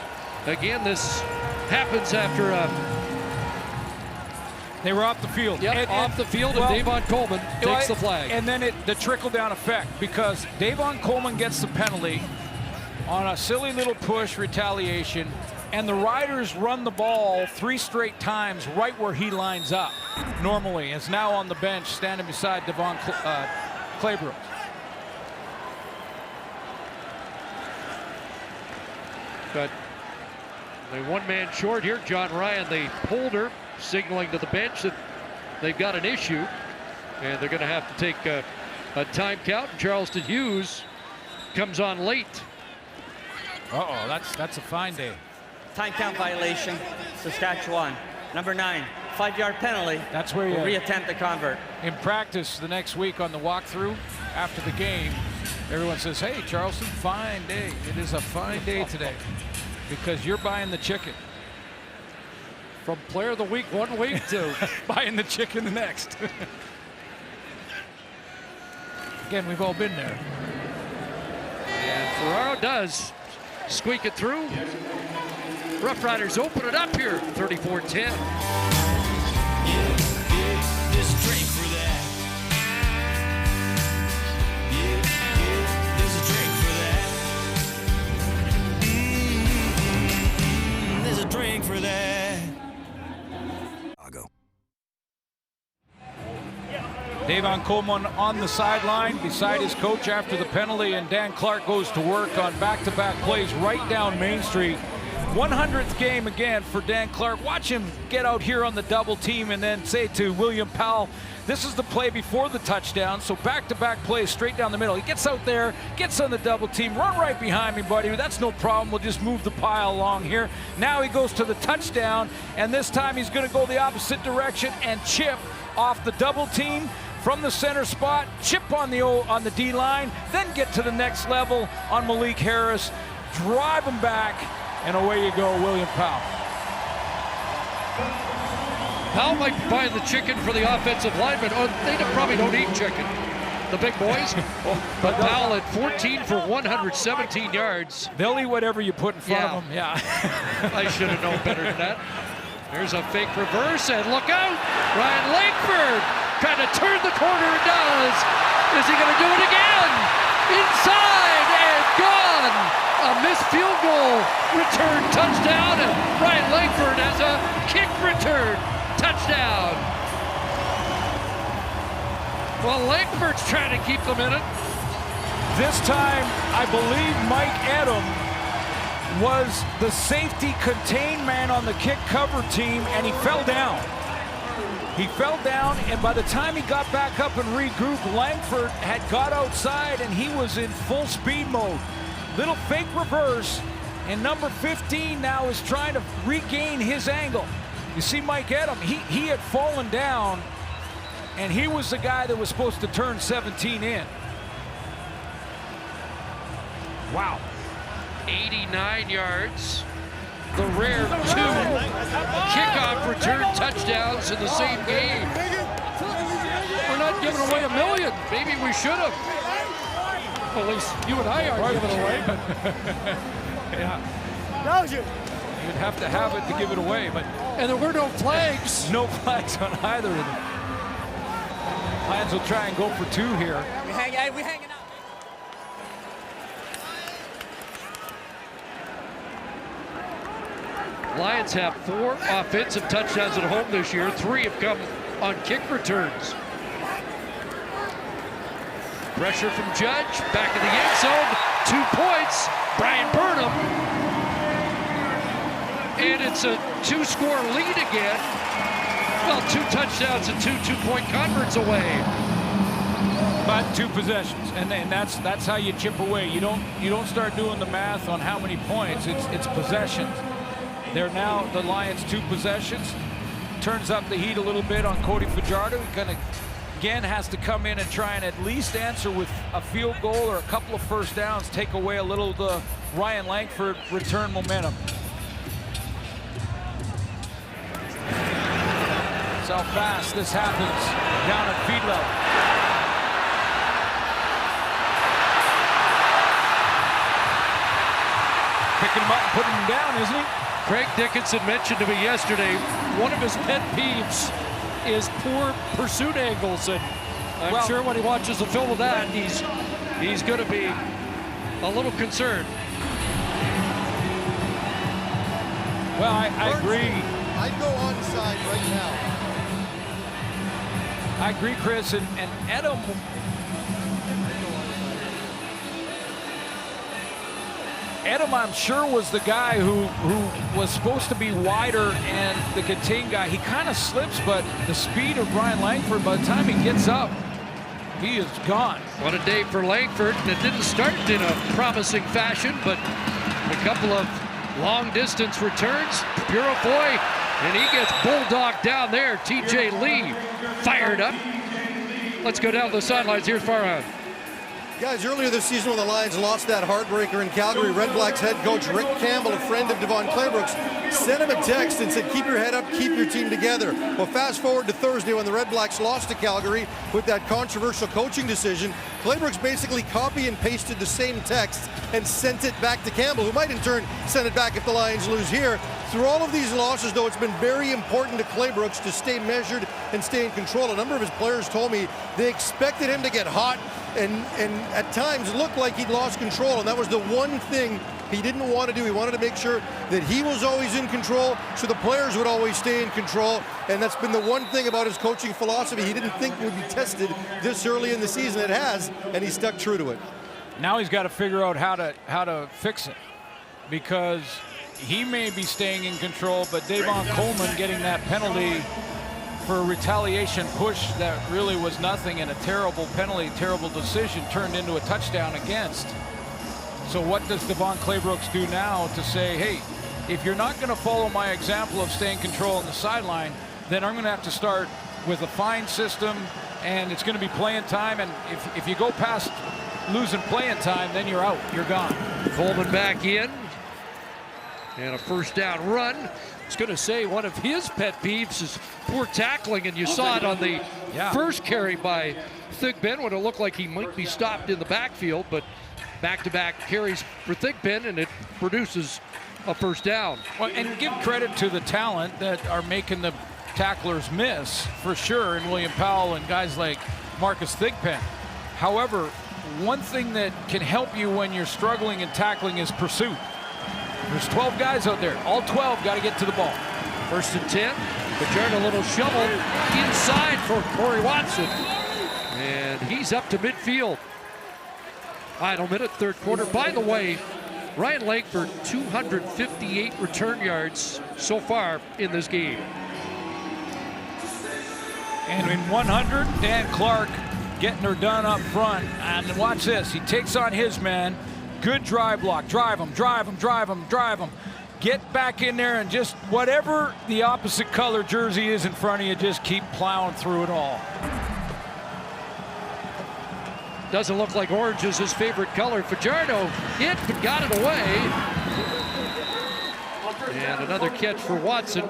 again, this happens after they were off the field. Yep, off the field, and Davon Coleman takes the flag. And then the trickle-down effect, because Davon Coleman gets the penalty on a silly little push retaliation, and the Riders run the ball 3 straight times right where he lines up. Normally, is now on the bench, standing beside Devon Claybrook. But they one man short here. John Ryan, the holder, signaling to the bench that they've got an issue, and they're going to have to take a time count. Charleston Hughes comes on late. Uh-oh, that's a fine day. Time count violation, Saskatchewan. Number 9, 5-yard penalty, that's where you we'll reattempt the convert. In practice the next week on the walkthrough after the game, everyone says, hey, Charleston, fine day. It is a fine day today because you're buying the chicken. From player of the week one week to buying the chicken the next. Again, we've all been there. And Ferraro does squeak it through. Roughriders open it up here, 34-10. Drink for that. I'll go. Davon Coleman on the sideline beside his coach after the penalty, and Dan Clark goes to work on back-to-back plays right down Main Street. 100th game again for Dan Clark. Watch him get out here on the double team and then say to William Powell, this is the play before the touchdown, so back-to-back plays straight down the middle. He gets out there, gets on the double team, run right behind me, buddy. That's no problem. We'll just move the pile along here. Now he goes to the touchdown, and this time he's going to go the opposite direction and chip off the double team from the center spot, chip on the D-line, then get to the next level on Malik Harris, drive him back, and away you go, William Powell. Powell might be buying the chicken for the offensive linemen. Oh, they probably don't eat chicken, the big boys. But Powell at 14 for 117 yards. They'll eat whatever you put in front of them. Yeah. I should have known better than that. There's a fake reverse, and look out! Ryan Langford trying to turn the corner and does. Is he going to do it again? Inside and gone! A missed field goal return touchdown, and Ryan Langford has a kick return touchdown. Well, Langford's trying to keep them in it. This time, I believe Mike Edom was the safety contain man on the kick cover team, and he fell down. He fell down, and by the time he got back up and regrouped, Langford had got outside, and he was in full speed mode. Little fake reverse, and number 15 now is trying to regain his angle. You see Mike Edom, he had fallen down, and he was the guy that was supposed to turn 17 in. Wow. 89 yards. The rare 2 kickoff return touchdowns in the same game. We're not giving away $1 million. Maybe we should have. Well, at least you and I aren't giving it away. But yeah. You'd have to have it to give it away, but and there were no flags. No flags on either of them. Lions will try and go for 2 here. We hanging out. Lions have 4 offensive touchdowns at home this year. 3 have come on kick returns. Pressure from Judge, back in the end zone, 2 points, Brian Burnham. And it's a 2-score lead again. Well, 2 touchdowns and 2 two-point converts away. But 2 possessions, and that's how you chip away. You don't start doing the math on how many points. It's possessions. They're now the Lions 2 possessions. Turns up the heat a little bit on Cody Fajardo. He kind of again has to come in and try and at least answer with a field goal or a couple of first downs, take away a little of the Ryan Langford return momentum. That's how fast this happens down at feet level. Picking him up and putting him down, isn't he? Craig Dickinson mentioned to me yesterday, one of his pet peeves is poor pursuit angles, and I'm sure when he watches the film of that, he's going to be a little concerned. Well, I agree. I'd go onside right now. I agree, Chris, and Edom. Edom, I'm sure, was the guy who was supposed to be wider and the contain guy. He kind of slips, but the speed of Ryan Langford, by the time he gets up, he is gone. What a day for Langford. It didn't start in a promising fashion, but a couple of long-distance returns. Purifoy And he gets bulldogged down there. TJ Lee fired up. Let's go down the sidelines. Here's Farhan. Guys, earlier this season when the Lions lost that heartbreaker in Calgary, Red Blacks head coach Rick Campbell, a friend of Devon Claybrooks, sent him a text and said, keep your head up, keep your team together. Well, fast forward to Thursday when the Red Blacks lost to Calgary with that controversial coaching decision. Claybrooks basically copy and pasted the same text and sent it back to Campbell, who might in turn send it back if the Lions lose here. Through all of these losses, though, it's been very important to Claybrooks to stay measured and stay in control. A number of his players told me they expected him to get hot and at times looked like he'd lost control, and that was the one thing he didn't want to do. He wanted to make sure that he was always in control so the players would always stay in control, and that's been the one thing about his coaching philosophy he didn't think would be tested this early in the season. It has, and he stuck true to it. Now he's got to figure out how to fix it, because he may be staying in control, but Davon Coleman getting that penalty for a retaliation push that really was nothing, and a terrible penalty, terrible decision turned into a touchdown against. So what does Devon Claybrooks do now to say, hey, if you're not going to follow my example of staying control on the sideline, then I'm going to have to start with a fine system, and it's going to be playing time, and if you go past losing playing time, then you're out, you're gone. Coleman back in, and a first down run. I was going to say one of his pet peeves is poor tackling, and you saw it on the first carry by Thigpen when it looked like he might be stopped in the backfield, but back-to-back carries for Thigpen, and it produces a first down. Well, and give credit to the talent that are making the tacklers miss, for sure, and William Powell and guys like Marcus Thigpen. However, one thing that can help you when you're struggling in tackling is pursuit. There's 12 guys out there. All 12 got to get to the ball. First and 10. Return a little shovel inside for Corey Watson. And he's up to midfield. Final minute, third quarter. By the way, Ryan Langford, 258 return yards so far in this game. And in 100, Dan Clark getting her done up front. And watch this. He takes on his man. Good drive block. Drive him, drive him, drive him, drive him. Get back in there and just whatever the opposite color jersey is in front of you, just keep plowing through it all. Doesn't look like orange is his favorite color. Fajardo hit but got it away. And another catch for Watson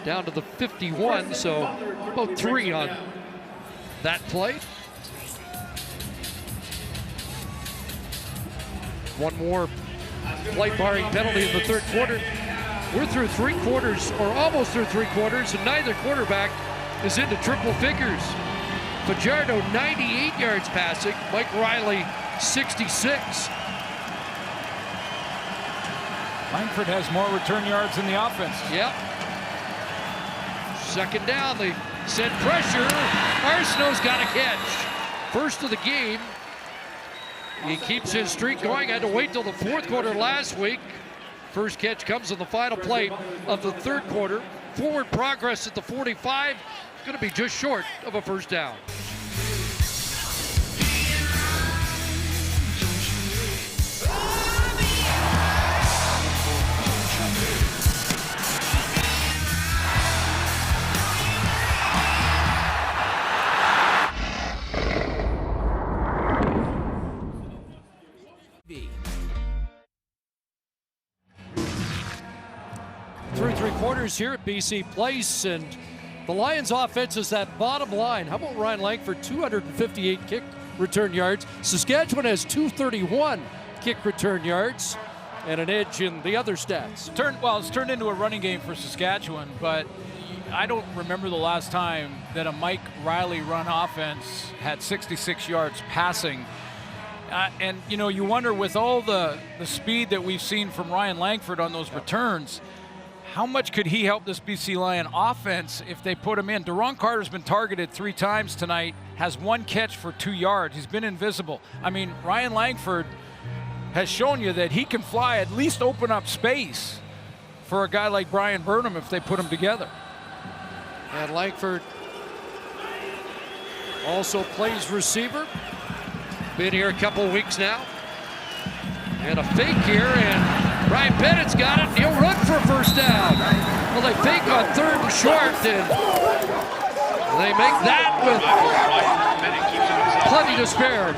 down to the 51, so about 3 on that play. One more play barring penalty in the third quarter. We're through 3 quarters, or almost through 3 quarters, and neither quarterback is into triple figures. Fajardo 98 yards passing, Mike Riley 66. Langford has more return yards than the offense. Yep. Second down, they send pressure. Arsenault's got a catch. First of the game. He keeps his streak going. Had to wait till the fourth quarter last week. First catch comes on the final play of the third quarter. Forward progress at the 45. Going to be just short of a first down. Through 3 quarters here at BC Place, and the Lions offense is that bottom line. How about Ryan Langford, 258 kick return yards. Saskatchewan has 231 kick return yards and an edge in the other stats. It's turned into a running game for Saskatchewan, but I don't remember the last time that a Mike Riley run offense had 66 yards passing. And, you know, you wonder with all the speed that we've seen from Ryan Langford on those returns, how much could he help this BC Lion offense if they put him in? Deron Carter's been targeted 3 times tonight, has 1 catch for 2 yards. He's been invisible. I mean, Ryan Langford has shown you that he can fly, at least open up space for a guy like Brian Burnham if they put him together. And Langford also plays receiver. Been here a couple weeks now. And a fake here, and Brian Bennett's got it. He'll run for a first down. Well, they fake on 3rd and short, and they make that with plenty to spare.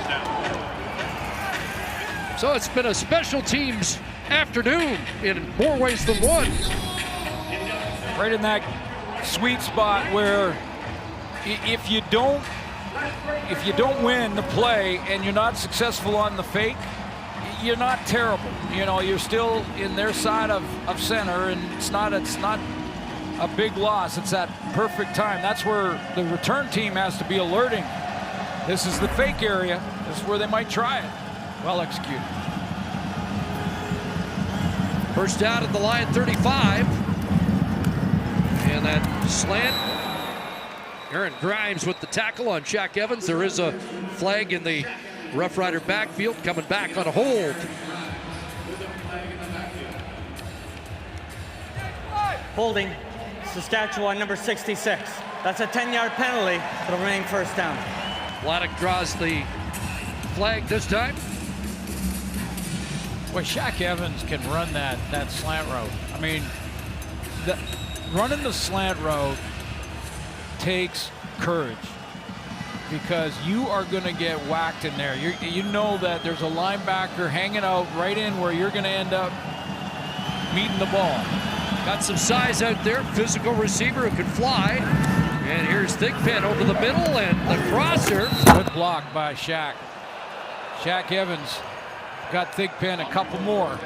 So it's been a special teams afternoon in more ways than one. Right in that sweet spot where if you don't win the play and you're not successful on the fake, you're not terrible. You know, you're still in their side of center, and it's not a big loss. It's that perfect time. That's where the return team has to be alerting. This is the fake area. This is where they might try it. Well executed. First down at the line, 35. And that slant. Aaron Grimes with the tackle on Shaq Evans. There is a flag in the Rough Rider backfield, coming back on a hold. Holding Saskatchewan, number 66. That's a 10-yard penalty. It'll remain first down. Vladeck draws the flag this time. Well, Shaq Evans can run that slant route. I mean, running the slant route takes courage, because you are going to get whacked in there. You know that there's a linebacker hanging out right in where you're going to end up meeting the ball. Got some size out there, physical receiver who can fly. And here's Thigpen over the middle, and the crosser. Good block by Shaq. Shaq Evans got Thigpen a couple more.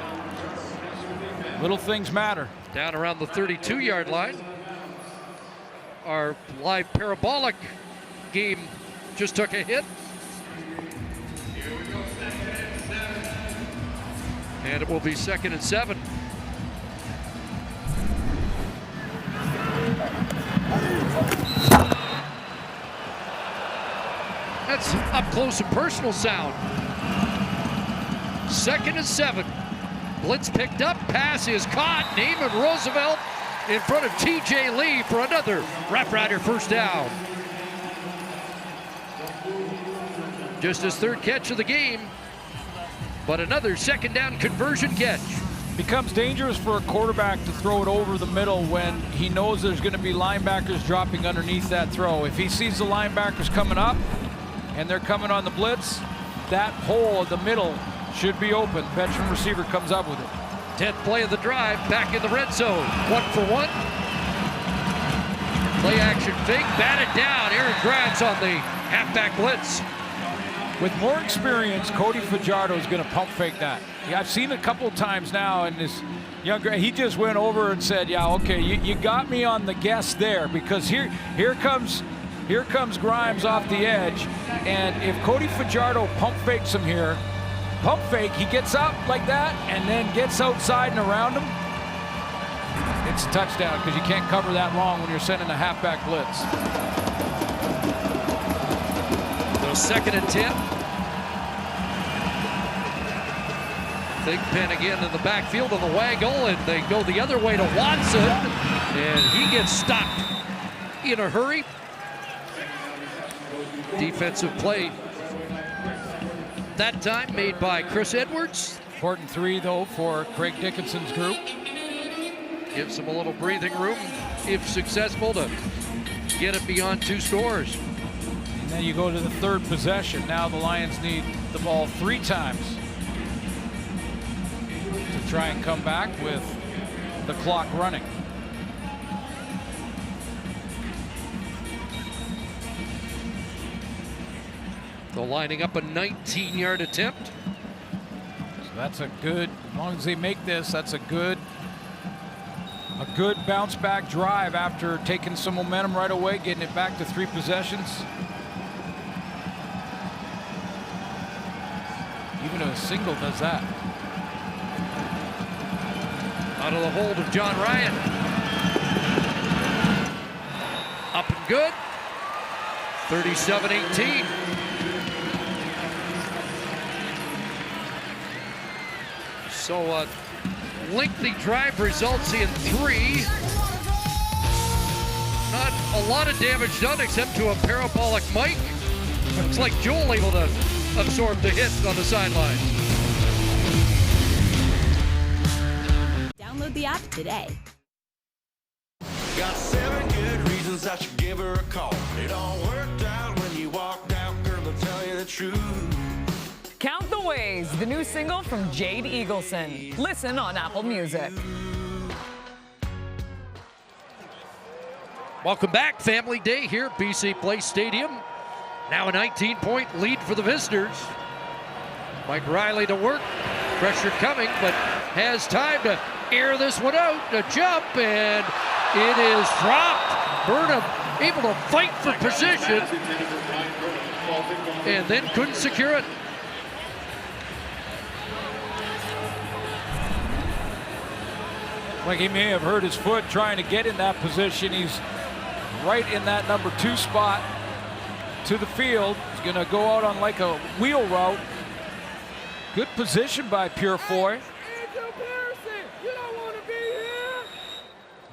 Little things matter. Down around the 32-yard line. Our live parabolic game just took a hit. And it will be 2nd and 7. That's up close and personal sound. 2nd and 7. Blitz picked up, pass is caught. Naaman Roosevelt in front of TJ Lee for another Rough Rider first down. Just his 3rd catch of the game, but another 2nd down conversion catch. Becomes dangerous for a quarterback to throw it over the middle when he knows there's going to be linebackers dropping underneath that throw. If he sees the linebackers coming up and they're coming on the blitz, that hole in the middle should be open. Veteran receiver comes up with it. 10th play of the drive, back in the red zone. 1 for 1. Play action fake, batted down. Aaron Grimes on the halfback blitz. With more experience, Cody Fajardo is going to pump fake that. Yeah, I've seen it a couple of times now, and this younger, he just went over and said, yeah, okay, you got me on the guess there, because here comes Grimes off the edge, and if Cody Fajardo pump fakes him here, pump fake, he gets up like that and then gets outside and around him, it's a touchdown, because you can't cover that long when you're sending a halfback blitz. So 2nd and 10. Thigpen again in the backfield on the waggle, and they go the other way to Watson, and he gets stopped in a hurry. Defensive play that time made by Chris Edwards. Important 3, though, for Craig Dickinson's group. Gives them a little breathing room, if successful, to get it beyond 2 scores. And then you go to the 3rd possession. Now the Lions need the ball 3 times to try and come back with the clock running. So lining up a 19-yard attempt. So that's a good, as long as they make this, that's a good bounce back drive after taking some momentum right away, getting it back to 3 possessions. Even a single does that. Out of the hold of John Ryan. Up and good. 37-18. So a lengthy drive results in 3. Not a lot of damage done except to a parabolic mic. Looks like Joel able to absorb the hit on the sideline. the app today. Got 7 good reasons I should give her a call. It all worked out when you walked out, girl, to tell you the truth. Count the Ways, the new single from Jade Eagleson. Listen on Apple Music. Welcome back, Family Day here at BC Place Stadium. Now a 19-point lead for the visitors. Mike Riley to work. Pressure coming, but has time to air this one out. A jump, and it is dropped. Burnham able to fight for position, and then couldn't secure it. Like he may have hurt his foot trying to get in that position. He's right in that number 2 spot to the field. He's going to go out on like a wheel route. Good position by Purefoy.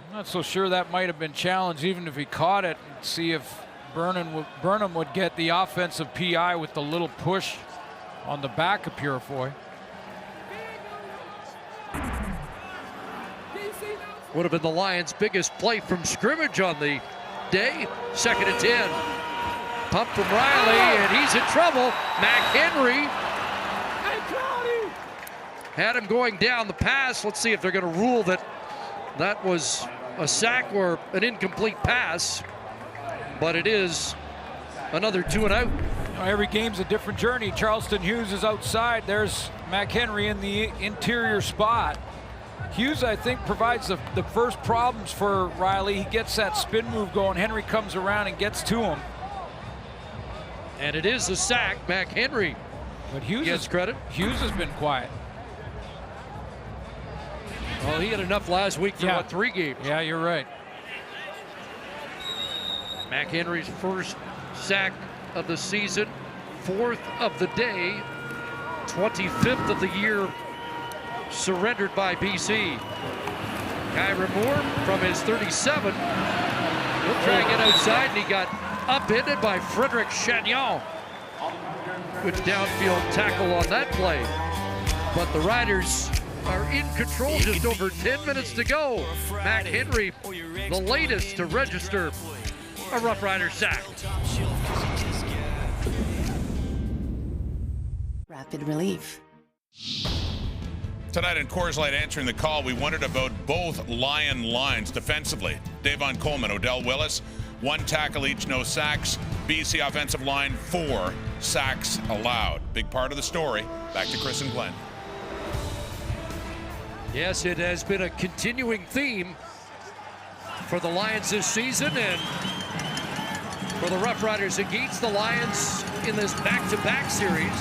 I'm not so sure that might have been challenged, even if he caught it. And see if Burnham would get the offensive PI with the little push on the back of Purefoy. Would have been the Lions' biggest play from scrimmage on the day. 2nd and 10. Pump from Riley, and he's in trouble. McHenry had him going down the pass. Let's see if they're going to rule that that was a sack or an incomplete pass. But it is another 2 and out. You know, every game's a different journey. Charleston Hughes is outside. There's McHenry in the interior spot. Hughes, I think, provides the first problems for Riley. He gets that spin move going. Henry comes around and gets to him. And it is a sack. McHenry but Hughes gets credit. Hughes has been quiet. Well, he had enough last week for what, 3 games? Yeah, you're right. McHenry's first sack of the season, 4th of the day, 25th of the year surrendered by BC. Kyron Moore from his 37. He'll try and get outside, and he got upended by Frederick Chagnon. Good downfield tackle on that play. But the Riders are in control, just over 10 minutes to go. McHenry, the latest to register a Rough Rider sack. Rapid relief. Tonight in Coors Light answering the call, we wondered about both Lion lines defensively. Davon Coleman, Odell Willis, 1 tackle each, no sacks. BC offensive line, 4 sacks allowed. Big part of the story. Back to Chris and Glenn. Yes, it has been a continuing theme for the Lions this season, and for the Rough Riders against the Lions in this back-to-back series.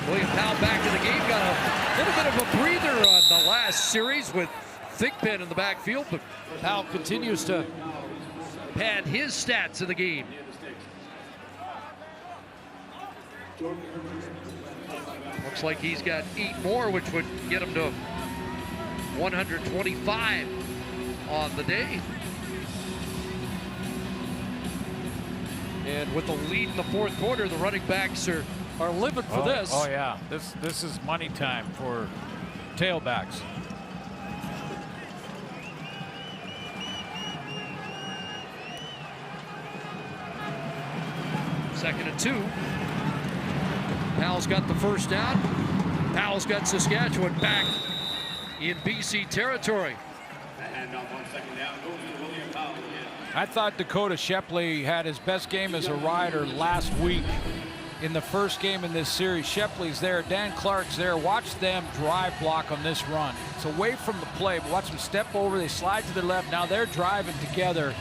William Powell back in the game, got a little bit of a breather on the last series with Thigpen in the backfield, but Powell continues to pad his stats in the game. Looks like he's got 8 more, which would get him to 125 on the day. And with the lead in the 4th quarter, the running backs are living for this. Oh yeah, this is money time for tailbacks. Second and 2. Powell's got the first down. Powell's got Saskatchewan back in BC territory. And on 1 second down goes to William Powell. I thought Dakota Shepley had his best game as a Rider last week in the first game in this series. Shepley's there, Dan Clark's there. Watch them drive block on this run. It's away from the play, but watch them step over, they slide to the left. Now they're driving together.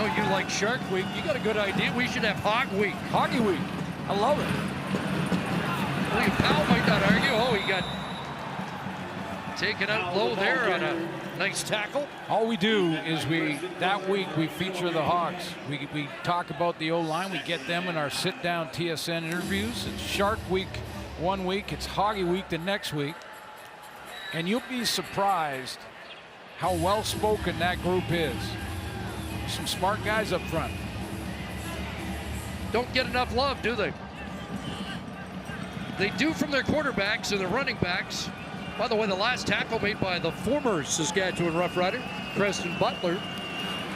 Oh, you like Shark Week? You got a good idea. We should have Hog Week. Hoggy Week. I love it. William Powell might not argue. Oh, he got taken out low there on a nice tackle. All we do is that week we feature the Hogs. We talk about the O-line. We get them in our sit-down TSN interviews. It's Shark Week one week. It's Hoggy Week the next week. And you'll be surprised how well-spoken that group is. Some smart guys up front. Don't get enough love, do they? They do from their quarterbacks and their running backs. By the way, the last tackle made by the former Saskatchewan Roughrider, Preston Butler.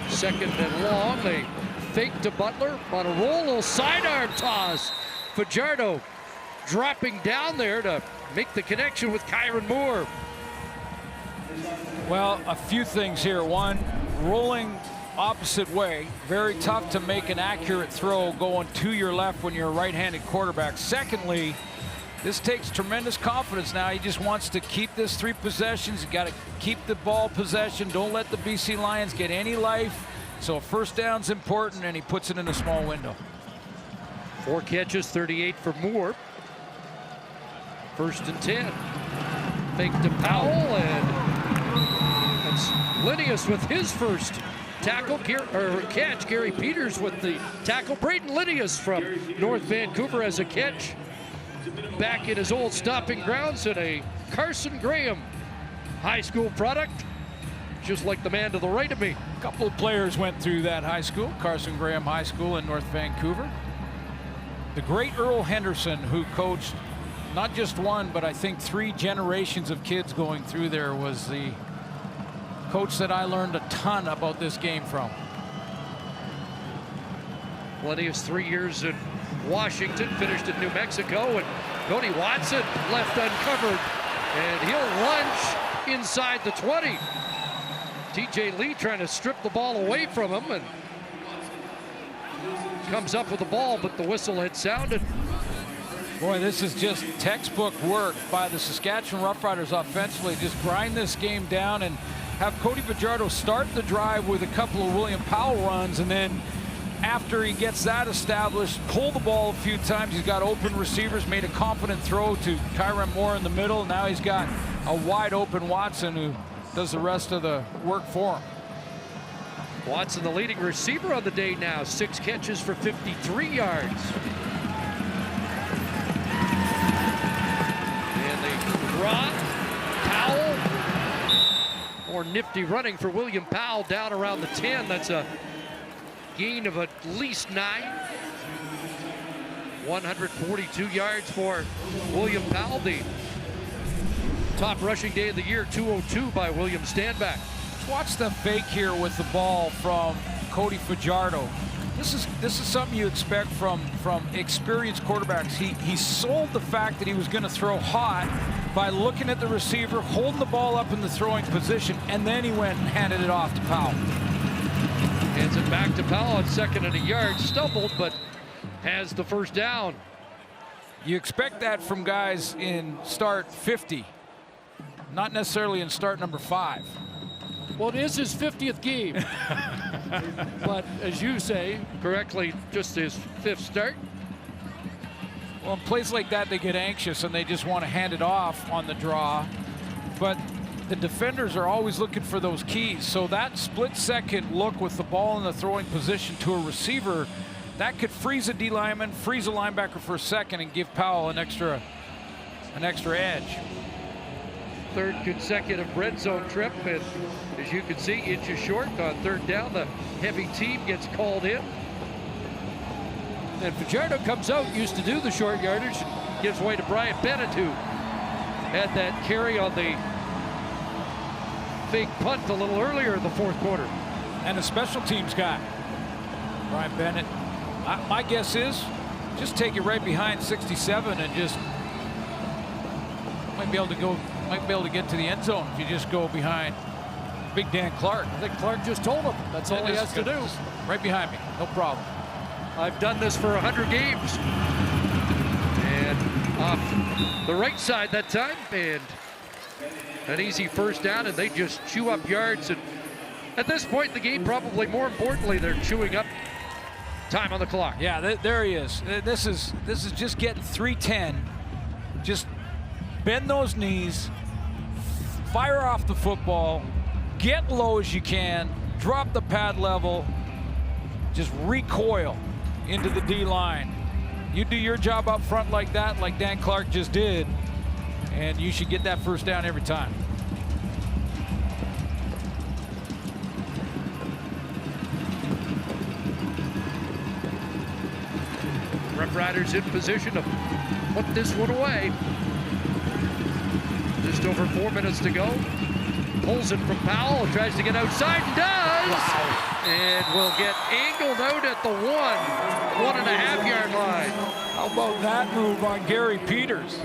Second and long, they fake to Butler on a roll, little sidearm toss. Fajardo dropping down there to make the connection with Kyron Moore. Well, a few things here. One, rolling opposite way, very tough to make an accurate throw going to your left when you're a right-handed quarterback. Secondly, this takes tremendous confidence now. He just wants to keep this 3 possessions. You got to keep the ball possession. Don't let the BC Lions get any life. So first down's important, and he puts it in a small window. 4 catches, 38 for Moore. 1st and 10. Fake to Powell, and it's Linnaeus with his first tackle, catch. Gary Peters with the tackle. Braden Linnaeus from North Vancouver has a catch. Back in his old stomping grounds in a Carson Graham high school product, just like the man to the right of me. A couple of players went through that high school, Carson Graham High School in North Vancouver. The great Earl Henderson, who coached not just one, but I think 3 generations of kids going through there, was the coach that I learned a ton about this game from. Linnaeus 3 years in Washington, finished in New Mexico, and Cody Watson left uncovered, and he'll lunge inside the 20. TJ Lee trying to strip the ball away from him, and comes up with the ball, but the whistle had sounded. Boy, this is just textbook work by the Saskatchewan Roughriders offensively. Just grind this game down and have Cody Fajardo start the drive with a couple of William Powell runs, and then after he gets that established, pull the ball a few times. He's got open receivers, made a confident throw to Kyron Moore in the middle. Now he's got a wide open Watson who does the rest of the work for him. Watson, the leading receiver on the day now, 6 catches for 53 yards. And they drop. Powell. More nifty running for William Powell down around the 10. That's a gain of at least 9. 142 yards for William Powell. The top rushing day of the year, 202 by William Stanback. Watch the fake here with the ball from Cody Fajardo. This is something you expect from experienced quarterbacks. He sold the fact that he was going to throw hot by looking at the receiver, holding the ball up in the throwing position, and then he went and handed it off to Powell. Hands it back to Powell on 2nd and a yard. Stumbled, but has the first down. You expect that from guys in start 50, not necessarily in start number 5. Well, it is his 50th game. But as you say correctly, just his 5th start. Well, in plays like that, they get anxious and they just want to hand it off on the draw. But the defenders are always looking for those keys. So that split-second look with the ball in the throwing position to a receiver, that could freeze a D lineman, freeze a linebacker for a second, and give Powell an extra edge. 3rd consecutive red zone trip, and as you can see, inches short on 3rd down. The heavy team gets called in. And Fajardo comes out, used to do the short yardage, and gives way to Brian Bennett, who had that carry on the fake punt a little earlier in the 4th quarter. And a special teams guy, Brian Bennett. My guess is just take it right behind 67 and just might be able to get to the end zone if you just go behind Big Dan Clark. I think Clark just told him that's all he has to do. Right behind me, no problem. I've done this for 100 games. And off the right side that time, and an easy first down, and they just chew up yards. And at this point in the game, probably more importantly, they're chewing up time on the clock. Yeah, there he is. This is just getting 3:10. Just bend those knees, fire off the football, get low as you can, drop the pad level, just recoil into the D line. You do your job up front like that, like Dan Clark just did, and you should get that first down every time. Roughriders in position to put this one away. Just over 4 minutes to go. Pulls it from Powell, tries to get outside and does! Wow. And will get angled out at the 1.5 yard line. How about that move on Gary Peters?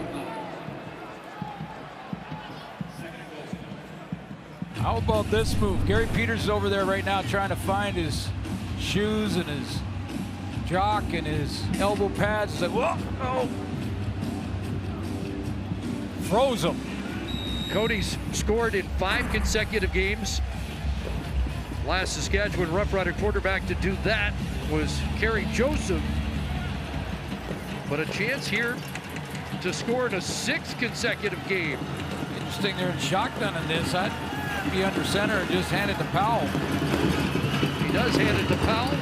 How about this move? Gary Peters is over there right now trying to find his shoes and his jock and his elbow pads. He's like, whoa, oh. Froze him. Cody's scored in 5 consecutive games. Last Saskatchewan Roughrider quarterback to do that was Kerry Joseph. But a chance here to score in a 6th consecutive game. Interesting, they're in shotgun in this. I'd be under center and just hand it to Powell. He does hand it to Powell.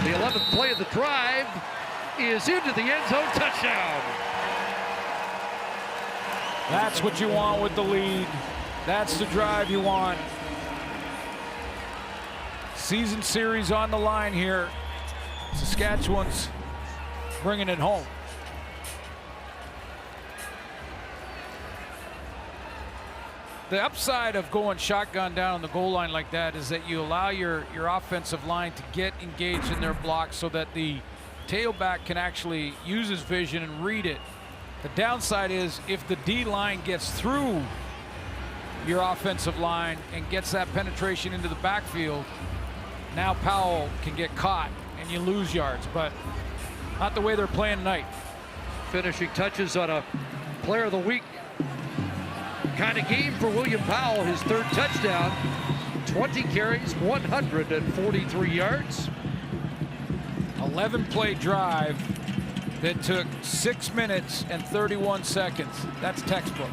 The 11th play of the drive is into the end zone, touchdown. That's what you want with the lead. That's the drive you want. Season series on the line here. Saskatchewan's bringing it home. The upside of going shotgun down on the goal line like that is that you allow your offensive line to get engaged in their blocks so that the tailback can actually use his vision and read it. The downside is if the D line gets through your offensive line and gets that penetration into the backfield, now Powell can get caught and you lose yards, but not the way they're playing tonight. Finishing touches on a player of the week kind of game for William Powell, his 3rd touchdown, 20 carries, 143 yards. 11-play drive that took 6 minutes and 31 seconds. That's textbook.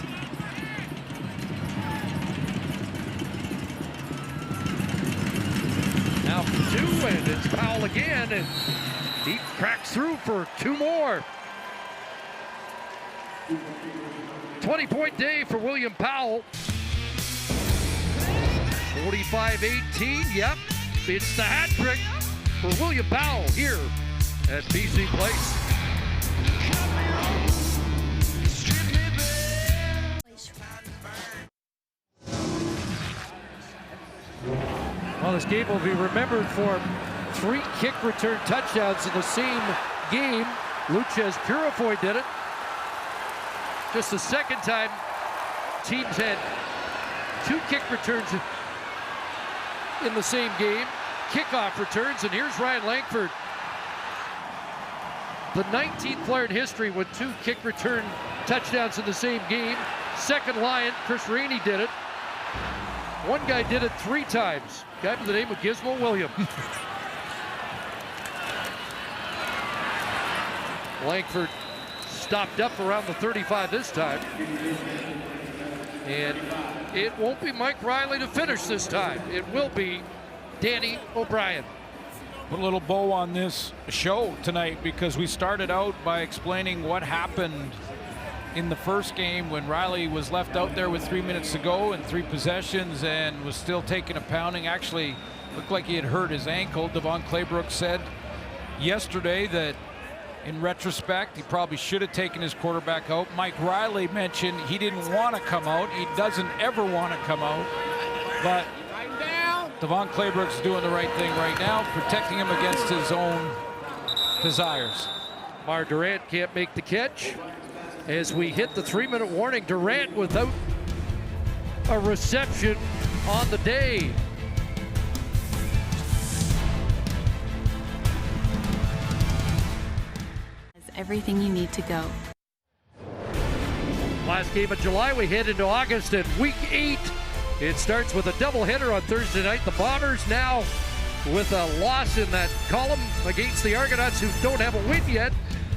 Now for 2, and it's Powell again, and he cracks through for 2 more. 20-point day for William Powell. 45-18, yep, it's the hat trick for William Powell here at BC Place. Well, this game will be remembered for 3 kick return touchdowns in the same game. Lucas Purifoy did it. Just the 2nd time teams had 2 kick returns in the same game. Kickoff returns, and here's Ryan Langford. The 19th player in history with 2 kick return touchdowns in the same game. 2nd Lion, Chris Rainey did it. One guy did it 3 times. Guy by the name of Gizmo William. Langford stopped up around the 35 this time. And it won't be Mike Riley to finish this time. It will be Danny O'Brien. Put a little bow on this show tonight because we started out by explaining what happened in the first game when Riley was left out there with 3 minutes to go and 3 possessions and was still taking a pounding. Actually looked like he had hurt his ankle. Devon Claybrook said yesterday that in retrospect he probably should have taken his quarterback out. Mike Riley mentioned he didn't want to come out. He doesn't ever want to come out. But Devon Claybrook's doing the right thing right now, protecting him against his own desires. Mar Durant can't make the catch. As we hit the 3-minute warning, Durant without a reception on the day. Everything you need to go. Last game of July, we head into August and week 8. It starts with a doubleheader on Thursday night. The Bombers now with a loss in that column against the Argonauts, who don't have a win yet.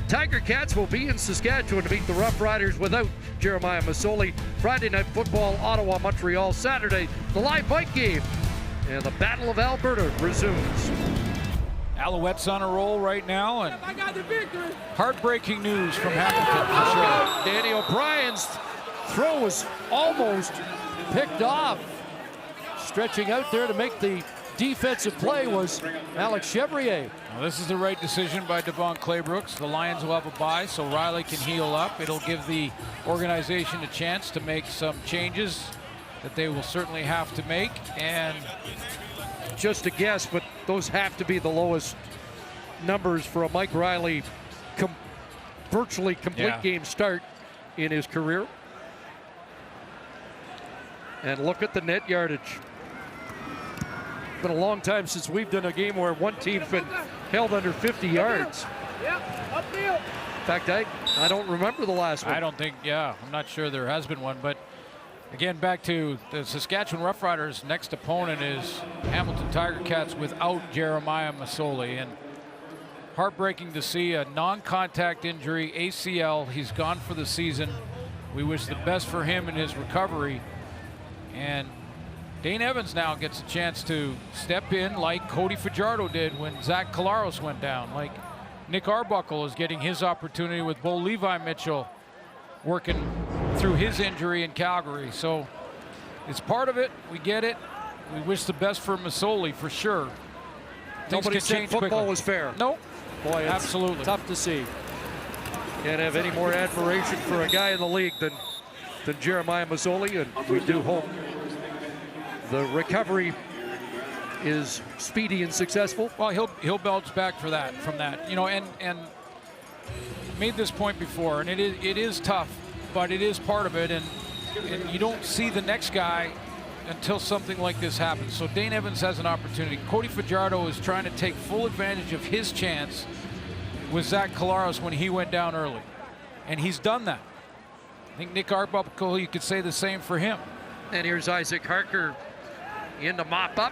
Tiger Cats will be in Saskatchewan to meet the Roughriders without Jeremiah Masoli. Friday Night Football, Ottawa, Montreal. Saturday, the live bike game. And the Battle of Alberta resumes. Alouettes on a roll right now, and heartbreaking news from Hamilton for sure. Danny O'Brien's throw was almost picked off. Stretching out there to make the defensive play was Alex Chevrier. Now, this is the right decision by Devon Claybrooks. The Lions will have a bye, so Riley can heal up. It'll give the organization a chance to make some changes that they will certainly have to make. And just a guess, but those have to be the lowest numbers for a Mike Riley virtually complete game start in his career. And look at the net yardage. It's been a long time since we've done a game where one team's been held under 50 yards. In fact, I don't remember the last one. I don't think, I'm not sure there has been one. But again, back to the Saskatchewan Roughriders' next opponent is Hamilton Tiger Cats without Jeremiah Masoli. And heartbreaking to see a non-contact injury, ACL. He's gone for the season. We wish the best for him in his recovery. And Dane Evans now gets a chance to step in like Cody Fajardo did when Zach Collaros went down. Like Nick Arbuckle is getting his opportunity with Bo Levi Mitchell working through his injury in Calgary. So it's part of it. We get it. We wish the best for Masoli for sure. Nobody said football was fair. Nope. Boy, it's absolutely tough to see. Can't have any more admiration for a guy in the league than Jeremiah Masoli, and we do hope the recovery is speedy and successful. Well, he'll bounce back from that, you know, and made this point before, and it is tough, but it is part of it, and you don't see the next guy until something like this happens. So Dane Evans has an opportunity. Cody Fajardo is trying to take full advantage of his chance with Zach Collaros when he went down early, and he's done that. I think Nick Arbuckle, you could say the same for him. And here's Isaac Harker in the mop-up.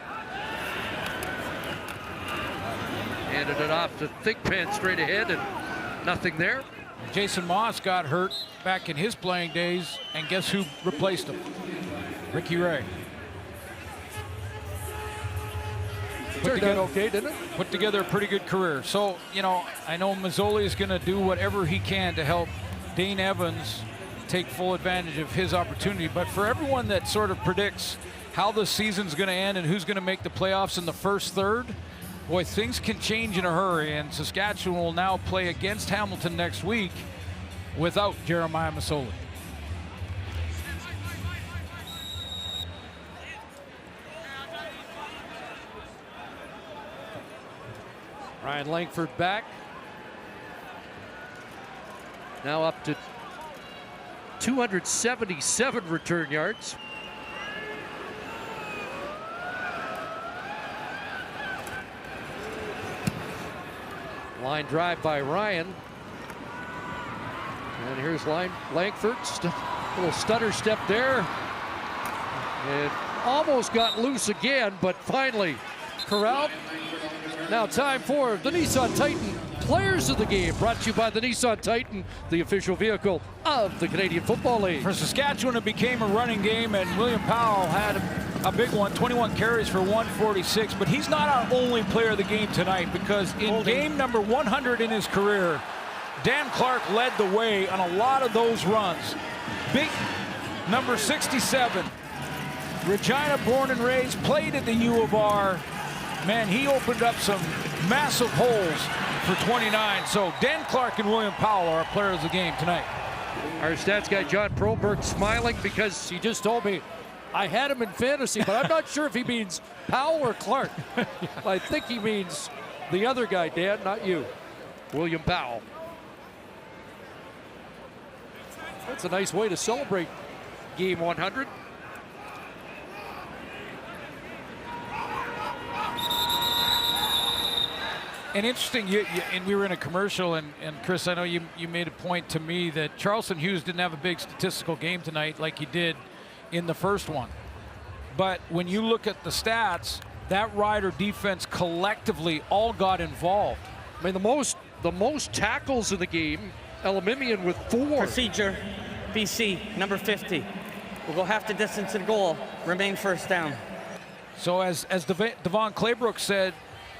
Handed it off to Thigpen straight ahead, and nothing there. Jason Moss got hurt back in his playing days, and guess who replaced him? Ricky Ray. Turned out okay, didn't it? Put together a pretty good career. So, you know, I know Masoli is going to do whatever he can to help Dane Evans take full advantage of his opportunity. But for everyone that sort of predicts how the season's going to end and who's going to make the playoffs in the first third, boy, things can change in a hurry. And Saskatchewan will now play against Hamilton next week without Jeremiah Masoli. Ryan Langford back. Now up to 277 return yards. Line drive by Ryan. And here's Langford. A little stutter step there. And almost got loose again, but finally corralled. Now time for the Nissan Titan Players of the Game, brought to you by the Nissan Titan, the official vehicle of the Canadian Football League. For Saskatchewan, it became a running game, and William Powell had a big one, 21 carries for 146, but he's not our only player of the game tonight, because in game number 100 in his career, Dan Clark led the way on a lot of those runs. Big number 67, Regina born and raised, played at the U of R. Man, he opened up some massive holes for 29. So Dan Clark and William Powell are our players of the game tonight. Our stats guy John Proberg smiling because he just told me I had him in fantasy, but I'm not sure if he means Powell or Clark. I think he means the other guy, Dan, not you. William Powell. That's a nice way to celebrate game 100. And interesting, and we were in a commercial, and Chris, I know you made a point to me that Charleston Hughes didn't have a big statistical game tonight like he did in the first one. But when you look at the stats, that Rider defense collectively all got involved. I mean, the most tackles in the game, Elimimian with 4. Procedure, BC, number 50. We'll go half the distance to the goal, remain first down. So as Devon Claybrooks said,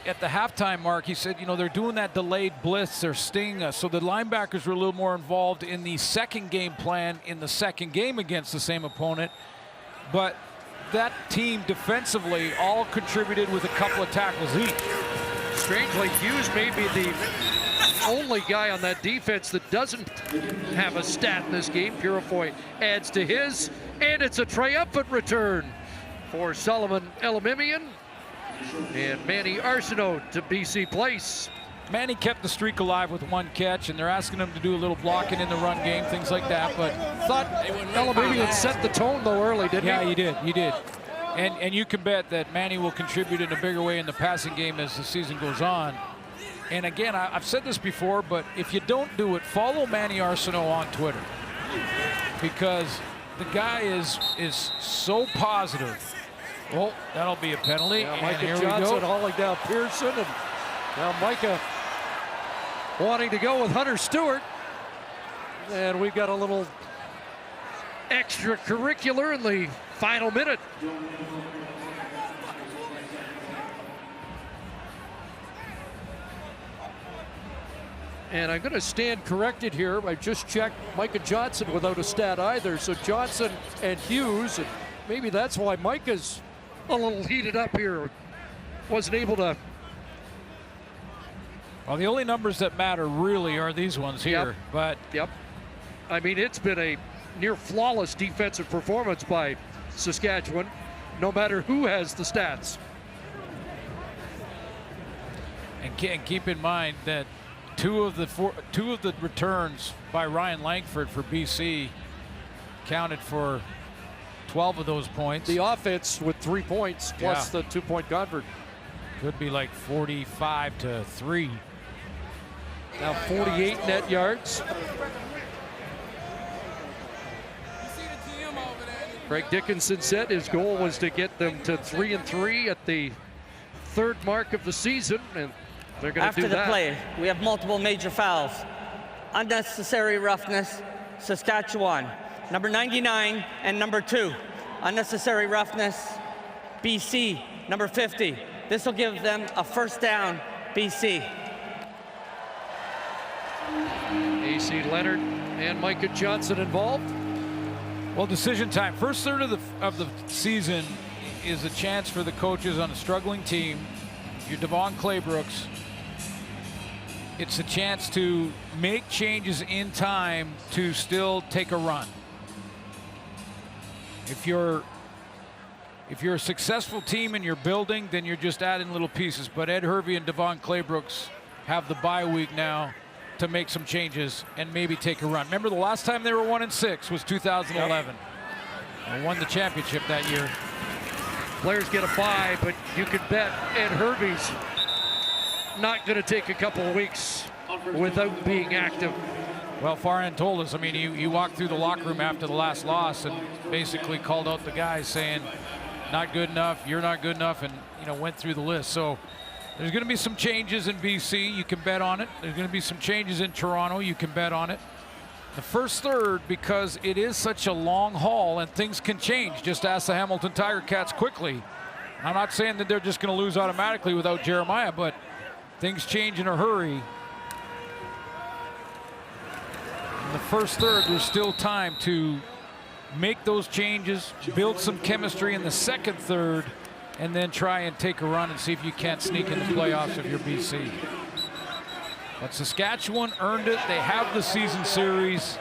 at the halftime mark, he said, you know, they're doing that delayed blitz, they're stinging us. So the linebackers were a little more involved in the second game plan in the second game against the same opponent. But that team defensively all contributed with a couple of tackles each. Strangely, Hughes may be the only guy on that defense that doesn't have a stat in this game. Purifoy adds to his, and it's a triumphant return for Solomon Elimimian and Manny Arsenault to BC Place. Manny kept the streak alive with one catch, and they're asking him to do a little blocking in the run game, things like that. But thought Elimimian set the tone though early, didn't he? Yeah, he did. And you can bet that Manny will contribute in a bigger way in the passing game as the season goes on. And again, I've said this before, but if you don't do it, follow Manny Arsenault on Twitter, because the guy is so positive. Well, that'll be a penalty. Yeah, Micah Johnson hauling down Pearson, and now Micah wanting to go with Hunter Stewart. And we've got a little extracurricular in the final minute. And I'm going to stand corrected here. I just checked Micah Johnson without a stat either. So Johnson and Hughes, and maybe that's why Micah's a little heated up here. Wasn't able to. Well, the only numbers that matter really are these ones here. Yep. I mean, it's been a near flawless defensive performance by Saskatchewan, no matter who has the stats. And keep in mind that two of the returns by Ryan Langford for BC counted for 12 of those points. The offense with 3 points plus the 2-point convert. Could be like 45-3. Now 48 net yards. Craig Dickinson said his goal was to get them to 3-3 at the third mark of the season, and they're going to do that. After the play, we have multiple major fouls. Unnecessary roughness, Saskatchewan. Number 99 and number 2. Unnecessary roughness, BC, number 50. This will give them a first down, BC. AC Leonard and Micah Johnson involved. Well, decision time. First third of the season is a chance for the coaches on a struggling team. You're Devon Claybrooks. It's a chance to make changes in time to still take a run. If you're a successful team and you're building, then you're just adding little pieces. But Ed Hervey and Devon Claybrooks have the bye week now to make some changes and maybe take a run. Remember, the last time they were 1-6 was 2011. They won the championship that year. Players get a bye, but you can bet Ed Hervey's not going to take a couple of weeks without being active. Well, Farhan told us, I mean, he walked through the locker room after the last loss and basically called out the guys saying, not good enough, you're not good enough, and went through the list. So there's going to be some changes in BC, you can bet on it. There's going to be some changes in Toronto, you can bet on it. The first third, because it is such a long haul and things can change. Just ask the Hamilton Tiger Cats quickly. I'm not saying that they're just going to lose automatically without Jeremiah, but things change in a hurry. In the first third, there's still time to make those changes, build some chemistry in the second third, and then try and take a run and see if you can't sneak in the playoffs if you're BC. But Saskatchewan earned it. They have the season series.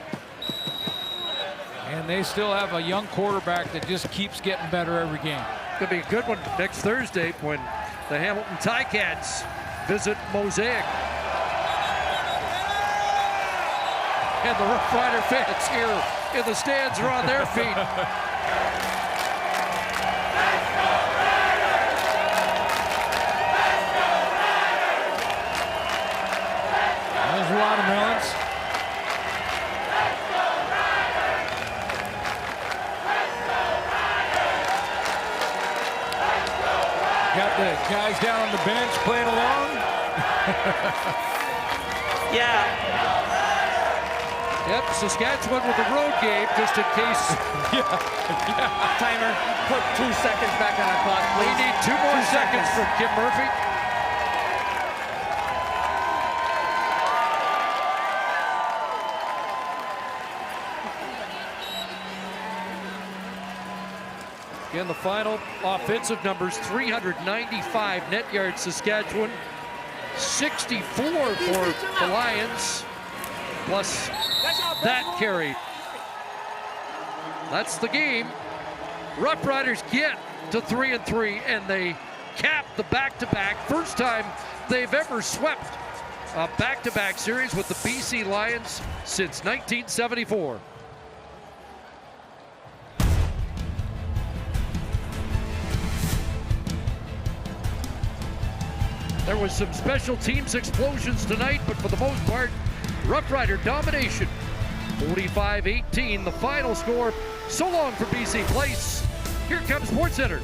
And they still have a young quarterback that just keeps getting better every game. Could be a good one next Thursday when the Hamilton Ticats visit Mosaic. And the Roughrider fans here in the stands are on their feet. There's watermelons. Got the guys down on the bench playing along. Yeah. Yep, Saskatchewan with the road game, just in case. Timer, put 2 seconds back on the clock, please. We need 2 more seconds from Kim Murphy. In the final offensive numbers, 395 net yards Saskatchewan, 64 for the Lions, plus that carry. That's the game. Roughriders get to 3-3, and they cap the back-to-back. First time they've ever swept a back-to-back series with the BC Lions since 1974. There was some special teams explosions tonight, but for the most part, Rough Rider domination. 45-18, the final score. So long for BC Place. Here comes SportsCenter.